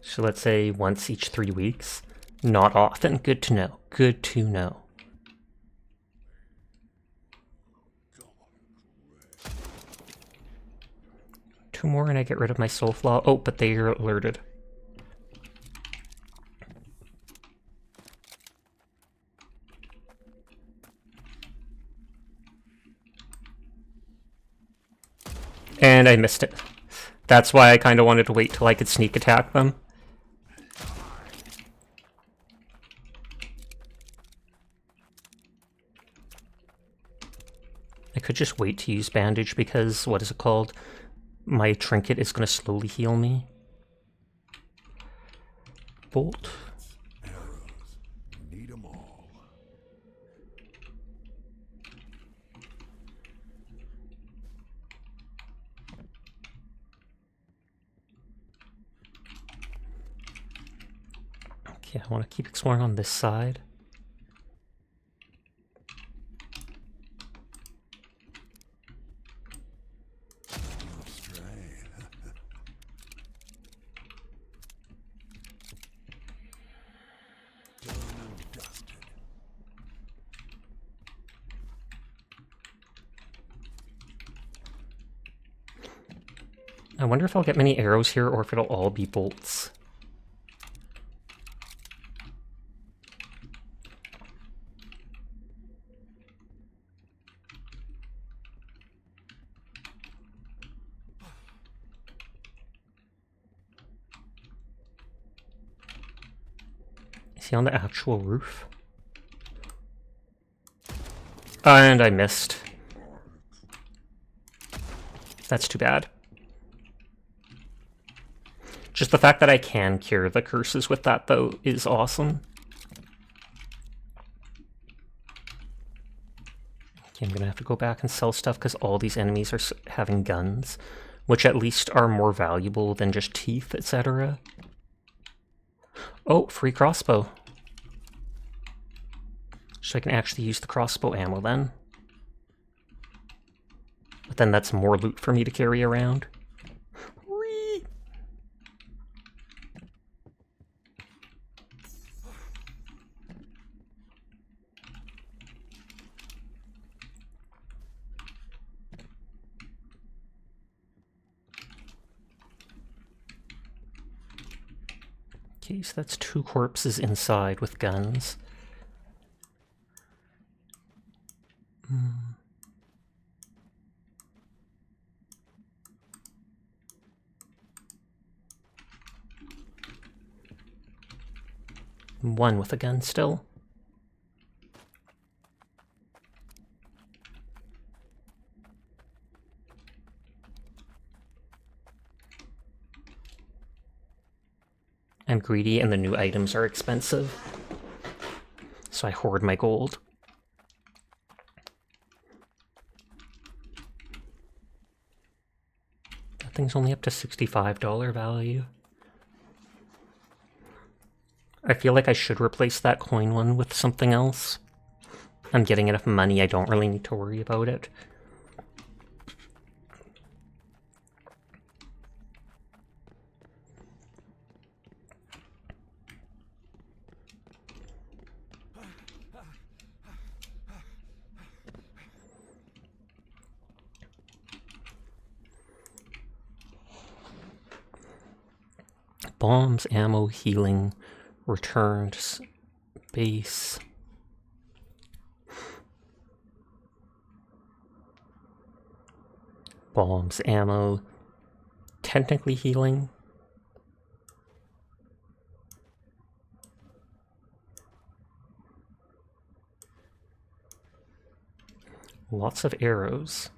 Speaker 1: So let's say once each 3 weeks. Not often. Good to know. Good to know. Two more and I get rid of my soul flaw. Oh, but they are alerted. And I missed it. That's why I kind of wanted to wait till I could sneak attack them. I could just wait to use bandage because, what is it called? My trinket is going to slowly heal me. Bolt.
Speaker 10: Arrows. Need 'em all.
Speaker 1: Okay, I want to keep exploring on this side. I wonder if I'll get many arrows here or if it'll all be bolts. Is he on the actual roof? And I missed. That's too bad. Just the fact that I can cure the curses with that, though, is awesome. Okay, I'm gonna have to go back and sell stuff because all these enemies are having guns, which at least are more valuable than just teeth, etc. Oh, free crossbow. So I can actually use the crossbow ammo then. But then that's more loot for me to carry around. Whee! Okay, so that's 2 corpses inside with guns. One with a gun still. I'm greedy and the new items are expensive, so I hoard my gold. That thing's only up to $65 value. I feel like I should replace that coin one with something else. I'm getting enough money, I don't really need to worry about it. Bombs, ammo, healing, returned, base. Bombs, ammo, technically healing. Lots of arrows.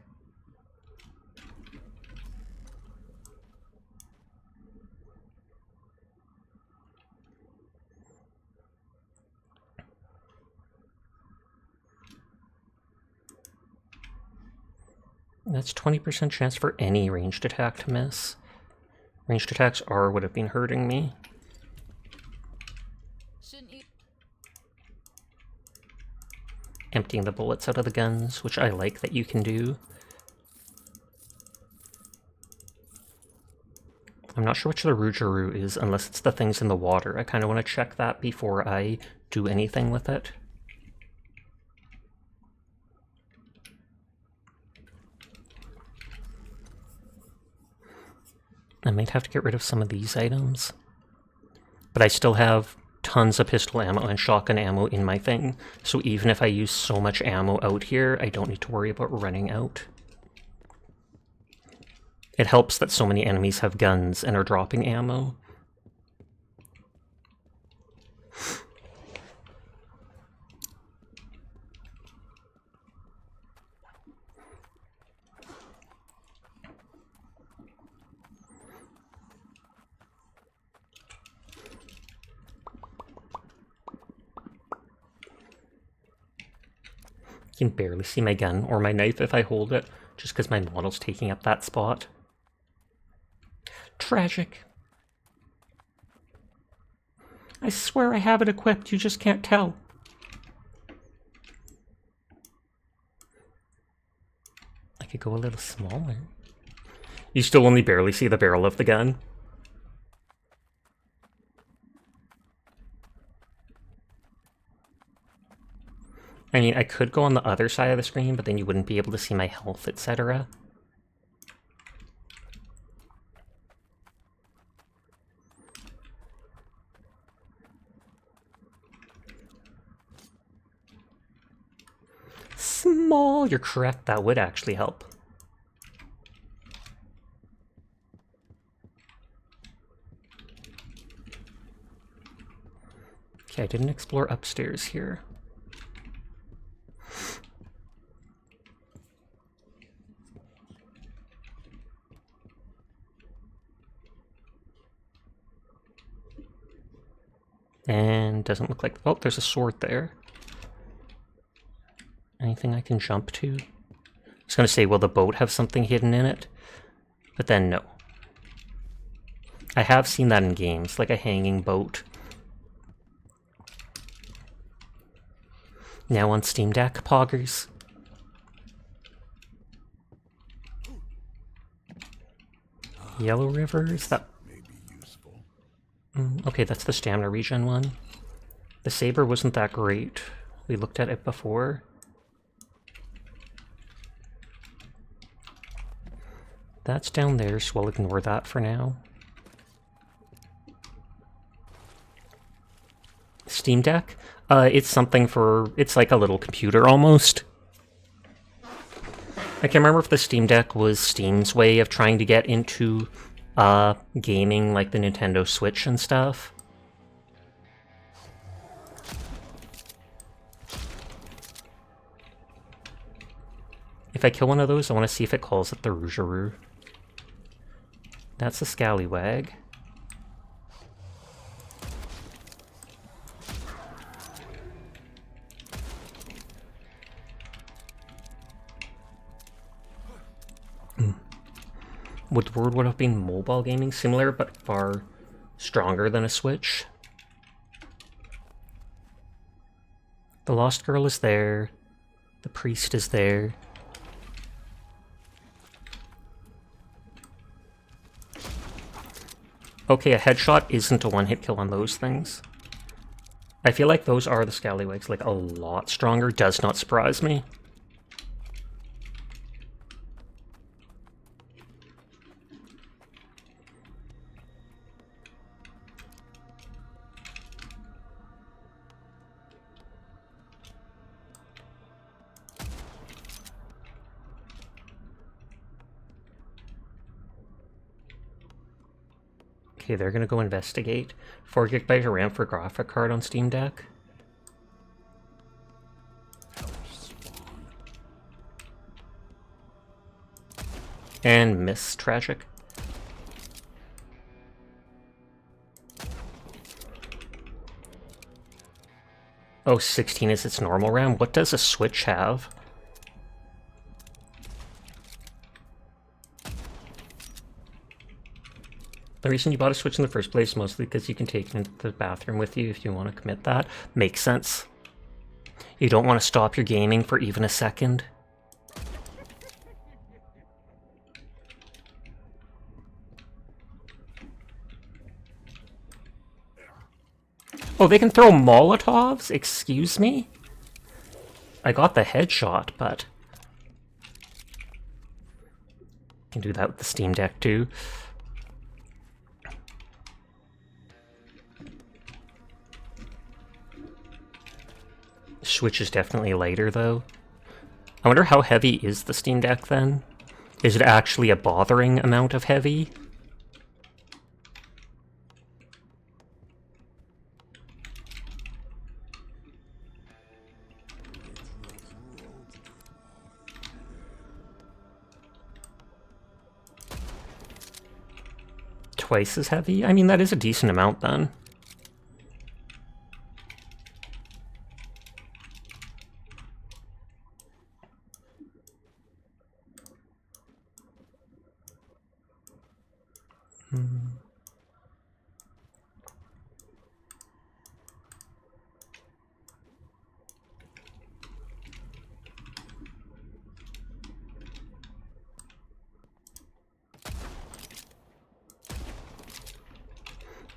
Speaker 1: That's 20% chance for any ranged attack to miss. Ranged attacks would have been hurting me. Emptying the bullets out of the guns, which I like that you can do. I'm not sure which the Rougeroo is, unless it's the things in the water. I kind of want to check that before I do anything with it. I might have to get rid of some of these items. But I still have tons of pistol ammo and shotgun ammo in my thing, so even if I use so much ammo out here, I don't need to worry about running out. It helps that so many enemies have guns and are dropping ammo. You can barely see my gun or my knife if I hold it, just because my model's taking up that spot. Tragic. I swear I have it equipped, you just can't tell. I could go a little smaller. You still only barely see the barrel of the gun. I mean, I could go on the other side of the screen, but then you wouldn't be able to see my health, etc. Small, you're correct, that would actually help. Okay, I didn't explore upstairs here. And doesn't look like... Oh, there's a sword there. Anything I can jump to? I was going to say, will the boat have something hidden in it? But then, no. I have seen that in games, like a hanging boat. Now on Steam Deck, poggers. Yellow River, is that... Okay, that's the stamina regen one. The saber wasn't that great. We looked at it before. That's down there, so we'll ignore that for now. Steam Deck? It's something for... It's like a little computer, almost. I can't remember if the Steam Deck was Steam's way of trying to get into... gaming like the Nintendo Switch and stuff. If I kill one of those, I want to see if it calls it the Rougeroo. That's a Scallywag. Would the word would have been mobile gaming, similar but far stronger than a Switch? The Lost Girl is there. The Priest is there. Okay, a headshot isn't a one-hit kill on those things. I feel like those are the Scallywags, like a lot stronger. Does not surprise me. Okay, they're gonna go investigate. 4 GB of RAM for graphic card on Steam Deck. And miss, tragic. Oh, 16 is its normal RAM? What does a Switch have? The reason you bought a Switch in the first place, mostly because you can take it into the bathroom with you if you want to commit that. Makes sense. You don't want to stop your gaming for even a second. Oh, they can throw Molotovs? Excuse me? I got the headshot, but... can do that with the Steam Deck too. Switch is definitely lighter, though. I wonder how heavy is the Steam Deck, then? Is it actually a bothering amount of heavy? Twice as heavy? I mean, that is a decent amount, then.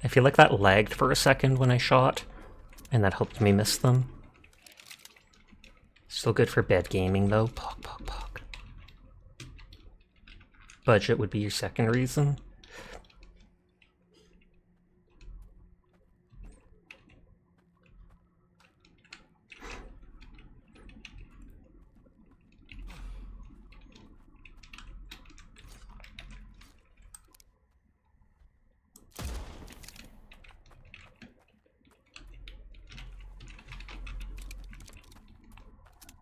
Speaker 1: I feel like that lagged for a second when I shot, and that helped me miss them. Still good for bed gaming, though. Pog, pog, pog. Budget would be your second reason.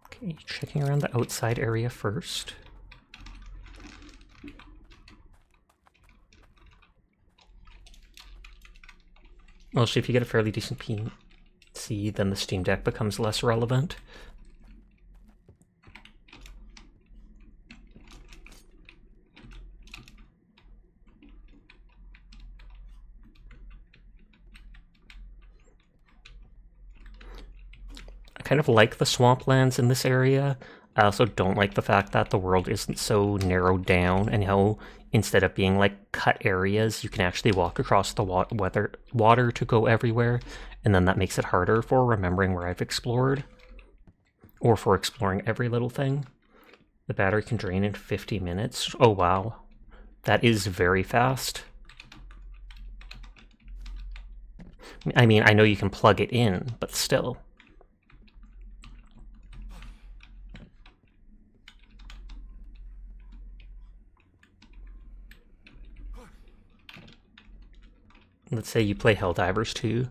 Speaker 1: Okay, checking around the outside area first. Mostly if you get a fairly decent PC, then the Steam Deck becomes less relevant. I kind of like the swamplands in this area. I also don't like the fact that the world isn't so narrowed down, and how instead of being like cut areas, you can actually walk across the water to go everywhere, and then that makes it harder for remembering where I've explored, or for exploring every little thing. The battery can drain in 50 minutes. Oh wow, that is very fast. I mean, I know you can plug it in, but still. Let's say you play Helldivers 2.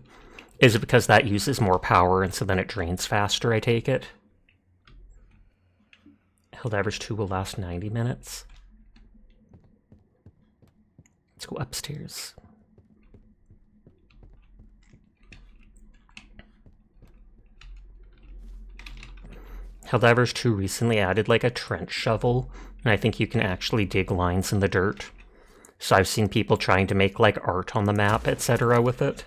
Speaker 1: Is it because that uses more power and so then it drains faster, I take it? Helldivers 2 will last 90 minutes. Let's go upstairs. Helldivers 2 recently added like a trench shovel, and I think you can actually dig lines in the dirt. So I've seen people trying to make like art on the map, etc. with it.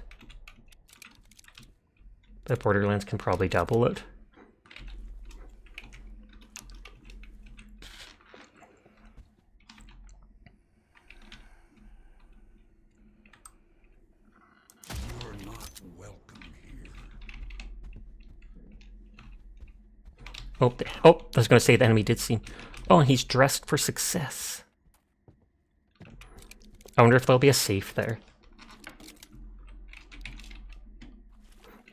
Speaker 1: But Borderlands can probably double it.
Speaker 10: You're not welcome here.
Speaker 1: Oh, I was going to say the enemy did see. Oh, and he's dressed for success. I wonder if there'll be a safe there.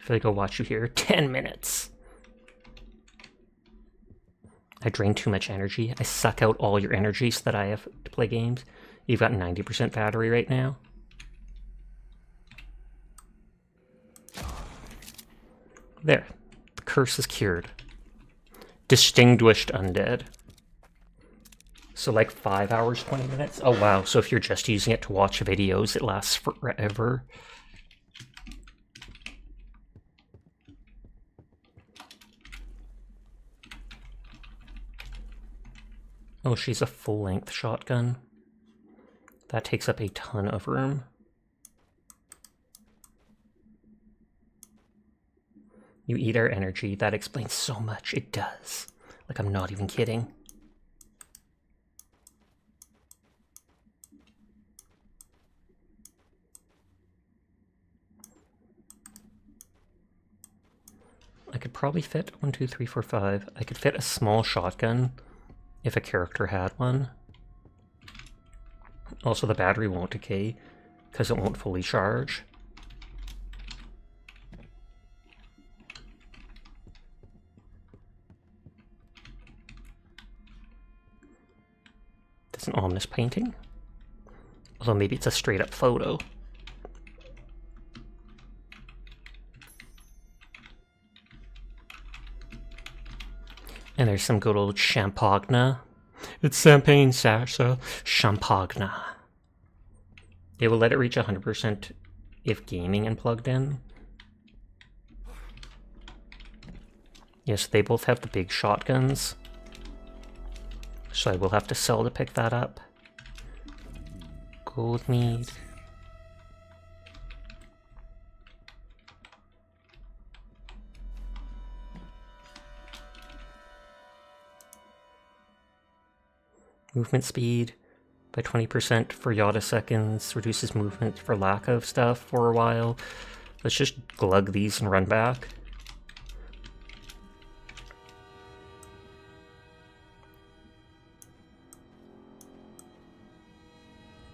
Speaker 1: If I go watch you here, 10 minutes. I drain too much energy. I suck out all your energy so that I have to play games. You've got 90% battery right now. There. The curse is cured. Distinguished undead. So like 5 hours, 20 minutes? Oh wow, so if you're just using it to watch videos, it lasts forever. Oh, she's a full-length shotgun. That takes up a ton of room. You eat our energy, that explains so much. It does. Like, I'm not even kidding. I could probably fit 1, 2, 3, 4, 5. I could fit a small shotgun if a character had one. Also, the battery won't decay because it won't fully charge. There's an ominous painting. Although maybe it's a straight up photo. And there's some good old champagne. It's champagne, Sasha. Champagne. It will let it reach 100% if gaming and plugged in. Yes, they both have the big shotguns. So I will have to sell to pick that up. Gold mead. Movement speed by 20% for Yotta seconds, reduces movement for lack of stuff for a while. Let's just glug these and run back.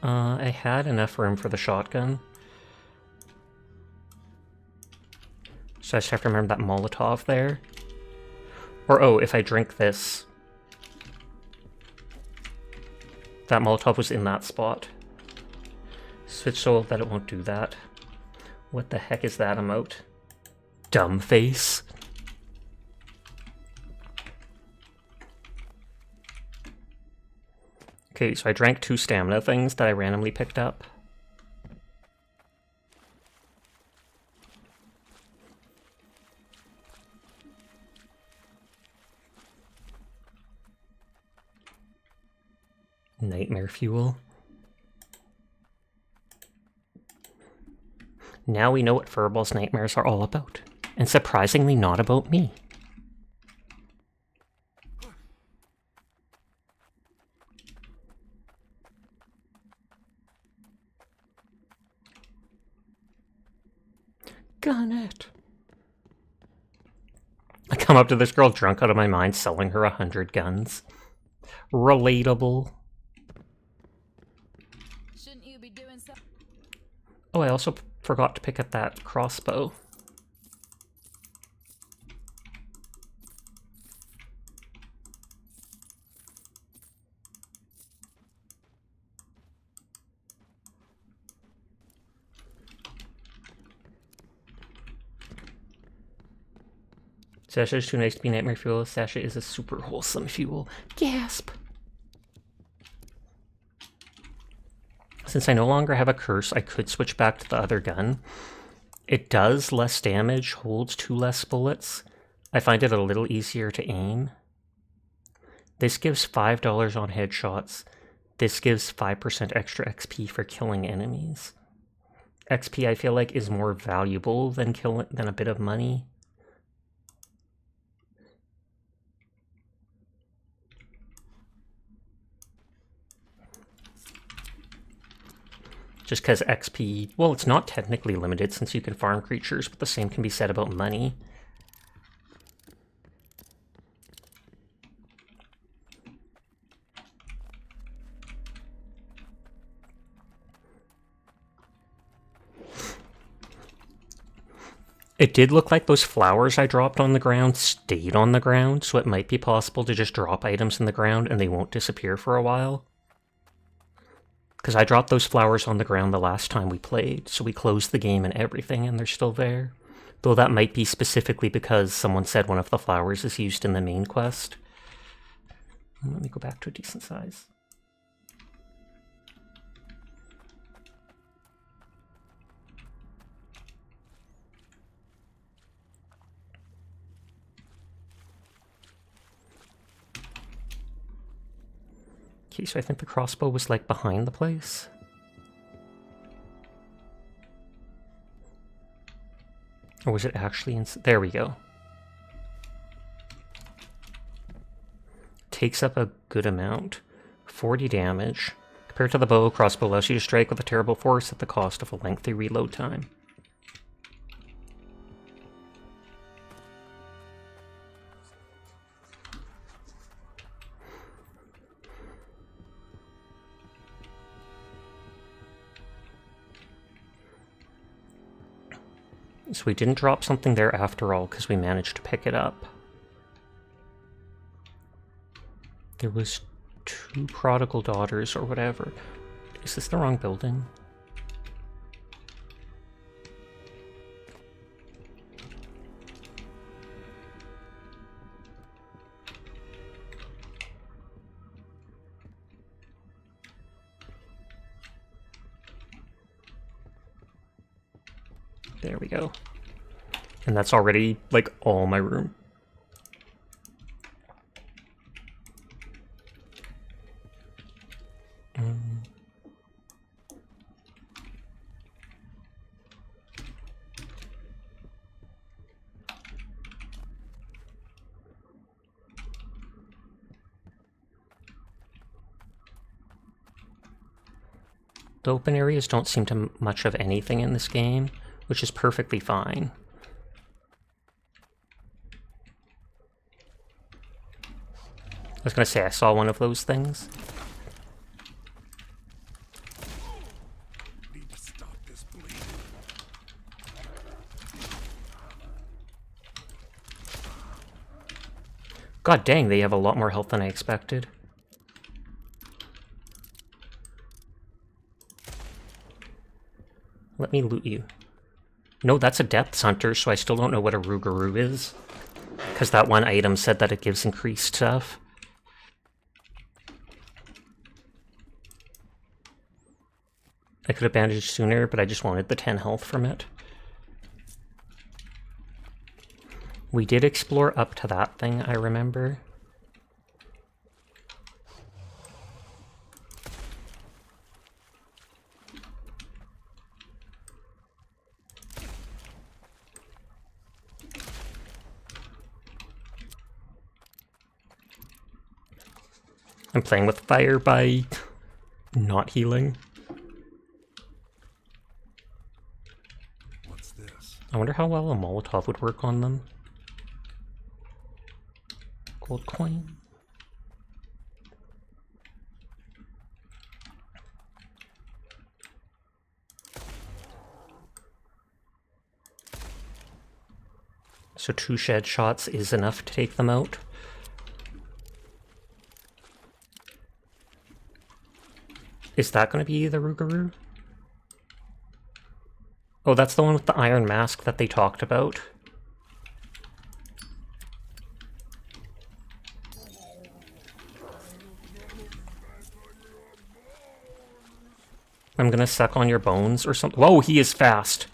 Speaker 1: I had enough room for the shotgun. So I just have to remember that Molotov there. Or oh, if I drink this. That Molotov was in that spot. Switch so that it won't do that. What the heck is that emote? Dumb face. Okay, so I drank 2 stamina things that I randomly picked up. Nightmare fuel. Now we know what Furball's nightmares are all about. And surprisingly not about me. Gun it. I come up to this girl drunk out of my mind selling her 100 guns. Relatable.
Speaker 11: Shouldn't you be doing so?
Speaker 1: Oh, I also forgot to pick up that crossbow. Sasha is too nice to be nightmare fuel. Sasha is a super wholesome fuel. Gasp! Since I no longer have a curse, I could switch back to the other gun. It does less damage, holds 2 less bullets. I find it a little easier to aim. This gives $5 on headshots. This gives 5% extra XP for killing enemies. XP, I feel like, is more valuable than a bit of money. Just because XP, well, it's not technically limited since you can farm creatures, but the same can be said about money. It did look like those flowers I dropped on the ground stayed on the ground, so it might be possible to just drop items in the ground and they won't disappear for a while. Because I dropped those flowers on the ground the last time we played, so we closed the game and everything, and they're still there. Though that might be specifically because someone said one of the flowers is used in the main quest. Let me go back to a decent size. Okay, so I think the crossbow was like behind the place. Or was it actually in... There we go. Takes up a good amount. 40 damage. Compared to the bow, crossbow allows you to strike with a terrible force at the cost of a lengthy reload time. So we didn't drop something there after all, because we managed to pick it up. There was 2 prodigal daughters or whatever. Is this the wrong building? There we go. And that's already, like, all my room. The open areas don't seem to much of anything in this game, which is perfectly fine. I was gonna say I saw one of those things.
Speaker 10: Need to stop this bleeding.
Speaker 1: God dang, they have a lot more health than I expected. Let me loot you. No, that's a Depths Hunter, so I still don't know what a Rougarou is. Because that one item said that it gives increased stuff. I could have bandaged sooner, but I just wanted the 10 health from it. We did explore up to that thing, I remember. I'm playing with fire by not healing.
Speaker 10: What's this?
Speaker 1: I wonder how well a Molotov would work on them. Gold coin. So 2 shed shots is enough to take them out. Is that going to be the Rougarou? Oh, that's the one with the iron mask that they talked about. I'm gonna suck on your bones or something. Whoa, he is fast.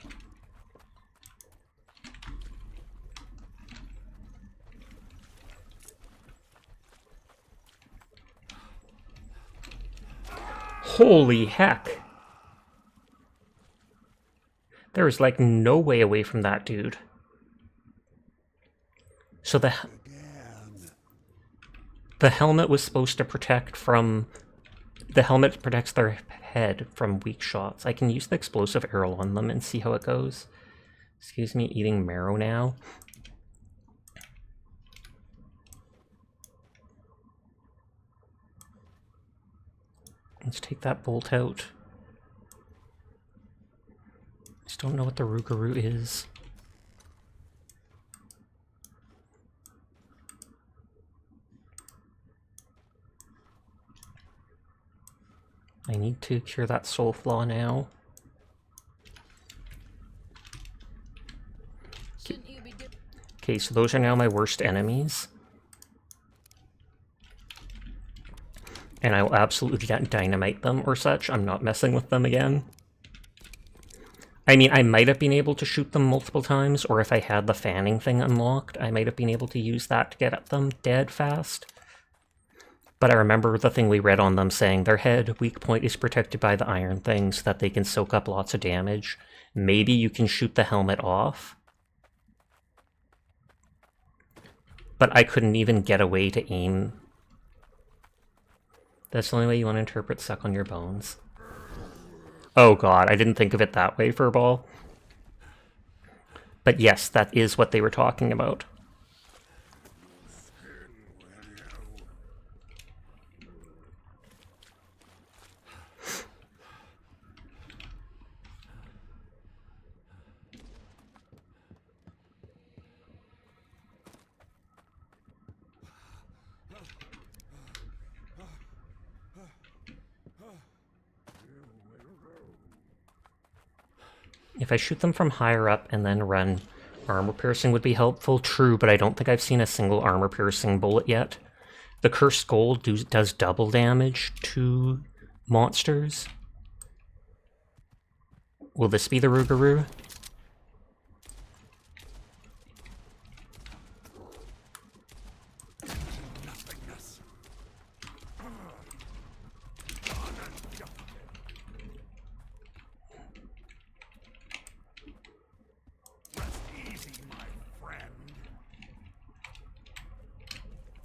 Speaker 1: Holy heck. There is like no way away from that dude. So the helmet was supposed to protect from... The helmet protects their head from weak shots. I can use the explosive arrow on them and see how it goes. Excuse me, eating marrow now. Let's take that bolt out. Just don't know what the Rougarou is. I need to cure that soul flaw now. Okay, so those are now my worst enemies. And I will absolutely dynamite them or such. I'm not messing with them again. I mean, I might have been able to shoot them multiple times, or if I had the fanning thing unlocked, I might have been able to use that to get at them dead fast. But I remember the thing we read on them saying their head weak point is protected by the iron thing so that they can soak up lots of damage. Maybe you can shoot the helmet off. But I couldn't even get a way to aim. That's the only way you want to interpret suck on your bones. Oh god, I didn't think of it that way, Furball. But yes, that is what they were talking about. If I shoot them from higher up and then run, armor piercing would be helpful. True, but I don't think I've seen a single armor piercing bullet yet. The cursed gold does double damage to monsters. Will this be the Rougarou?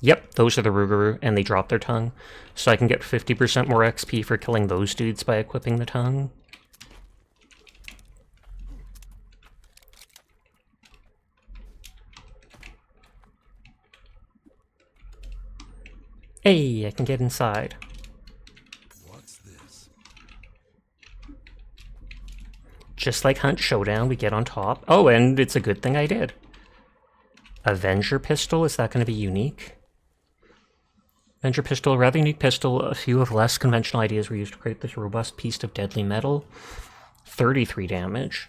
Speaker 1: Yep, those are the Rougarou, and they drop their tongue. So I can get 50% more XP for killing those dudes by equipping the tongue. Hey, I can get inside.
Speaker 10: What's this?
Speaker 1: Just like Hunt Showdown, we get on top. Oh, and it's a good thing I did. Avenger Pistol, is that going to be unique? Avenger Pistol, rather unique pistol. A few of less conventional ideas were used to create this robust piece of deadly metal. 33 damage.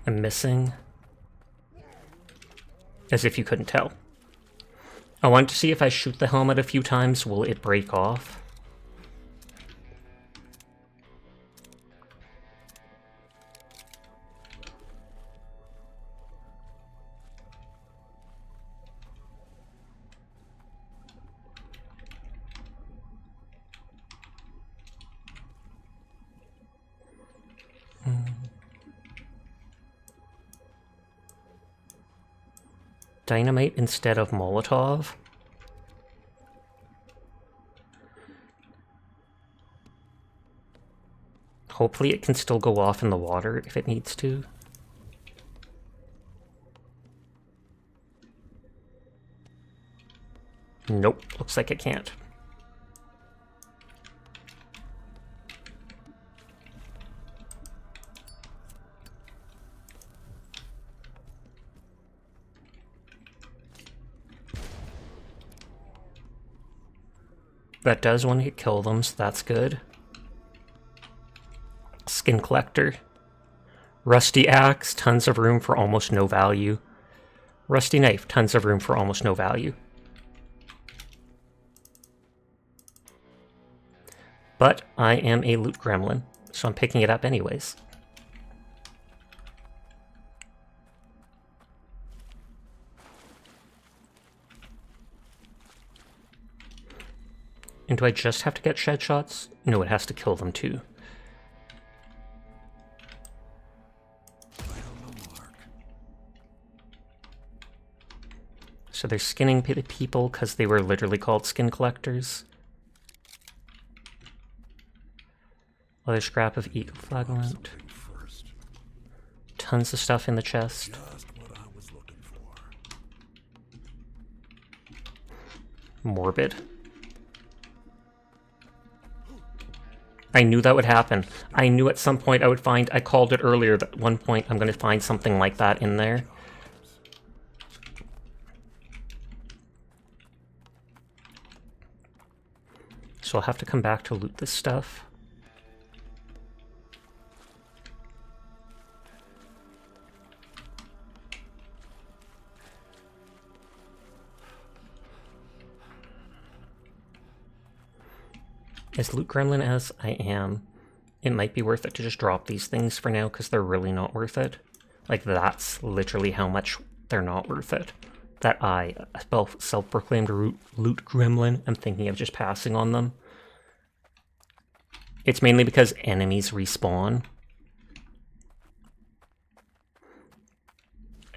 Speaker 1: I'm missing. As if you couldn't tell. I want to see if I shoot the helmet a few times, will it break off? Dynamite instead of Molotov. Hopefully it can still go off in the water if it needs to. Nope, looks like it can't. That does want to kill them, so that's good. Skin collector. Rusty axe, tons of room for almost no value. Rusty knife, tons of room for almost no value. But I am a loot gremlin, so I'm picking it up anyways. And do I just have to get shed shots? No, it has to kill them too. So they're skinning people because they were literally called skin collectors. Other scrap of eco flagellant. Tons of stuff in the chest. Morbid. I knew that would happen. I knew at some point I would find, I called it earlier, that at one point I'm going to find something like that in there. So I'll have to come back to loot this stuff. As loot gremlin as I am, it might be worth it to just drop these things for now because they're really not worth it. Like, that's literally how much they're not worth it. That I, a self-proclaimed loot gremlin, am thinking of just passing on them. It's mainly because enemies respawn.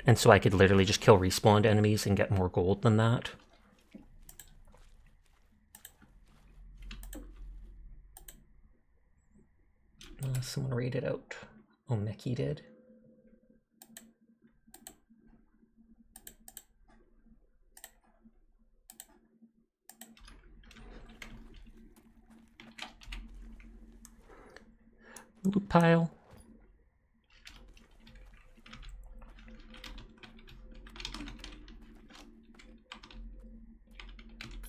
Speaker 1: And so I could literally just kill respawned enemies and get more gold than that. Someone raided out. Oh, Mickey did. Loot pile.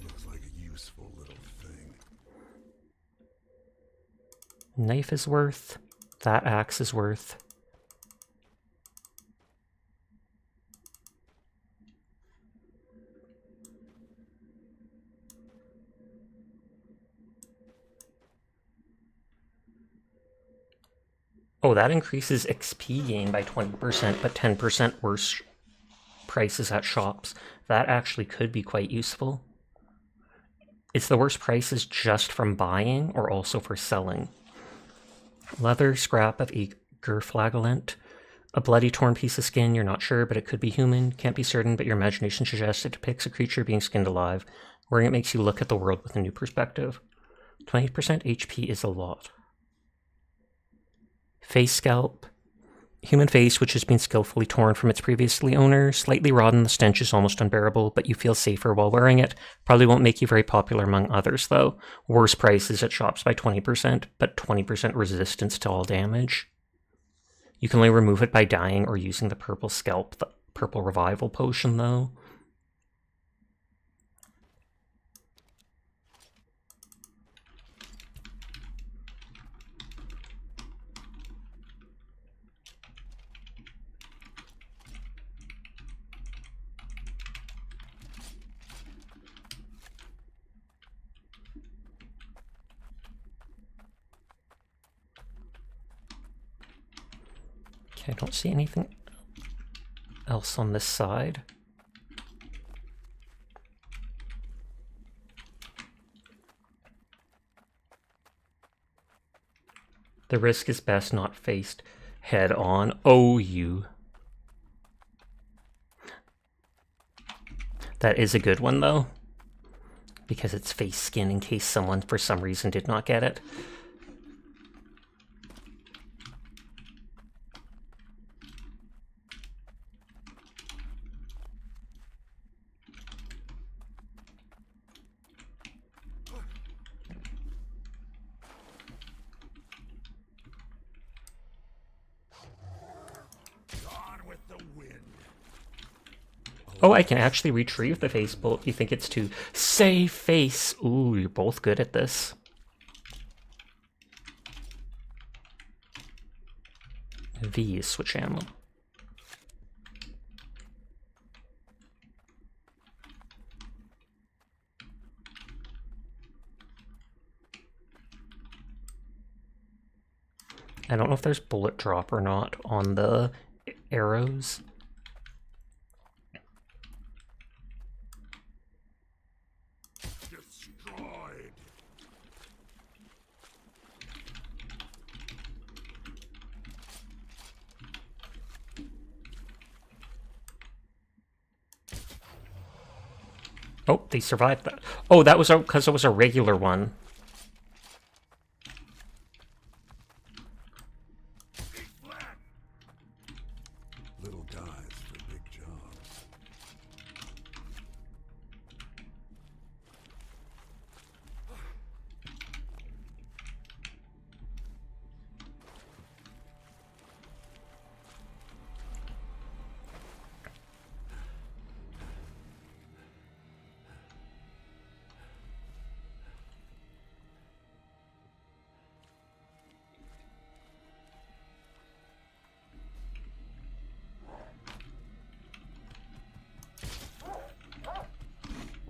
Speaker 10: Looks like a useful little thing.
Speaker 1: Knife is worth. That axe is worth. Oh, that increases XP gain by 20%, but 10% worse prices at shops. That actually could be quite useful. It's the worst prices just from buying or also for selling. Leather, scrap of eager flagellant. A bloody torn piece of skin, you're not sure, but it could be human. Can't be certain, but your imagination suggests it depicts a creature being skinned alive. Wearing it makes you look at the world with a new perspective. 20% HP is a lot. Face scalp. Human face, which has been skillfully torn from its previously owner. Slightly rotten, the stench is almost unbearable, but you feel safer while wearing it. Probably won't make you very popular among others, though. Worse prices at shops by 20%, but 20% resistance to all damage. You can only remove it by dying or using the purple scalp, the purple revival potion, though. I don't see anything else on this side. The risk is best not faced head on. Oh, you. That is a good one, though, because it's face skin in case someone for some reason did not get it. Oh, I can actually retrieve the face bolt. You think it's to save face. Ooh, you're both good at this. V is switch ammo. I don't know if there's bullet drop or not on the arrows.
Speaker 10: Destroyed.
Speaker 1: Oh, they survived that. Oh, that was because it was a regular one.
Speaker 10: Little guys for big jobs.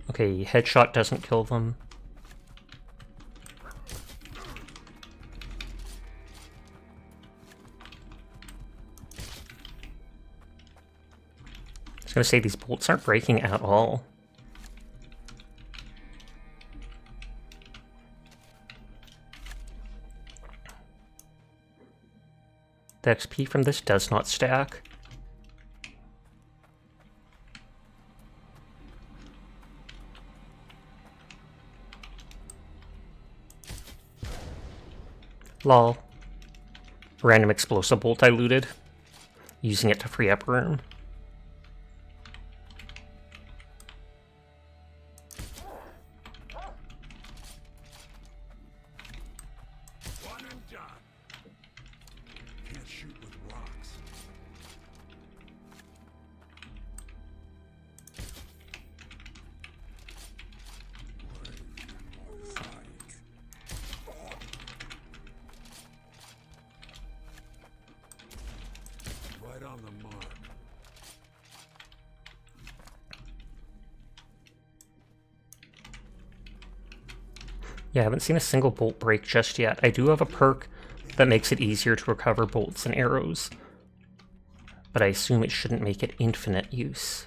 Speaker 1: Okay, headshot doesn't kill them. I was gonna say, these bolts aren't breaking at all. The XP from this does not stack. Lol. Random explosive bolt I looted, using it to free up room.
Speaker 10: One and done. Can't shoot with rocks. Right on the mark.
Speaker 1: Yeah, I haven't seen a single bolt break just yet. I do have a perk that makes it easier to recover bolts and arrows, but I assume it shouldn't make it infinite use.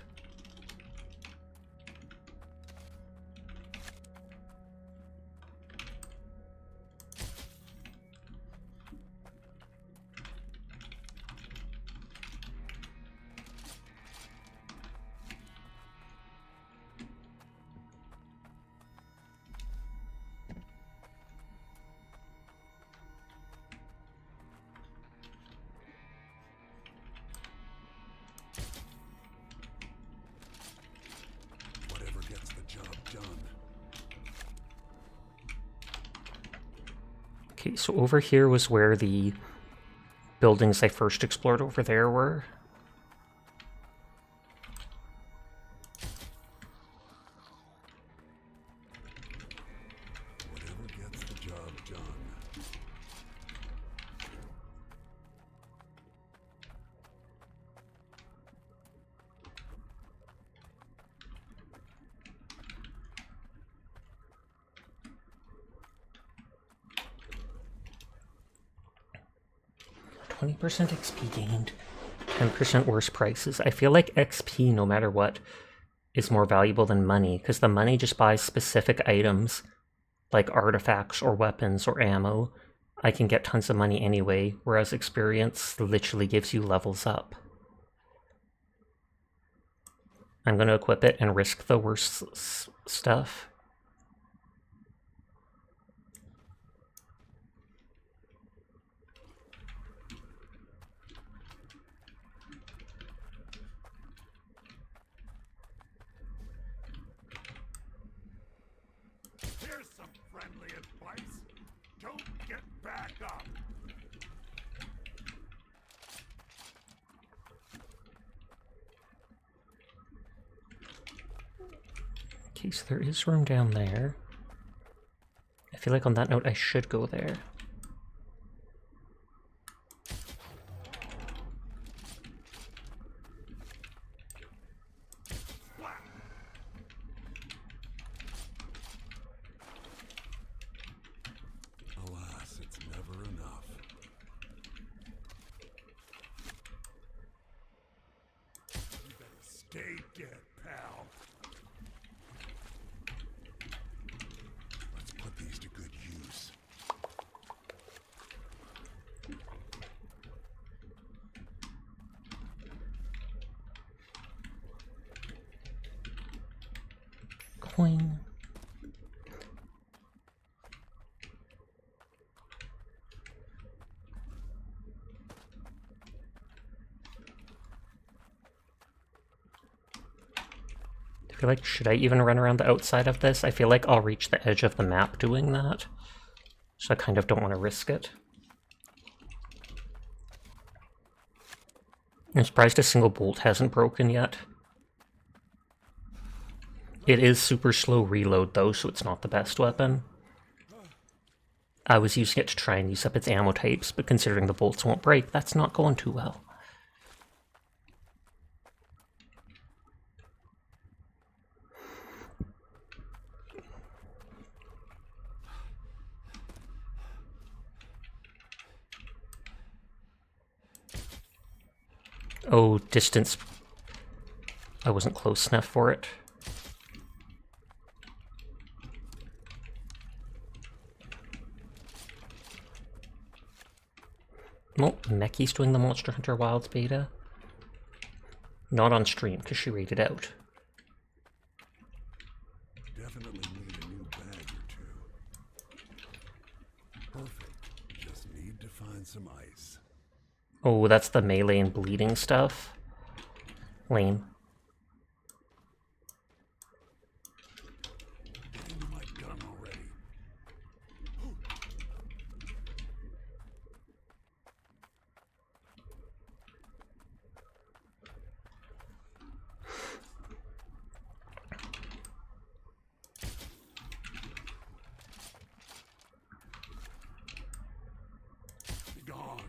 Speaker 10: Whatever gets the job done.
Speaker 1: Okay, so over here was where the buildings I first explored over there were.
Speaker 10: Whatever gets the job done.
Speaker 1: %, 20% XP gained, 10% worse prices. I feel like XP, no matter what, is more valuable than money, because the money just buys specific items, like artifacts or weapons or ammo. I can get tons of money anyway, whereas experience literally gives you levels up. I'm going to equip it and risk the worst stuff.
Speaker 10: Here's some friendly advice. Don't get back up.
Speaker 1: Okay, so there is room down there. I feel like on that note I should go there.
Speaker 10: Alas, it's never enough. You better stay dead, pal. Let's put these to good use.
Speaker 1: Coin. I feel like, should I even run around the outside of this? I feel like I'll reach the edge of the map doing that. So I kind of don't want to risk it. I'm surprised a single bolt hasn't broken yet. It is super slow reload though, so it's not the best weapon. I was using it to try and use up its ammo types, but considering the bolts won't break, that's not going too well. Oh, distance. I wasn't close enough for it. Well, Meki's doing the Monster Hunter Wilds beta. Not on stream, because she rated out.
Speaker 10: Definitely need a new bag or two. Perfect. Just need to find some ice.
Speaker 1: Oh, that's the melee and bleeding stuff. Lame.
Speaker 10: Get into my gun already. Be gone.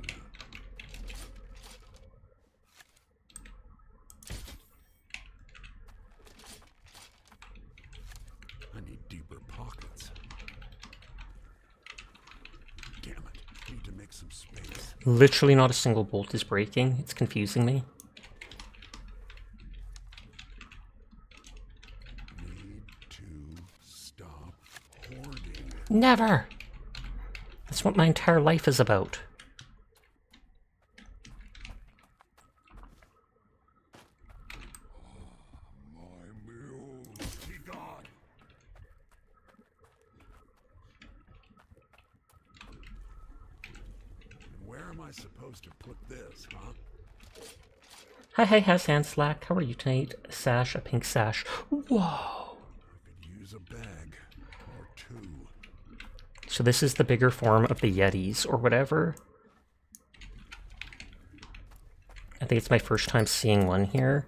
Speaker 10: I need deeper pockets. Damn it. Need to make some space.
Speaker 1: Literally not a single bolt is breaking. It's confusing me.
Speaker 10: Need to stop hoarding.
Speaker 1: Never! That's what my entire life is about.
Speaker 10: My mule. Be gone. Where am I supposed to put this, huh?
Speaker 1: Hi, Hassan Slack. How are you tonight? Sash, a pink sash. Whoa!
Speaker 10: I could use a bag or two.
Speaker 1: So this is the bigger form of the Yetis, or whatever. I think it's my first time seeing one here.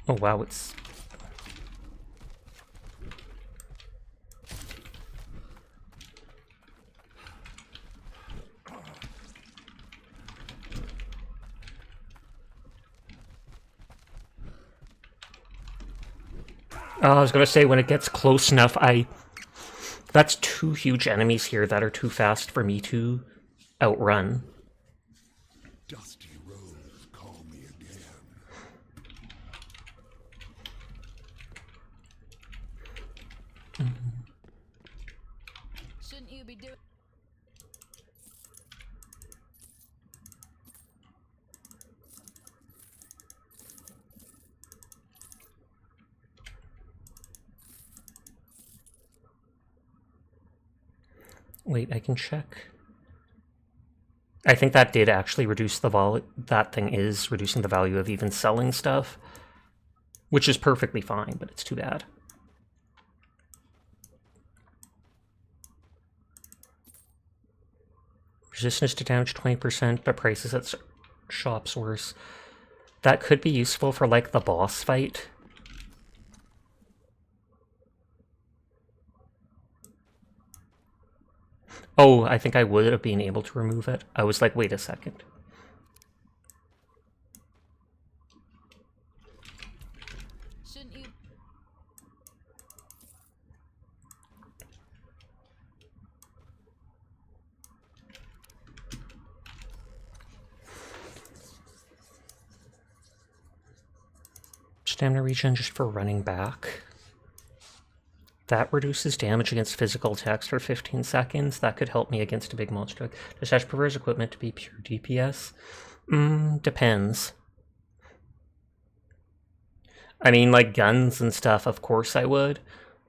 Speaker 1: Oh wow, it's... I was gonna say, when it gets close enough, that's two huge enemies here that are too fast for me to outrun.
Speaker 10: Dusty Rose, call me again.
Speaker 8: Shouldn't you be doing?
Speaker 1: Wait, I can check. I think that did actually reduce the that thing is reducing the value of even selling stuff. Which is perfectly fine, but it's too bad. Resistance to damage 20%, but prices at shops worse. That could be useful for, like, the boss fight. Oh, I think I would have been able to remove it. I was like, wait a second.
Speaker 7: Shouldn't you?
Speaker 1: Stamina regen just for running back. That reduces damage against physical attacks for 15 seconds. That could help me against a big monster. Does Ash prefer his equipment to be pure DPS? Depends. I mean, like guns and stuff, of course I would.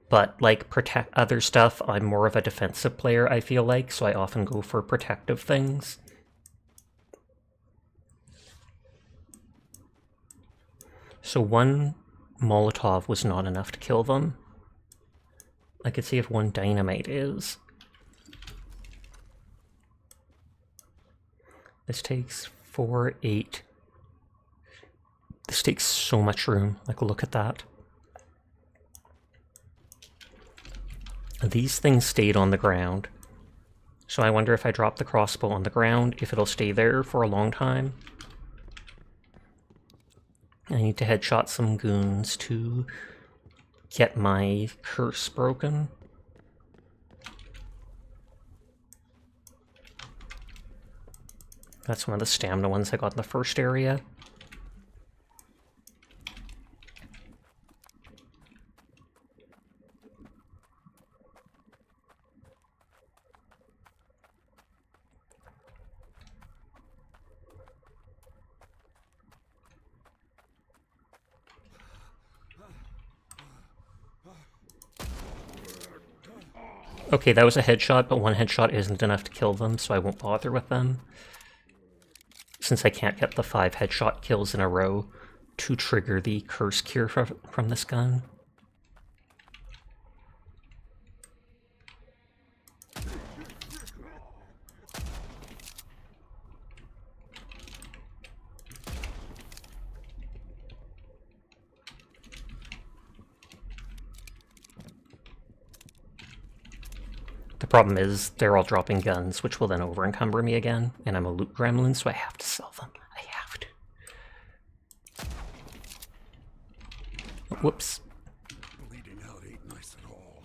Speaker 1: But like protect other stuff, I'm more of a defensive player, I feel like, so I often go for protective things. So one Molotov was not enough to kill them. I could see if one dynamite is. This takes 4, 8. This takes so much room. Like, look at that. These things stayed on the ground. So I wonder if I drop the crossbow on the ground, if it'll stay there for a long time. I need to headshot some goons to get my curse broken. That's one of the stamina ones I got in the first area. Okay, that was a headshot, but one headshot isn't enough to kill them, so I won't bother with them. Since I can't get the 5 headshot kills in a row to trigger the curse cure from this gun. The problem is they're all dropping guns, which will then over-encumber me again, and I'm a loot gremlin, so I have to sell them. I have to. Whoops.
Speaker 10: Bleeding out ain't nice at all.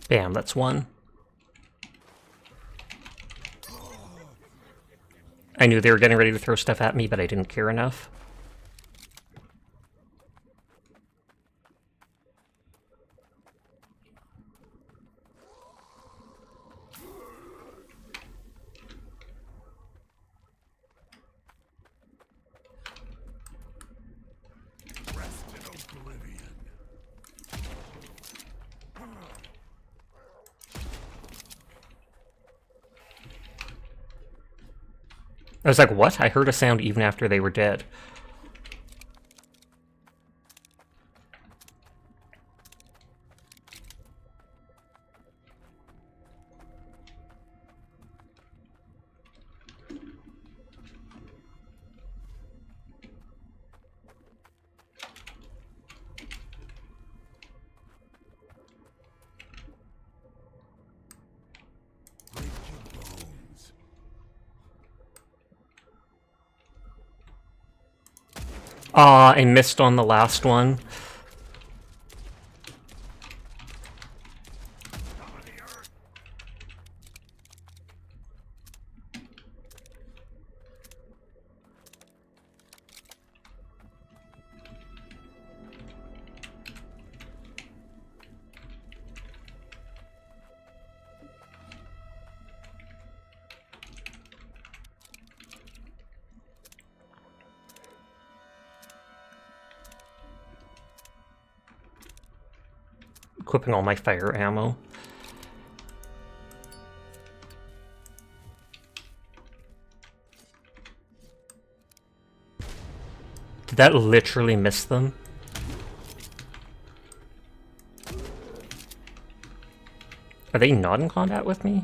Speaker 1: Bam, that's one. I knew they were getting ready to throw stuff at me, but I didn't care enough.
Speaker 10: Rest in oblivion.
Speaker 1: I was like, what? I heard a sound even after they were dead.
Speaker 10: Break your bones.
Speaker 1: Aw, I missed on the last one. Equipping all my fire ammo. Did that literally miss them? Are they not in combat with me?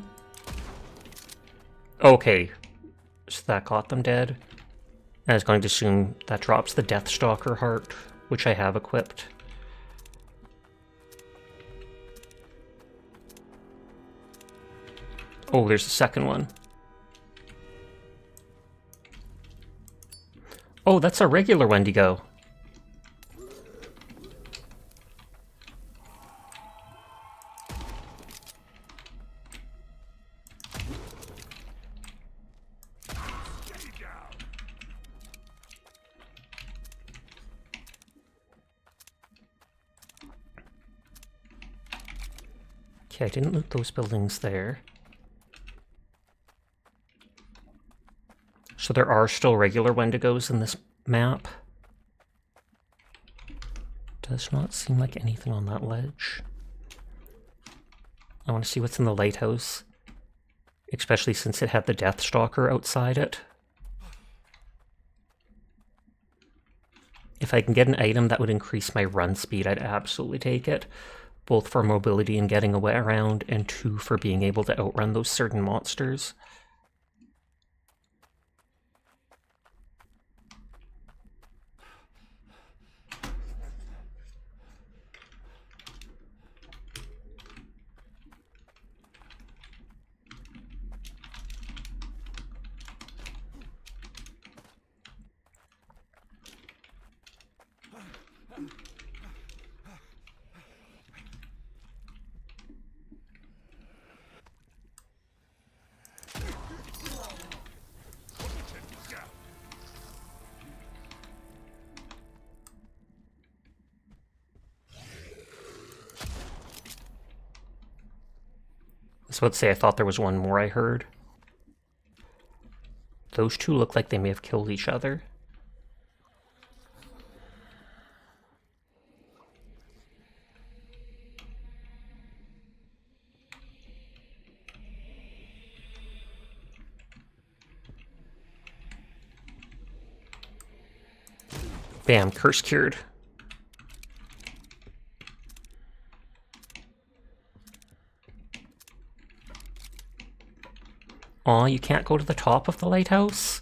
Speaker 1: Okay. So that got them dead. I was going to assume that drops the Deathstalker heart, which I have equipped. Oh, there's a second one. Oh, that's a regular Wendigo. Okay, I didn't loot those buildings there. So there are still regular Wendigos in this map. Does not seem like anything on that ledge. I want to see what's in the lighthouse, especially since it had the Deathstalker outside it. If I can get an item that would increase my run speed, I'd absolutely take it. Both for mobility and getting away around, and 2 for being able to outrun those certain monsters. So let's say I thought there was one more I heard. Those two look like they may have killed each other. Bam, curse cured. Aw, you can't go to the top of the lighthouse?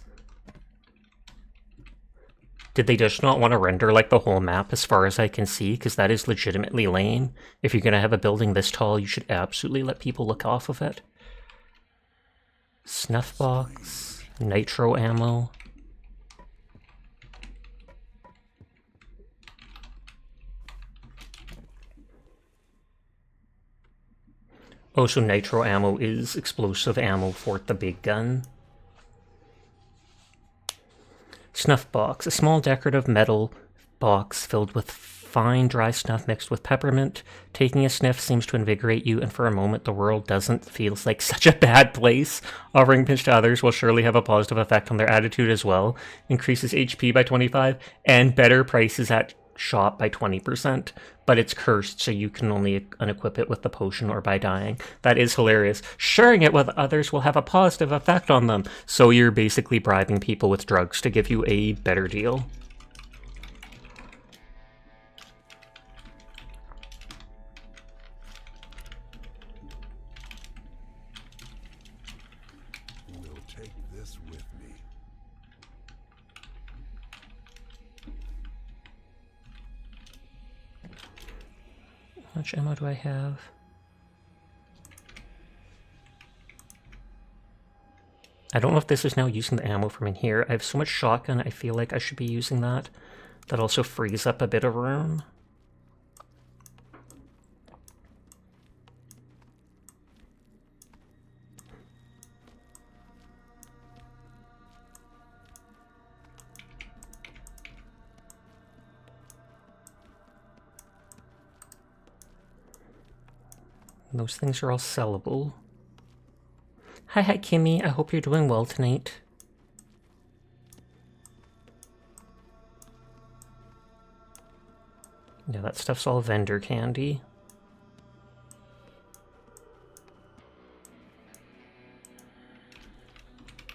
Speaker 1: Did they just not want to render like the whole map as far as I can see? Because that is legitimately lame. If you're going to have a building this tall, you should absolutely let people look off of it. Snuff box, nitro ammo. Oh, so nitro ammo is explosive ammo for the big gun. Snuff box, a small decorative metal box filled with fine dry snuff mixed with peppermint. Taking a sniff seems to invigorate you, and for a moment the world doesn't feel like such a bad place. Offering pinch to others will surely have a positive effect on their attitude as well. Increases HP by 25, and better prices at shop by 20%, but it's cursed, so you can only unequip it with the potion or by dying. That is hilarious. Sharing it with others will have a positive effect on them, so you're basically bribing people with drugs to give you a better deal.
Speaker 10: We'll take this with me.
Speaker 1: How much ammo do I have? I don't know if this is now using the ammo from in here. I have so much shotgun, I feel like I should be using that. That also frees up a bit of room. Those things are all sellable. Hi, Kimmy. I hope you're doing well tonight. Yeah, that stuff's all vendor candy.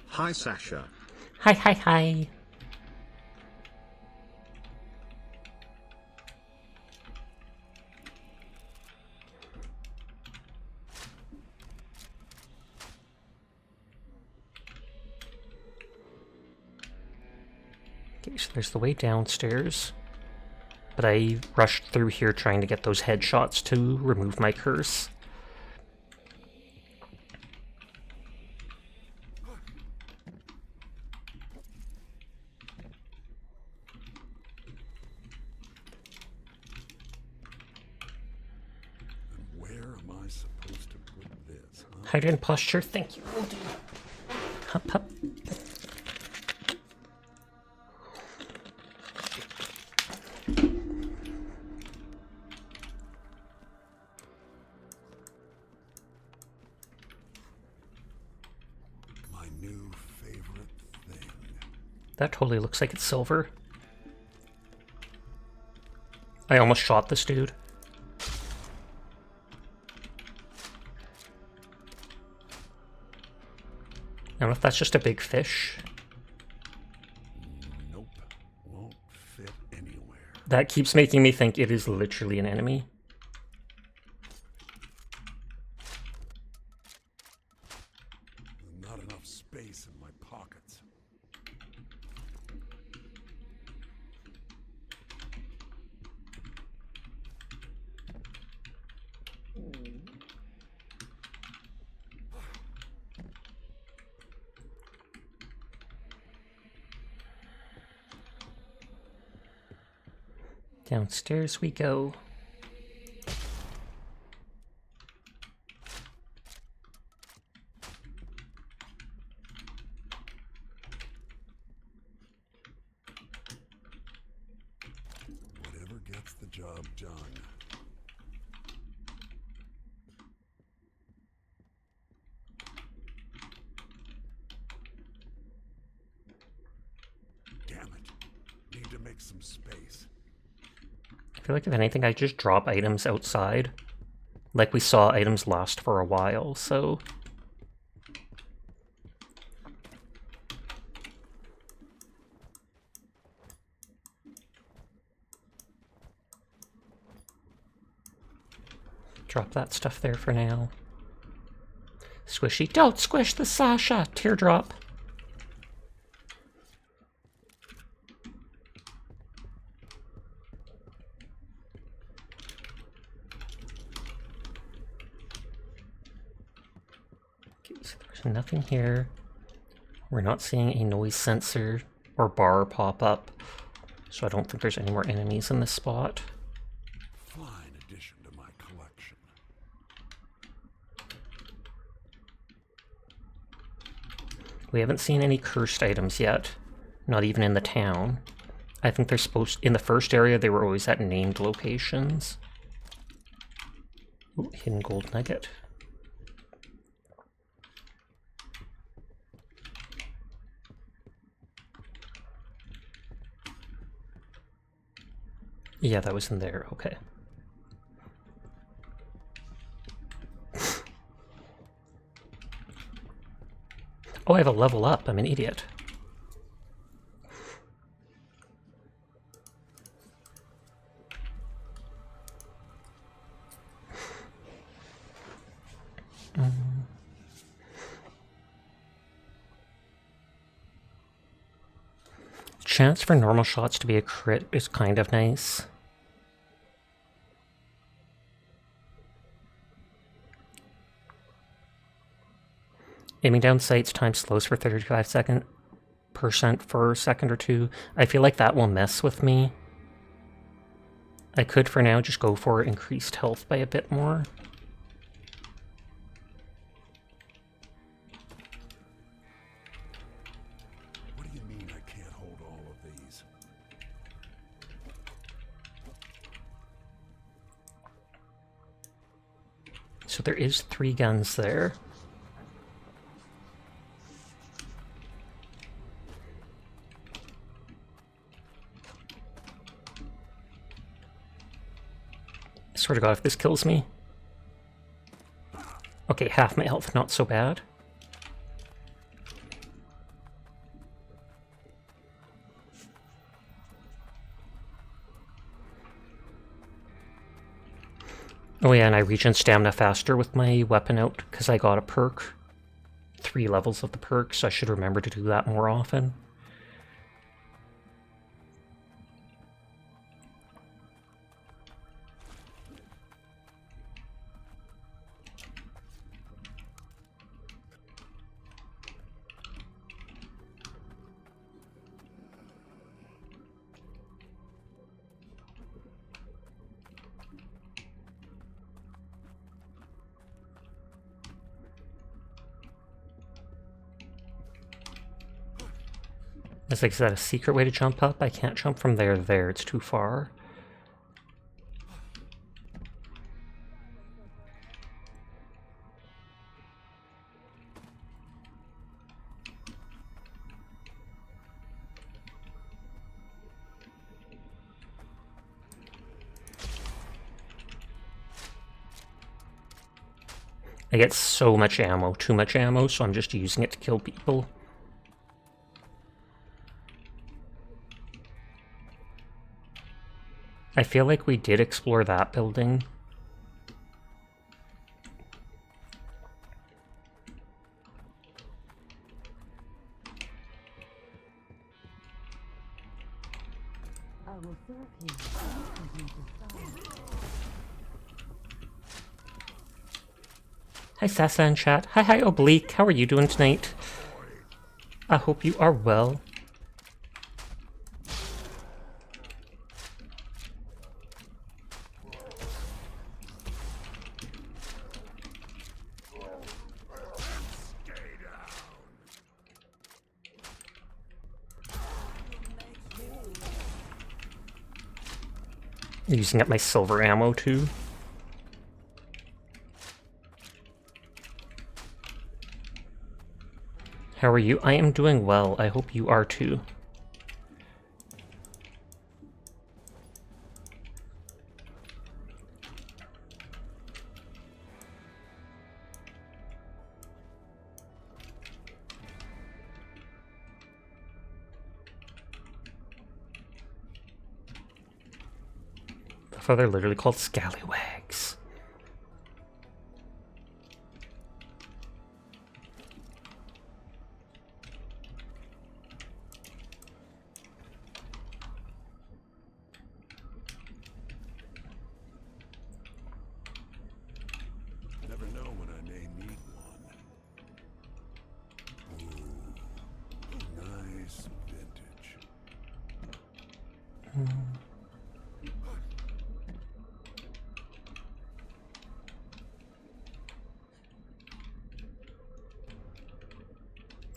Speaker 6: Hi, Sasha.
Speaker 1: Hi. Okay, so there's the way downstairs. But I rushed through here trying to get those headshots to remove my curse.
Speaker 10: Where am I supposed to put this, huh?
Speaker 1: Hide in posture, thank you, will do. Hup, hup.
Speaker 10: My new favorite thing.
Speaker 1: That totally looks like it's silver. I almost shot this dude. I don't know if that's just a big fish.
Speaker 10: Nope. Won't fit anywhere.
Speaker 1: That keeps making me think it is literally an enemy.
Speaker 10: Not enough space in my pockets.
Speaker 1: Downstairs we go.
Speaker 10: Whatever gets the job done. Damn it. Need to make some space.
Speaker 1: I feel like if anything, I just drop items outside. Like we saw items last for a while, so... Drop that stuff there for now. Squishy, don't squish the Sasha! Teardrop. Okay, so there's nothing here. We're not seeing a noise sensor or bar pop up, so I don't think there's any more enemies in this spot.
Speaker 10: Fine addition to my collection.
Speaker 1: We haven't seen any cursed items yet, not even in the town. I think they're supposed, in the first area they were always at named locations. Ooh, hidden gold nugget. Yeah, that was in there, okay. Oh, I have a level up, I'm an idiot. Chance for normal shots to be a crit is kind of nice. Aiming down sights time slows for 35% for a second or two. I feel like that will mess with me. I could for now just go for increased health by a bit more.
Speaker 10: What do you mean I can't hold all of these?
Speaker 1: So there is 3 guns there. I swear to God, if this kills me... Okay, half my health, not so bad. Oh yeah, and I regen stamina faster with my weapon out, because I got a perk. 3 levels of the perk, so I should remember to do that more often. Is that a secret way to jump up? I can't jump from there to there, it's too far. I get so much ammo, too much ammo, so I'm just using it to kill people. I feel like we did explore that building. Hi Sasa in chat. Hi Oblique, how are you doing tonight? I hope you are well. Using up my silver ammo too. How are you? I am doing well. I hope you are too. They're literally called scallywags.
Speaker 10: Never know when I may need one. Ooh, nice vintage.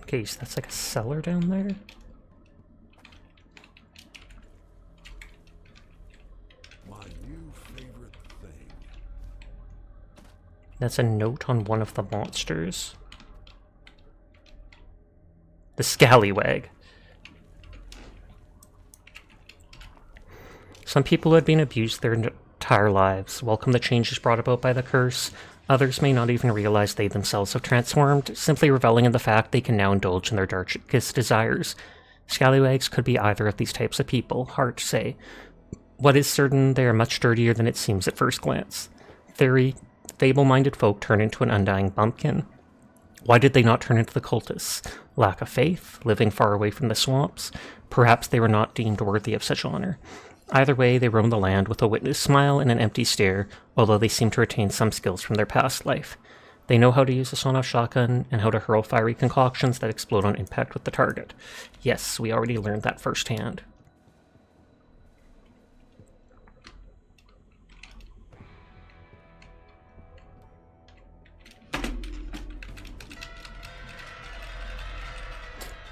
Speaker 1: Okay, so that's like a cellar down there.
Speaker 10: My new favorite thing.
Speaker 1: That's a note on one of the monsters. The scallywag. Some people who had been abused their entire lives welcome the changes brought about by the curse. Others may not even realize they themselves have transformed, simply reveling in the fact they can now indulge in their darkest desires. Scallywags could be either of these types of people, hard to say. What is certain, they are much dirtier than it seems at first glance. Theory, fable-minded folk turn into an undying bumpkin. Why did they not turn into the cultists? Lack of faith? Living far away from the swamps? Perhaps they were not deemed worthy of such honor. Either way, they roam the land with a witness smile and an empty stare, although they seem to retain some skills from their past life. They know how to use a sawn-off shotgun and how to hurl fiery concoctions that explode on impact with the target. Yes, we already learned that firsthand.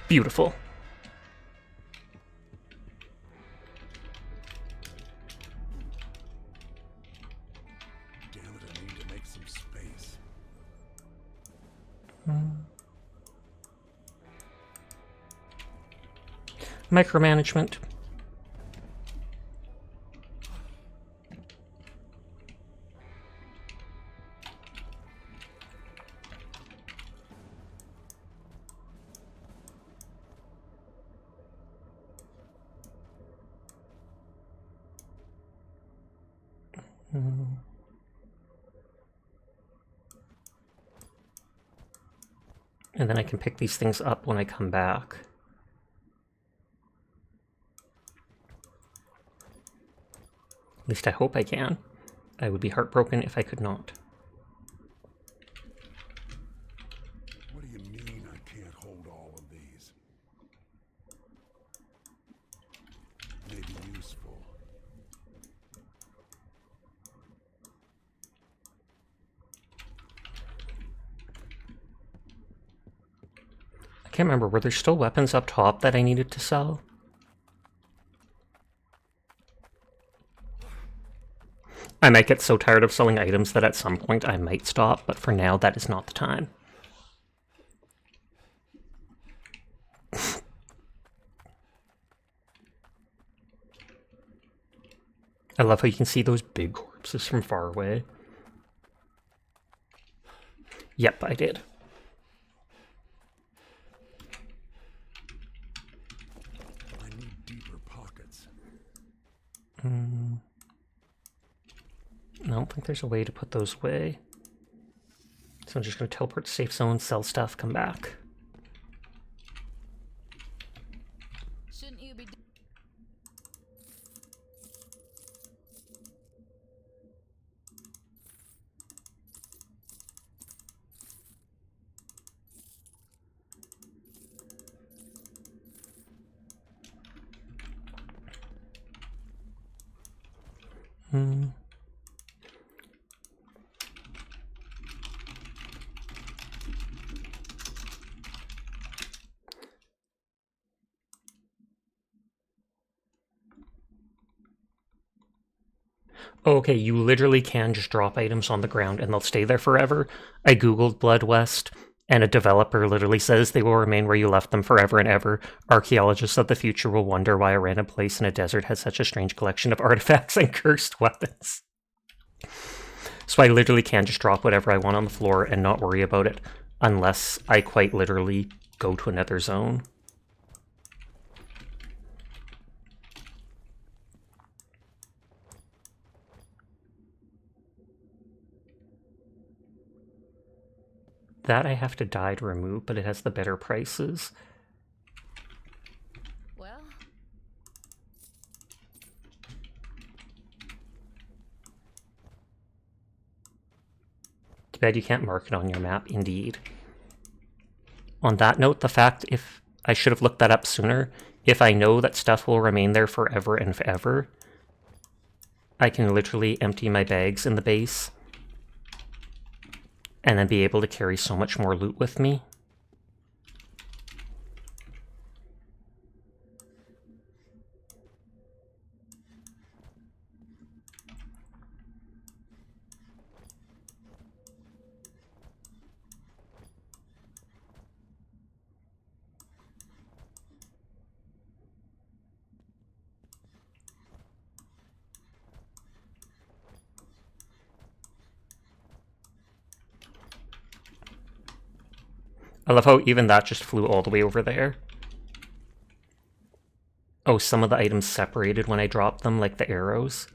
Speaker 1: Beautiful.
Speaker 10: Damn it, I need to make some space.
Speaker 1: Micromanagement. And then I can pick these things up when I come back. At least I hope I can. I would be heartbroken if I could not.
Speaker 10: What do you mean I can't hold all of these? Maybe useful.
Speaker 1: Can't remember, were there still weapons up top that I needed to sell? I might get so tired of selling items that at some point I might stop, but for now that is not the time. I love how you can see those big corpses from far away. Yep, I did.
Speaker 10: I need deeper pockets.
Speaker 1: I don't think there's a way to put those away. So I'm just going to teleport to safe zone, sell stuff, come back.
Speaker 11: Shouldn't you be...
Speaker 1: Okay, you literally can just drop items on the ground and they'll stay there forever. I googled Blood West, and a developer literally says they will remain where you left them forever and ever. Archaeologists of the future will wonder why a random place in a desert has such a strange collection of artifacts and cursed weapons. So I literally can just drop whatever I want on the floor and not worry about it, unless I quite literally go to another zone. That I have to die to remove, but it has the better prices.
Speaker 11: Well...
Speaker 1: Too bad you can't mark it on your map, indeed. On that note, the fact if I should have looked that up sooner, if I know that stuff will remain there forever and forever, I can literally empty my bags in the base and then be able to carry so much more loot with me. I love how even that just flew all the way over there. Oh, some of the items separated when I dropped them, like the arrows.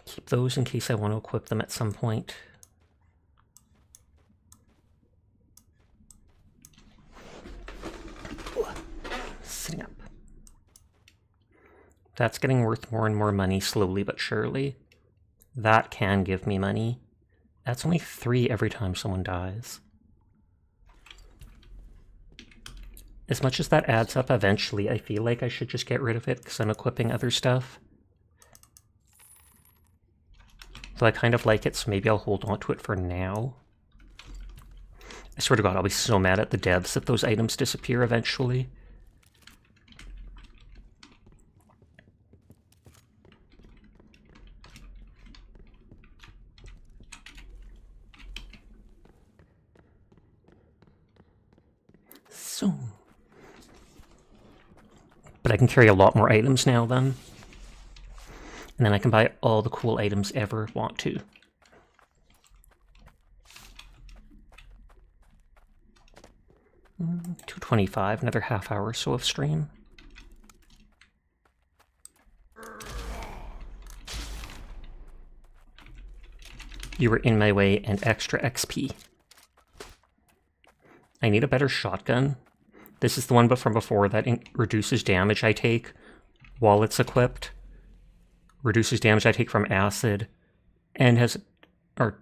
Speaker 1: Keep those in case I want to equip them at some point. Sitting up. That's getting worth more and more money slowly but surely. That can give me money. That's only 3 every time someone dies. As much as that adds up eventually, I feel like I should just get rid of it because I'm equipping other stuff. Though I kind of like it, so maybe I'll hold on to it for now. I swear to God, I'll be so mad at the devs if those items disappear eventually. So... But I can carry a lot more items now then. And then I can buy all the cool items ever want to. $2.25, another half hour or so of stream. You were in my way and extra XP. I need a better shotgun. This is the one from before that reduces damage I take while it's equipped. Reduces damage I take from acid. And has... Or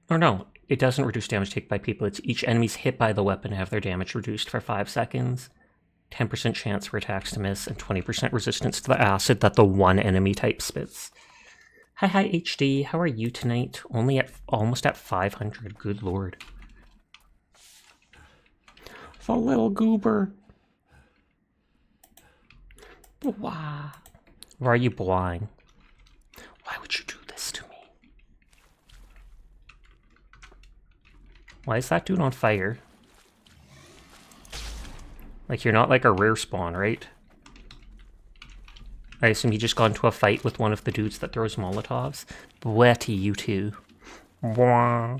Speaker 1: no, it doesn't reduce damage taken by people. It's each enemy's hit by the weapon have their damage reduced for 5 seconds. 10% chance for attacks to miss, and 20% resistance to the acid that the one enemy type spits. Hi HD, how are you tonight? Almost at 500, good lord. beautiful little goober. Wow. Why are you blind? Why would you do this to me? Why is that dude on fire? Like, you're not like a rare spawn, right? I assume you just got into a fight with one of the dudes that throws Molotovs. Wetty, you two. Wah.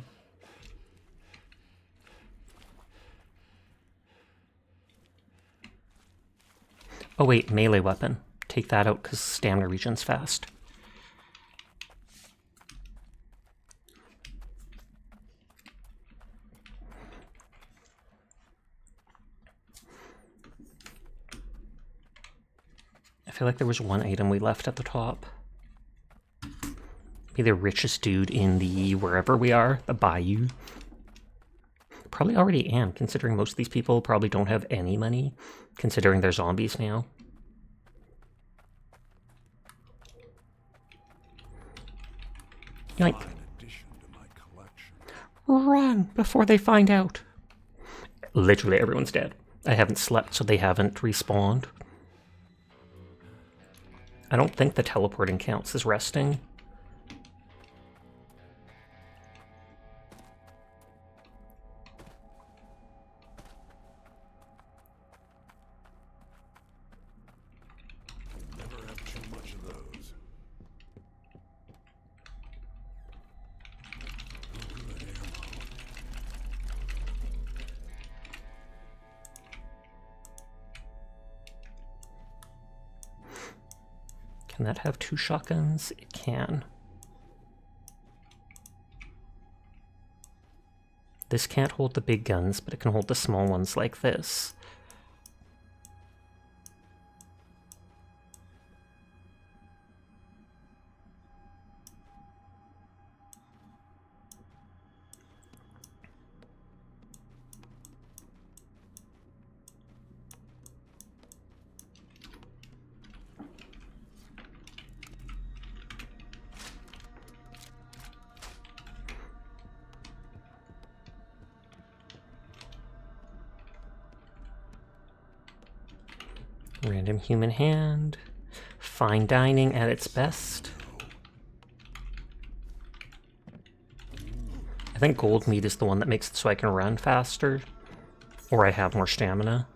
Speaker 1: Oh wait, melee weapon. Take that out because stamina regen's fast. I feel like there was one item we left at the top. Be the richest dude in the wherever we are, the bayou. Probably already am, considering most of these people probably don't have any money, considering they're zombies now. Like, run before they find out. Literally everyone's dead. I haven't slept, so they haven't respawned. I don't think the teleporting counts as resting.
Speaker 10: Never have too much of those. Good ammo.
Speaker 1: Can that have 2 shotguns? It can. This can't hold the big guns, but it can hold the small ones like this. Random human hand. Fine dining at its best. I think gold meat is the one that makes it so I can run faster. Or I have more stamina.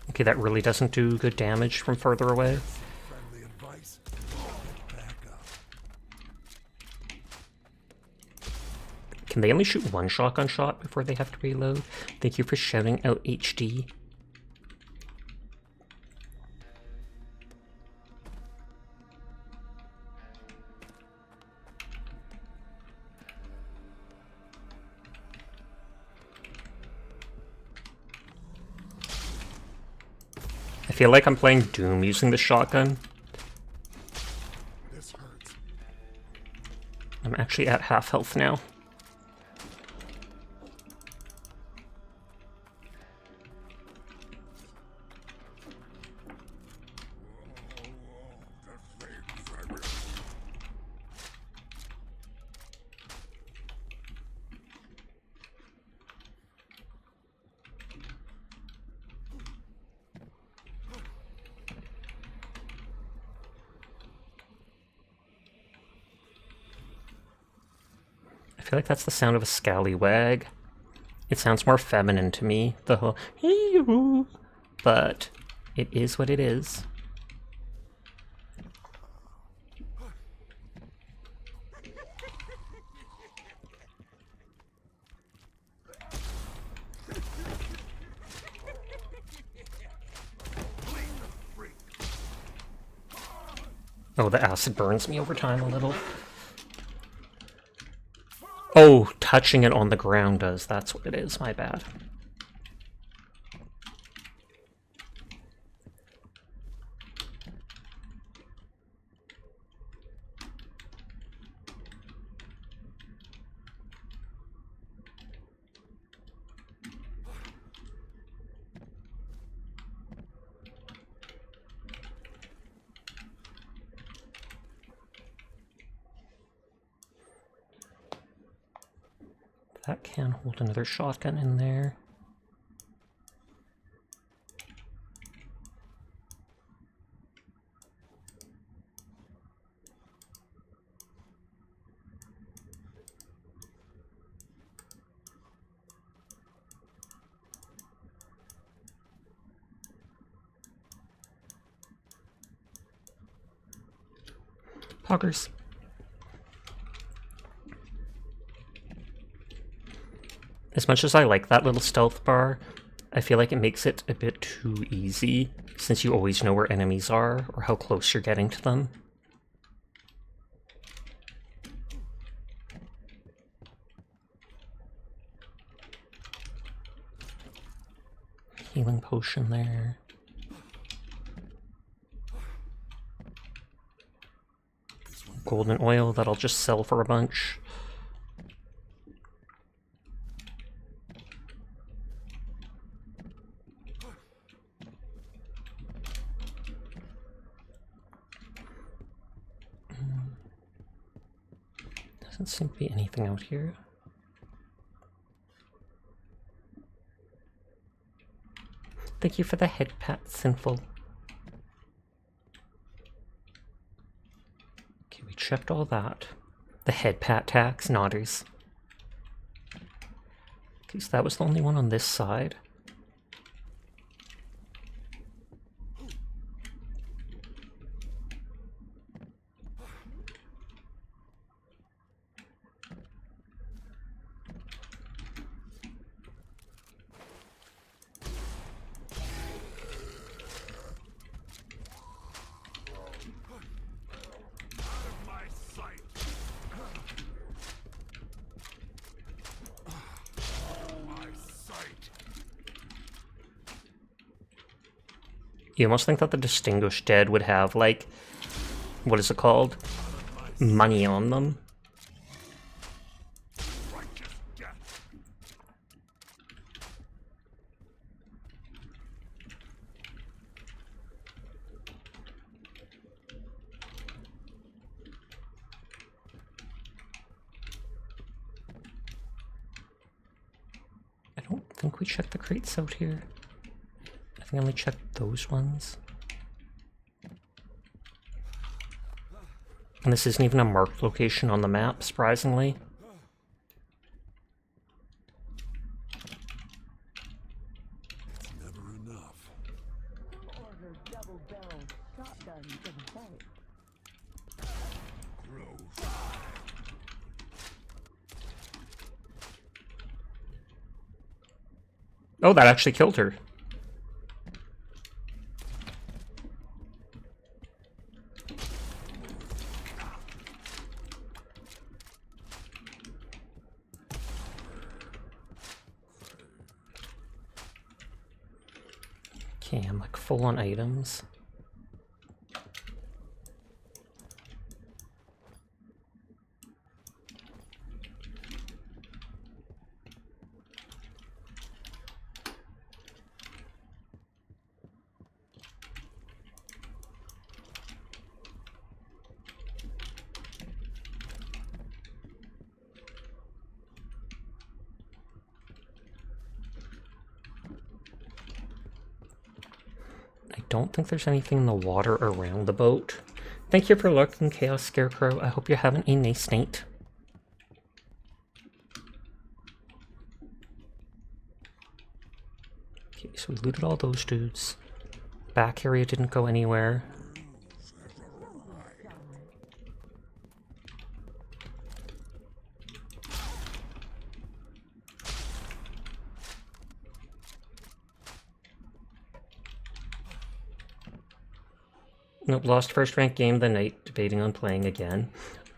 Speaker 1: Okay, that really doesn't do good damage from further away.
Speaker 10: Friendly advice. Back up.
Speaker 1: Can they only shoot 1 shotgun shot before they have to reload? Thank you for shouting out HD. I feel like I'm playing Doom using the shotgun.
Speaker 10: This hurts.
Speaker 1: I'm actually at half health now. I feel like that's the sound of a scallywag. It sounds more feminine to me, the whole "hee-hoo," but it is what it is. Oh, the acid burns me over time a little. Oh, touching it on the ground does. That's what it is. My bad. That can hold another shotgun in there. Poggers. As much as I like that little stealth bar, I feel like it makes it a bit too easy, since you always know where enemies are, or how close you're getting to them. Healing potion there. Golden oil that I'll just sell for a bunch. Doesn't seem to be anything out here. Thank you for the head pat, Sinful. Okay, we checked all that. The head pat tax, nodders. Okay, so that was the only one on this side. You almost think that the Distinguished Dead would have, like, what is it called? Money on them. I don't think we checked the crates out here. I think I only checked those ones. And this isn't even a marked location on the map, surprisingly.
Speaker 10: It's never enough.
Speaker 12: Order double-barrel shotgun to the bank.
Speaker 1: Oh, that actually killed her. Okay, I'm like full on items. I don't think there's anything in the water around the boat. Thank you for lurking, Chaos Scarecrow. I hope you're having a nice night. Okay, so we looted all those dudes. Back area didn't go anywhere. Nope, lost first ranked game of the night, debating on playing again.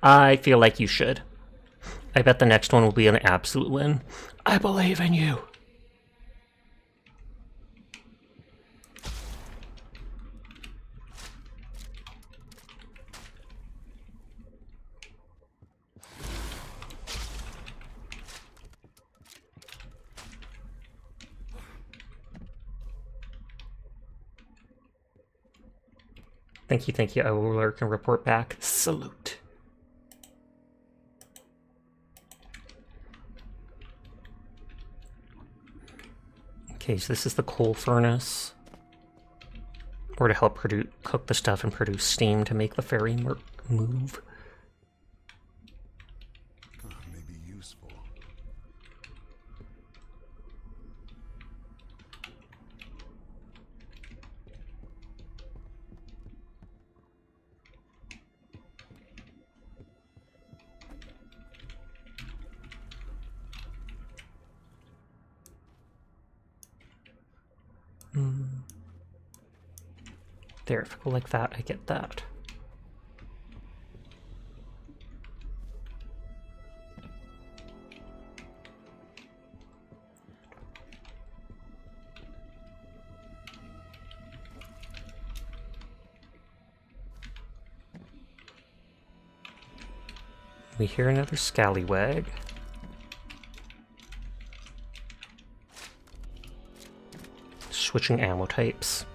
Speaker 1: I feel like you should. I bet the next one will be an absolute win. I believe in you. Thank you, thank you. I will lurk and report back. Salute. Okay, so this is the coal furnace. Or to help cook the stuff and produce steam to make the ferry move.
Speaker 10: May be useful.
Speaker 1: There, if I go like that, I get that. We hear another scallywag. Switching ammo types.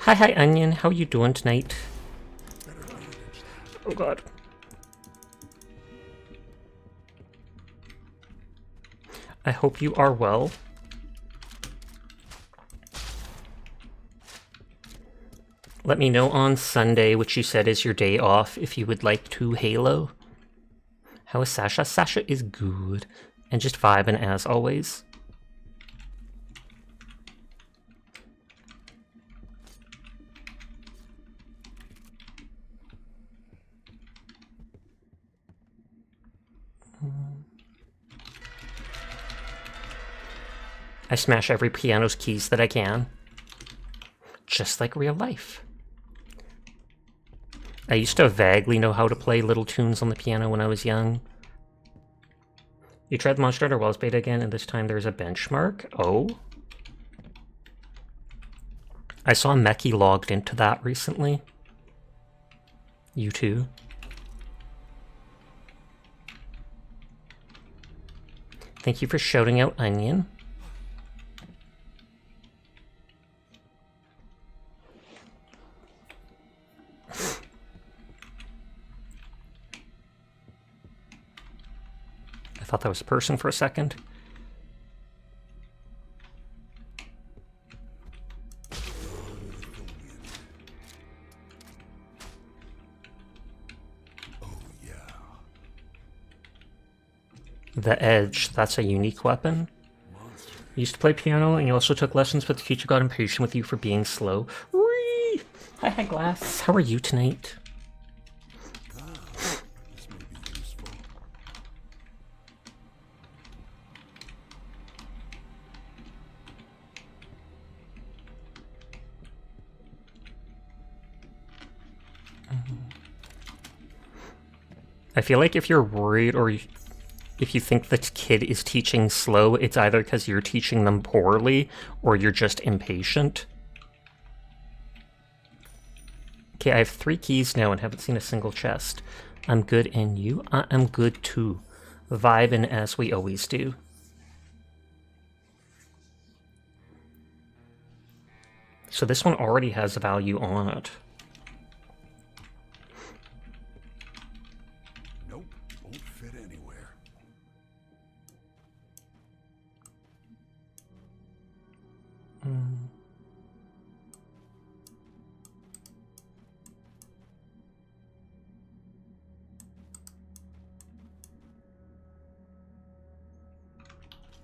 Speaker 1: Hi, Onion. How you doing tonight? Oh, God. I hope you are well. Let me know on Sunday, which you said is your day off, if you would like to Halo. How is Sasha? Sasha is good. And just vibing as always. I smash every piano's keys that I can. Just like real life. I used to vaguely know how to play little tunes on the piano when I was young. You tried the Monster Hunter Wells beta again, and this time there's a benchmark? Oh? I saw Meki logged into that recently. You too? Thank you for shouting out Onion. I thought that was a person for a second. The Edge, that's a unique weapon. You used to play piano, and you also took lessons, but the teacher got impatient with you for being slow. Whee! Hi, Glass. How are you tonight? I feel like if you're worried or if you think the kid is teaching slow, it's either because you're teaching them poorly or you're just impatient. Okay, I have 3 keys now and haven't seen a single chest. I'm good, and you? I am good too. Vibing as we always do. So this one already has a value on it.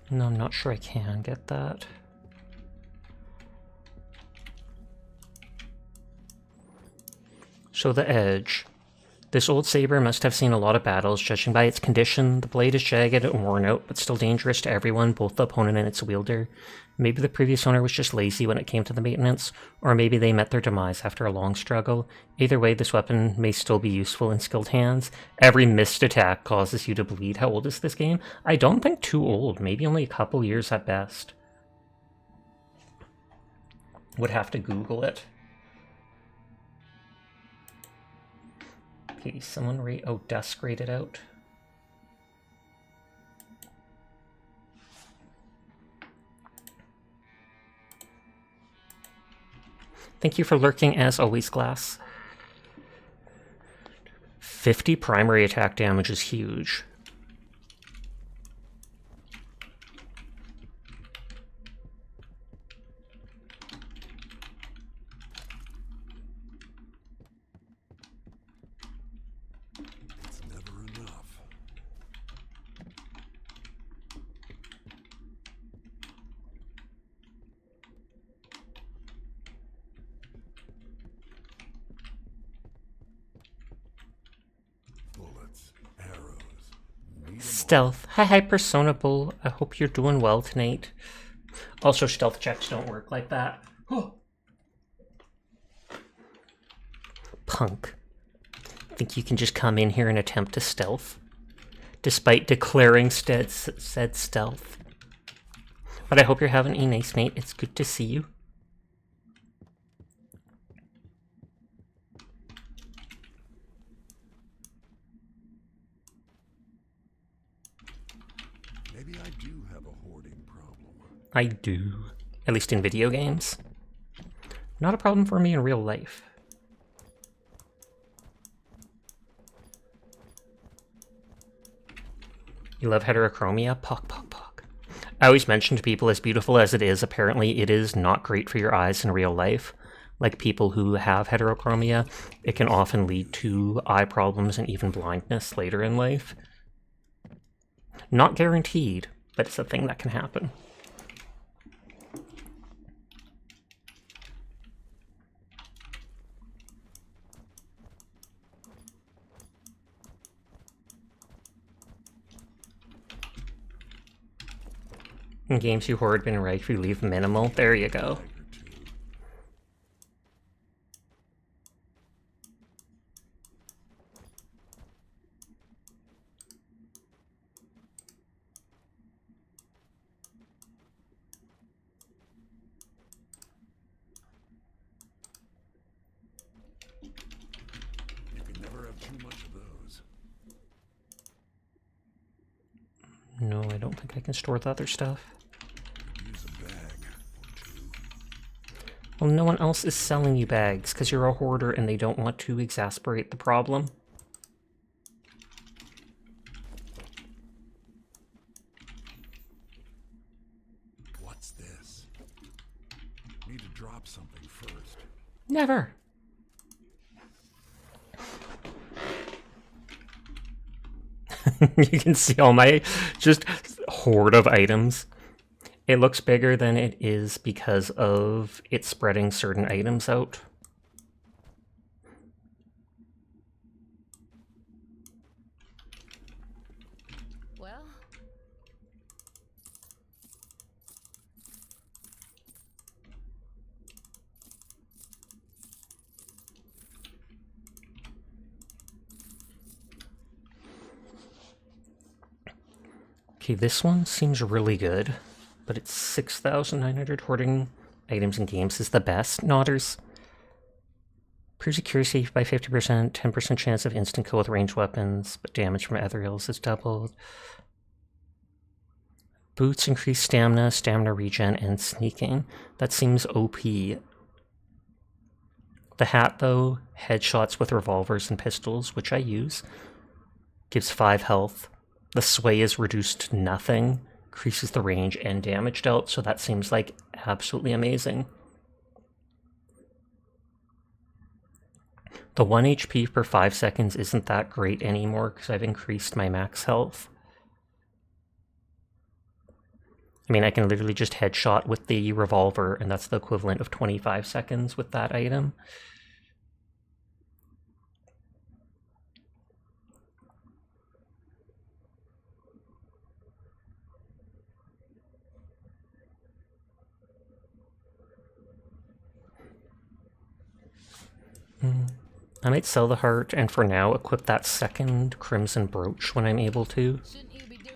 Speaker 1: No, I'm not sure I can get that. So the edge. This old saber must have seen a lot of battles. Judging by its condition, the blade is jagged and worn out, but still dangerous to everyone, both the opponent and its wielder. Maybe the previous owner was just lazy when it came to the maintenance, or maybe they met their demise after a long struggle. Either way, this weapon may still be useful in skilled hands. Every missed attack causes you to bleed. How old is this game? I don't think too old, maybe only a couple years at best. Would have to Google it. Okay, someone rate... Oh, Dusk rated out. Thank you for lurking, as always, Glass. 50 primary attack damage is huge.
Speaker 10: It's never enough. Bullets, arrows, need 'em all.
Speaker 1: Stealth. Hi, Persona Bull. I hope you're doing well tonight. Also, stealth checks don't work like that. Punk. Think you can just come in here and attempt to stealth? Despite declaring said stealth. But I hope you're having a nice night. It's good to see you.
Speaker 10: Maybe I do have a hoarding problem.
Speaker 1: I do. At least in video games. Not a problem for me in real life. You love heterochromia? Pock, pock, pock. I always mention to people, as beautiful as it is, apparently it is not great for your eyes in real life. Like people who have heterochromia, it can often lead to eye problems and even blindness later in life. Not guaranteed, but it's a thing that can happen. In games you hoard been right, you leave minimal. There you go.
Speaker 10: You can never have too much of those.
Speaker 1: No, I don't think I can store the other stuff.
Speaker 10: Use a bag or two.
Speaker 1: Well, no one else is selling you bags because you're a hoarder and they don't want to exasperate the problem.
Speaker 10: What's this? Need to drop something first.
Speaker 1: Never. You can see all my just hoard of items. It looks bigger than it is because of it spreading certain items out.
Speaker 11: Well,
Speaker 1: Okay, this one seems really good, but it's 6,900. Hoarding items in games is the best. Nodders. Improves accuracy by 50%, 10% chance of instant kill with ranged weapons, but damage from aerials is doubled. Boots increase stamina, stamina regen, and sneaking. That seems OP. The hat, though, headshots with revolvers and pistols, which I use, gives 5 health. The sway is reduced to nothing, increases the range and damage dealt, so that seems like absolutely amazing. The 1 HP per 5 seconds isn't that great anymore because I've increased my max health. I mean, I can literally just headshot with the revolver, and that's the equivalent of 25 seconds with that item. I might sell the heart, and for now, equip that second crimson brooch when I'm able to.
Speaker 11: Shouldn't you be doing?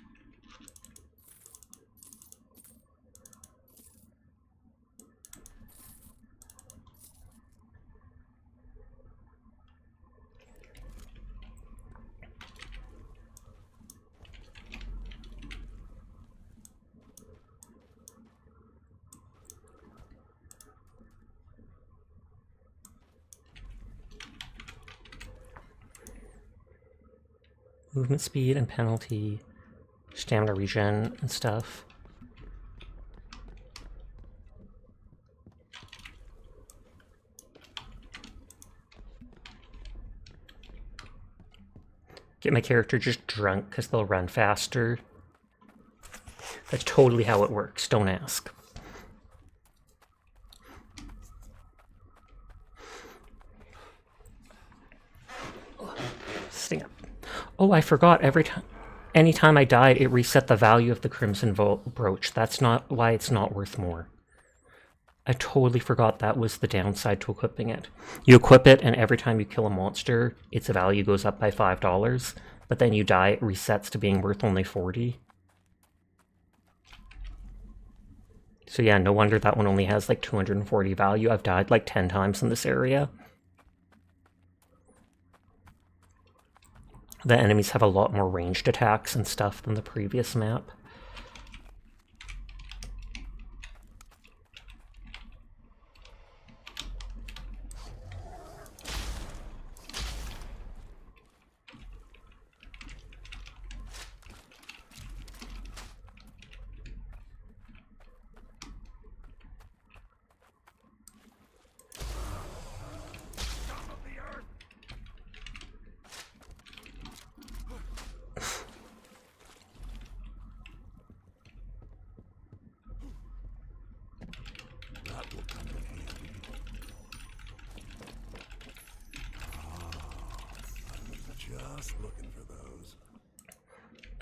Speaker 1: Movement speed and penalty, stamina regen and stuff. Get my character just drunk because they'll run faster. That's totally how it works, don't ask. Sting up. Oh, I forgot, anytime I died, it reset the value of the crimson brooch. That's not why it's not worth more. I totally forgot that was the downside to equipping it. You equip it, and every time you kill a monster, its value goes up by $5, but then you die, it resets to being worth only 40. So yeah, no wonder that one only has like 240 value. I've died like 10 times in this area. The enemies have a lot more ranged attacks and stuff than the previous map.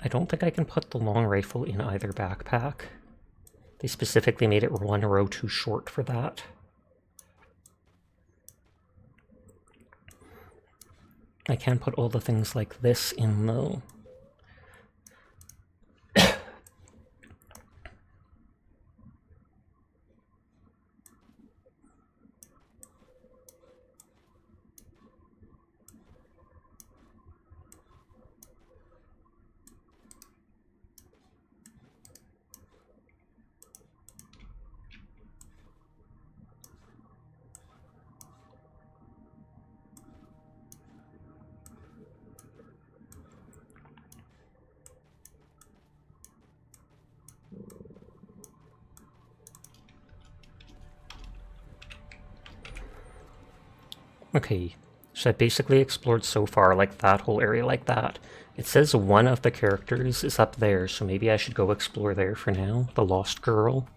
Speaker 1: I don't think I can put the long rifle in either backpack. They specifically made it one row too short for that. I can put all the things like this in though. Okay, so I basically explored so far like that whole area like that. It says one of the characters is up there, so maybe I should go explore there for now. The lost girl.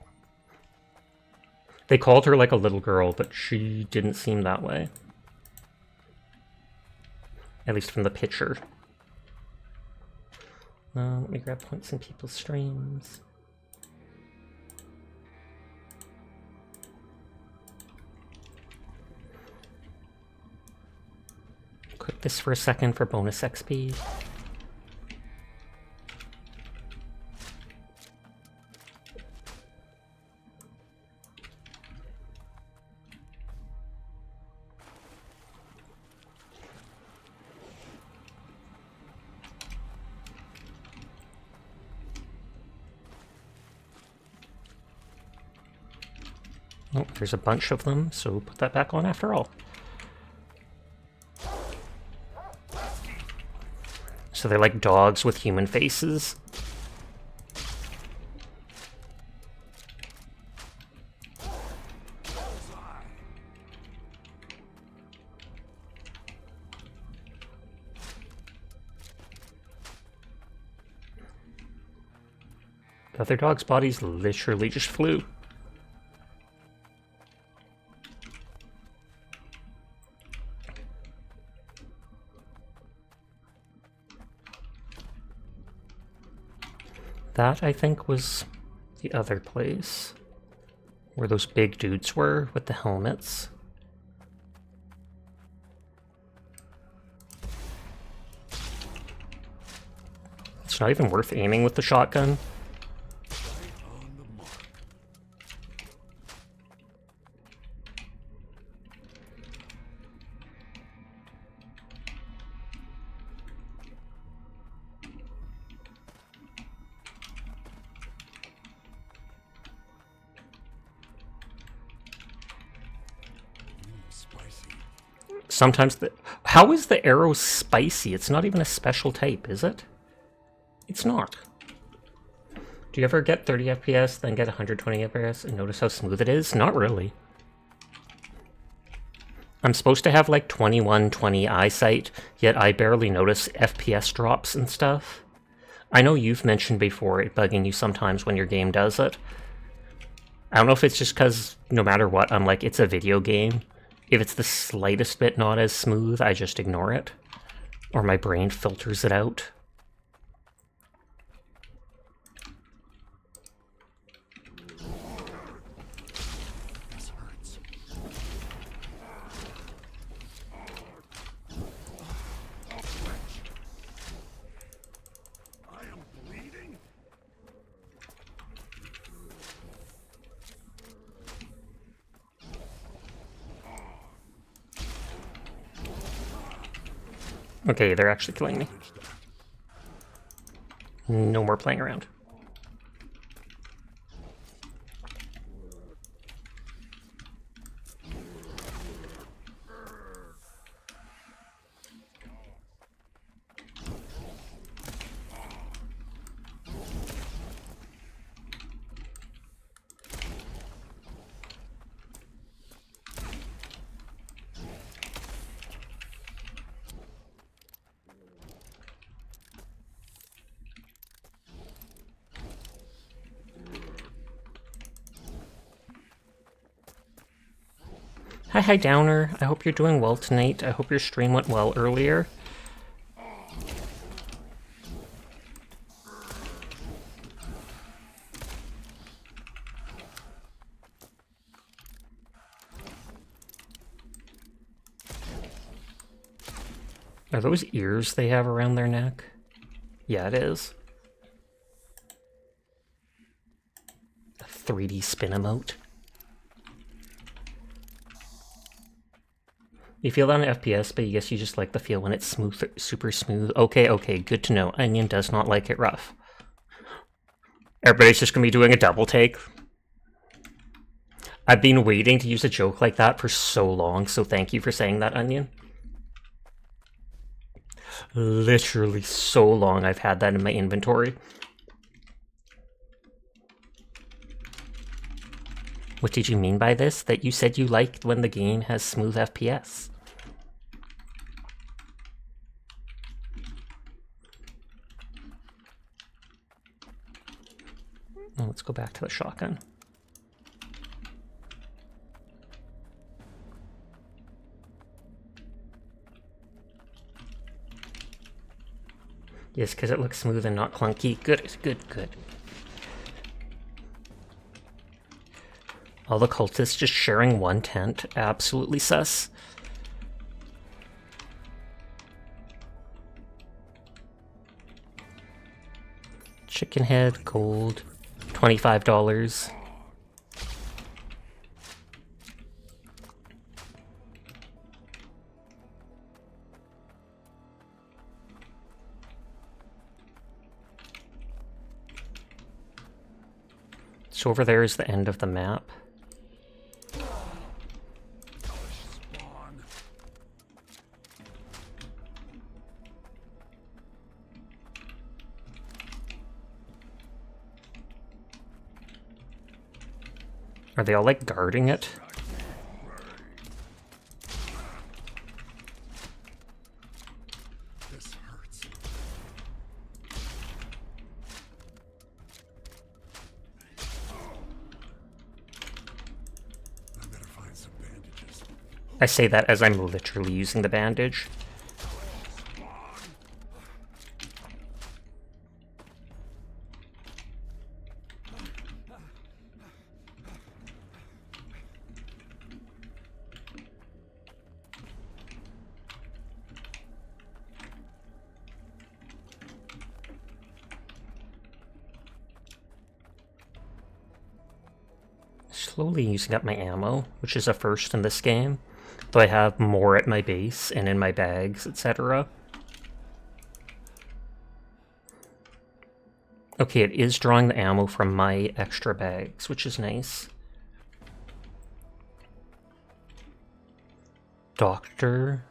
Speaker 1: They called her like a little girl, but she didn't seem that way. At least from the picture. Let me grab points in people's streams. Click this for a second for bonus XP. Oh, there's a bunch of them, so put that back on after all. So they're like dogs with human faces. The other dog's bodies literally just flew. That, I think, was the other place. Where those big dudes were with the helmets. It's not even worth aiming with the shotgun. Sometimes the... How is the arrow spicy? It's not even a special type, is it? It's not. Do you ever get 30 FPS, then get 120 FPS, and notice how smooth it is? Not really. I'm supposed to have like 2120 eyesight, yet I barely notice FPS drops and stuff. I know you've mentioned before it bugging you sometimes when your game does it. I don't know if it's just because no matter what, I'm like, it's a video game. If it's the slightest bit not as smooth, I just ignore it. Or my brain filters it out. Okay, they're actually killing me. No more playing around. Hi Downer, I hope you're doing well tonight. I hope your stream went well earlier. Are those ears they have around their neck? Yeah, it is. A 3D spin emote. You feel that on FPS, but I guess you just like the feel when it's smooth, super smooth. Okay, good to know. Onion does not like it rough. Everybody's just gonna be doing a double take. I've been waiting to use a joke like that for so long, so thank you for saying that, Onion. Literally so long I've had that in my inventory. What did you mean by this? That you said you liked when the game has smooth FPS. Well, let's go back to the shotgun. Yes, because it looks smooth and not clunky. Good. All the cultists just sharing one tent. Absolutely sus. Chicken head, gold, $25. So over there is the end of the map. Are they all like guarding it?
Speaker 10: This hurts.
Speaker 1: I say that as I'm literally using the bandage. Slowly using up my ammo, which is a first in this game, though I have more at my base and in my bags, etc. Okay, it is drawing the ammo from my extra bags, which is nice. Dr.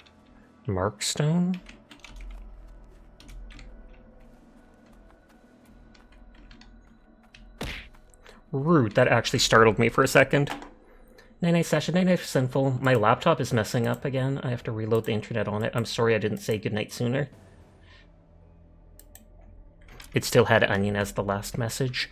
Speaker 1: Markstone? Rude, that actually startled me for a second. Night-night session, night-night sinful. My laptop is messing up again. I have to reload the internet on it. I'm sorry I didn't say goodnight sooner. It still had onion as the last message.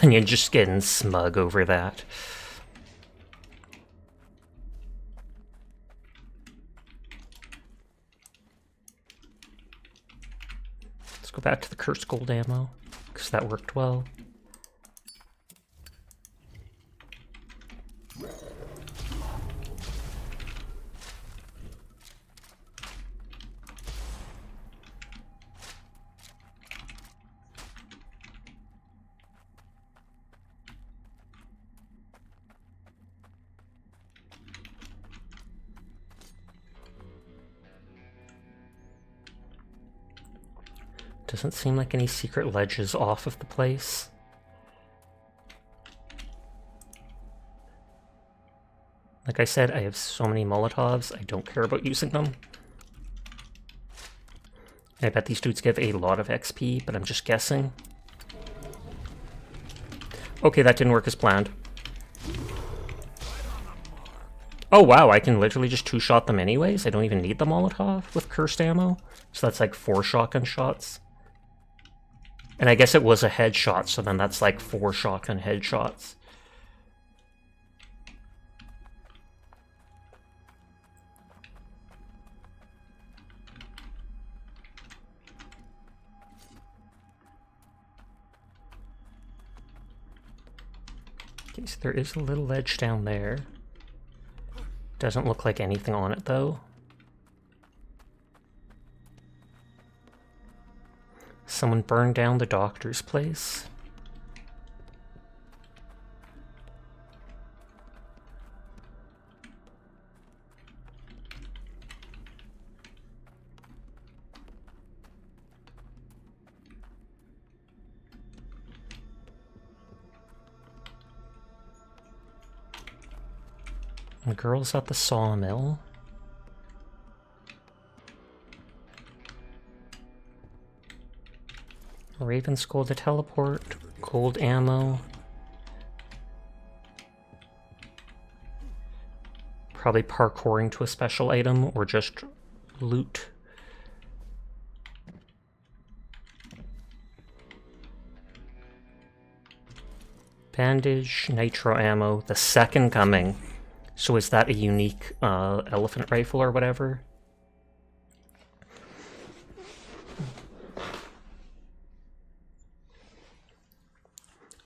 Speaker 1: Onion just getting smug over that. Let's go back to the cursed gold ammo, because that worked well. Doesn't seem like any secret ledges off of the place. Like I said, I have so many Molotovs, I don't care about using them. I bet these dudes give a lot of XP, but I'm just guessing. Okay, that didn't work as planned. Oh wow, I can literally just two-shot them anyways? I don't even need the Molotov with cursed ammo? So that's like 4 shotgun shots. And I guess it was a headshot, so then that's like 4 shotgun headshots. Okay, so there is a little ledge down there. Doesn't look like anything on it though. Someone burned down the doctor's place. The girl's at the sawmill. Raven's gold to teleport, gold ammo. Probably parkouring to a special item or just loot. Bandage, nitro ammo, the second coming. So is that a unique elephant rifle or whatever?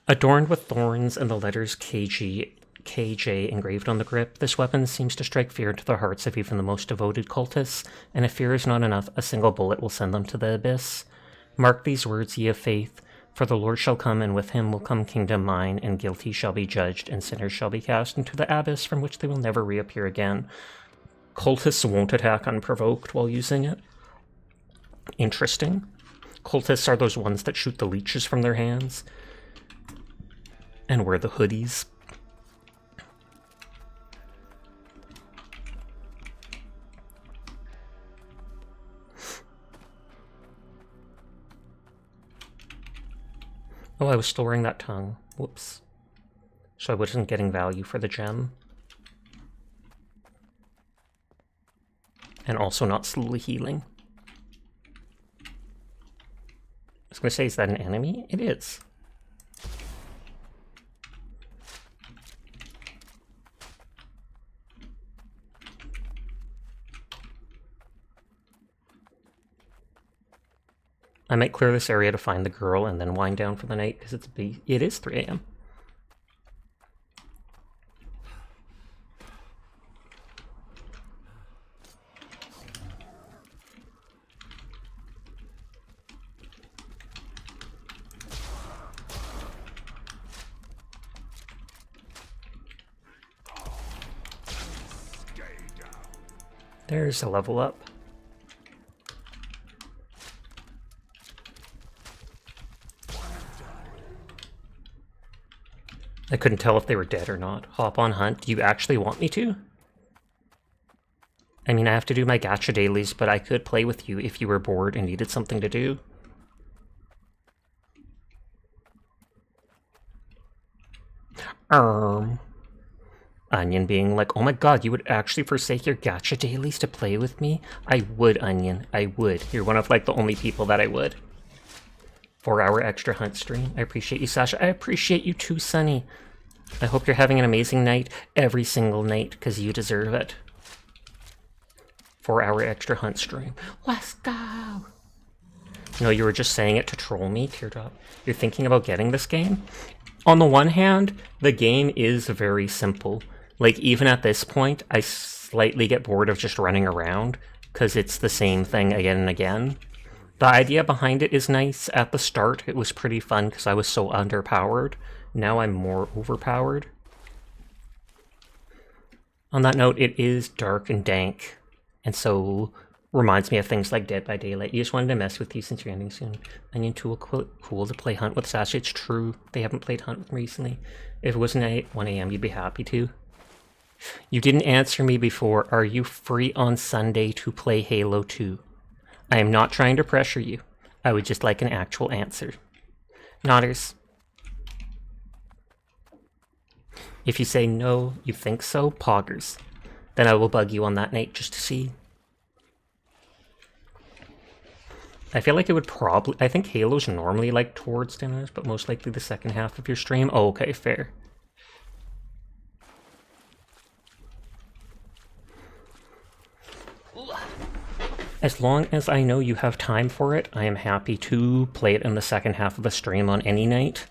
Speaker 1: Adorned with thorns and the letters KJ engraved on the grip, this weapon seems to strike fear into the hearts of even the most devoted cultists, and if fear is not enough, a single bullet will send them to the abyss. Mark these words, ye of faith, for the Lord shall come, and with him will come kingdom mine, and guilty shall be judged, and sinners shall be cast into the abyss from which they will never reappear again. Cultists won't attack unprovoked while using it. Interesting. Cultists are those ones that shoot the leeches from their hands and wear the hoodies. Oh, I was still wearing that tongue. Whoops. So I wasn't getting value for the gem. And also not slowly healing. I was gonna say, is that an enemy? It is. I might clear this area to find the girl and then wind down for the night, because it is 3 a.m. There's a level up. I couldn't tell if they were dead or not. Hop on hunt. Do you actually want me to? I mean, I have to do my gacha dailies, but I could play with you if you were bored and needed something to do. Onion being like, oh my god, you would actually forsake your gacha dailies to play with me? I would, Onion. I would. You're one of, like, the only people that I would. 4-hour extra hunt stream. I appreciate you, Sasha. I appreciate you too, Sunny. I hope you're having an amazing night every single night, because you deserve it. 4-hour extra hunt stream. Let's go! No, you were just saying it to troll me, Teardrop. You're thinking about getting this game? On the one hand, the game is very simple. Like, even at this point, I slightly get bored of just running around, because it's the same thing again and again. The idea behind it is nice. At the start, it was pretty fun because I was so underpowered. Now I'm more overpowered. On that note, it is dark and dank, and so reminds me of things like Dead by Daylight. You just wanted to mess with you since you're ending soon. Onion Tool, cool to play Hunt with Sasha. It's true. They haven't played Hunt with me recently. If it wasn't at 1 a.m., you'd be happy to. You didn't answer me before. Are you free on Sunday to play Halo 2? I am not trying to pressure you. I would just like an actual answer. Nodders. If you say no, you think so, poggers. Then I will bug you on that night just to see. I feel like it would probably... I think Halo's normally like towards dinners, but most likely the second half of your stream. Oh, okay, fair. As long as I know you have time for it, I am happy to play it in the second half of the stream on any night.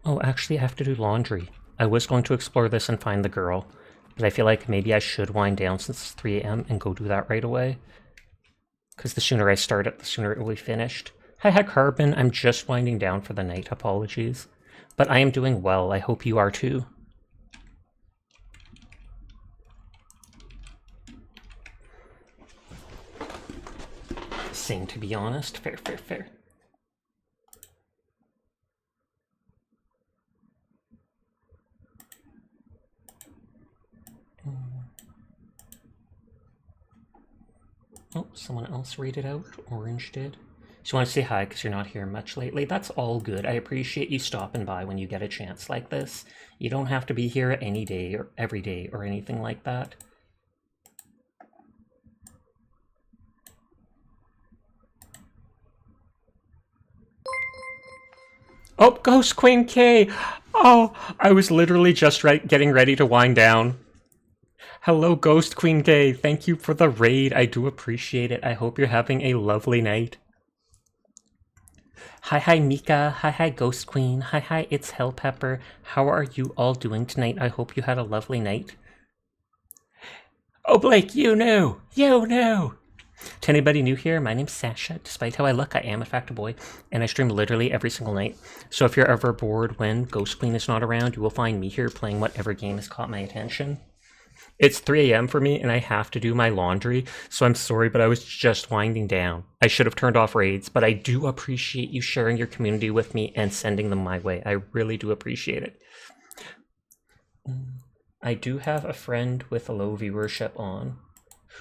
Speaker 1: Oh, actually I have to do laundry. I was going to explore this and find the girl, but I feel like maybe I should wind down since it's 3 a.m. and go do that right away. Because the sooner I start it, the sooner it will be finished. Hi, Carbon. I'm just winding down for the night. Apologies. But I am doing well. I hope you are too. Same, to be honest. Fair, fair, fair. Oh, someone else read it out. Orange did. Just want to say hi because you're not here much lately. That's all good. I appreciate you stopping by when you get a chance like this. You don't have to be here any day or every day or anything like that. Oh, Ghost Queen K! Oh, I was literally just getting ready to wind down. Hello, Ghost Queen K. Thank you for the raid. I do appreciate it. I hope you're having a lovely night. Hi, Mika. Hi, Ghost Queen. Hi, it's Hellpepper. How are you all doing tonight? I hope you had a lovely night. Oh, Blake, you knew! You knew! To anybody new here, my name's Sasha. Despite how I look, I am in fact a boy, and I stream literally every single night. So if you're ever bored when Ghost Queen is not around, you will find me here playing whatever game has caught my attention. It's 3 a.m. for me, and I have to do my laundry, so I'm sorry, but I was just winding down. I should have turned off raids, but I do appreciate you sharing your community with me and sending them my way. I really do appreciate it. I do have a friend with a low viewership on,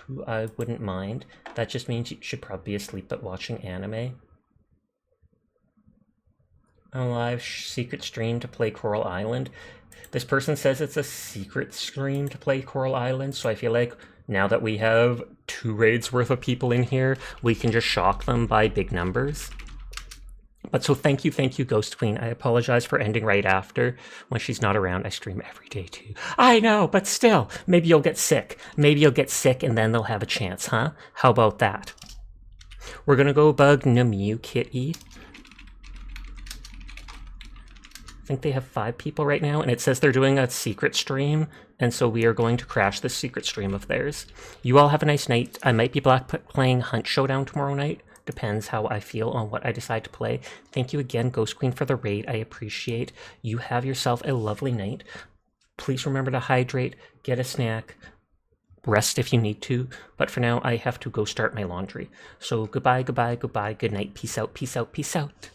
Speaker 1: who I wouldn't mind. That just means you should probably be asleep but watching anime. A live secret stream to play Coral Island. This person says it's a secret stream to play Coral Island, so I feel like now that we have 2 raids worth of people in here, we can just shock them by big numbers. But so thank you, Ghost Queen. I apologize for ending right after. When she's not around, I stream every day too. I know, but still, maybe you'll get sick. Maybe you'll get sick and then they'll have a chance, huh? How about that? We're gonna go bug Namiu Kitty. I think they have 5 people right now, and it says they're doing a secret stream, and so we are going to crash this secret stream of theirs. You all have a nice night. I might be playing Hunt Showdown tomorrow night. Depends how I feel on what I decide to play. Thank you again, Ghost Queen, for the raid. I appreciate. You have yourself a lovely night. Please remember to hydrate, get a snack, rest if you need to. But for now, I have to go start my laundry. So goodbye, good night, peace out, peace out, peace out.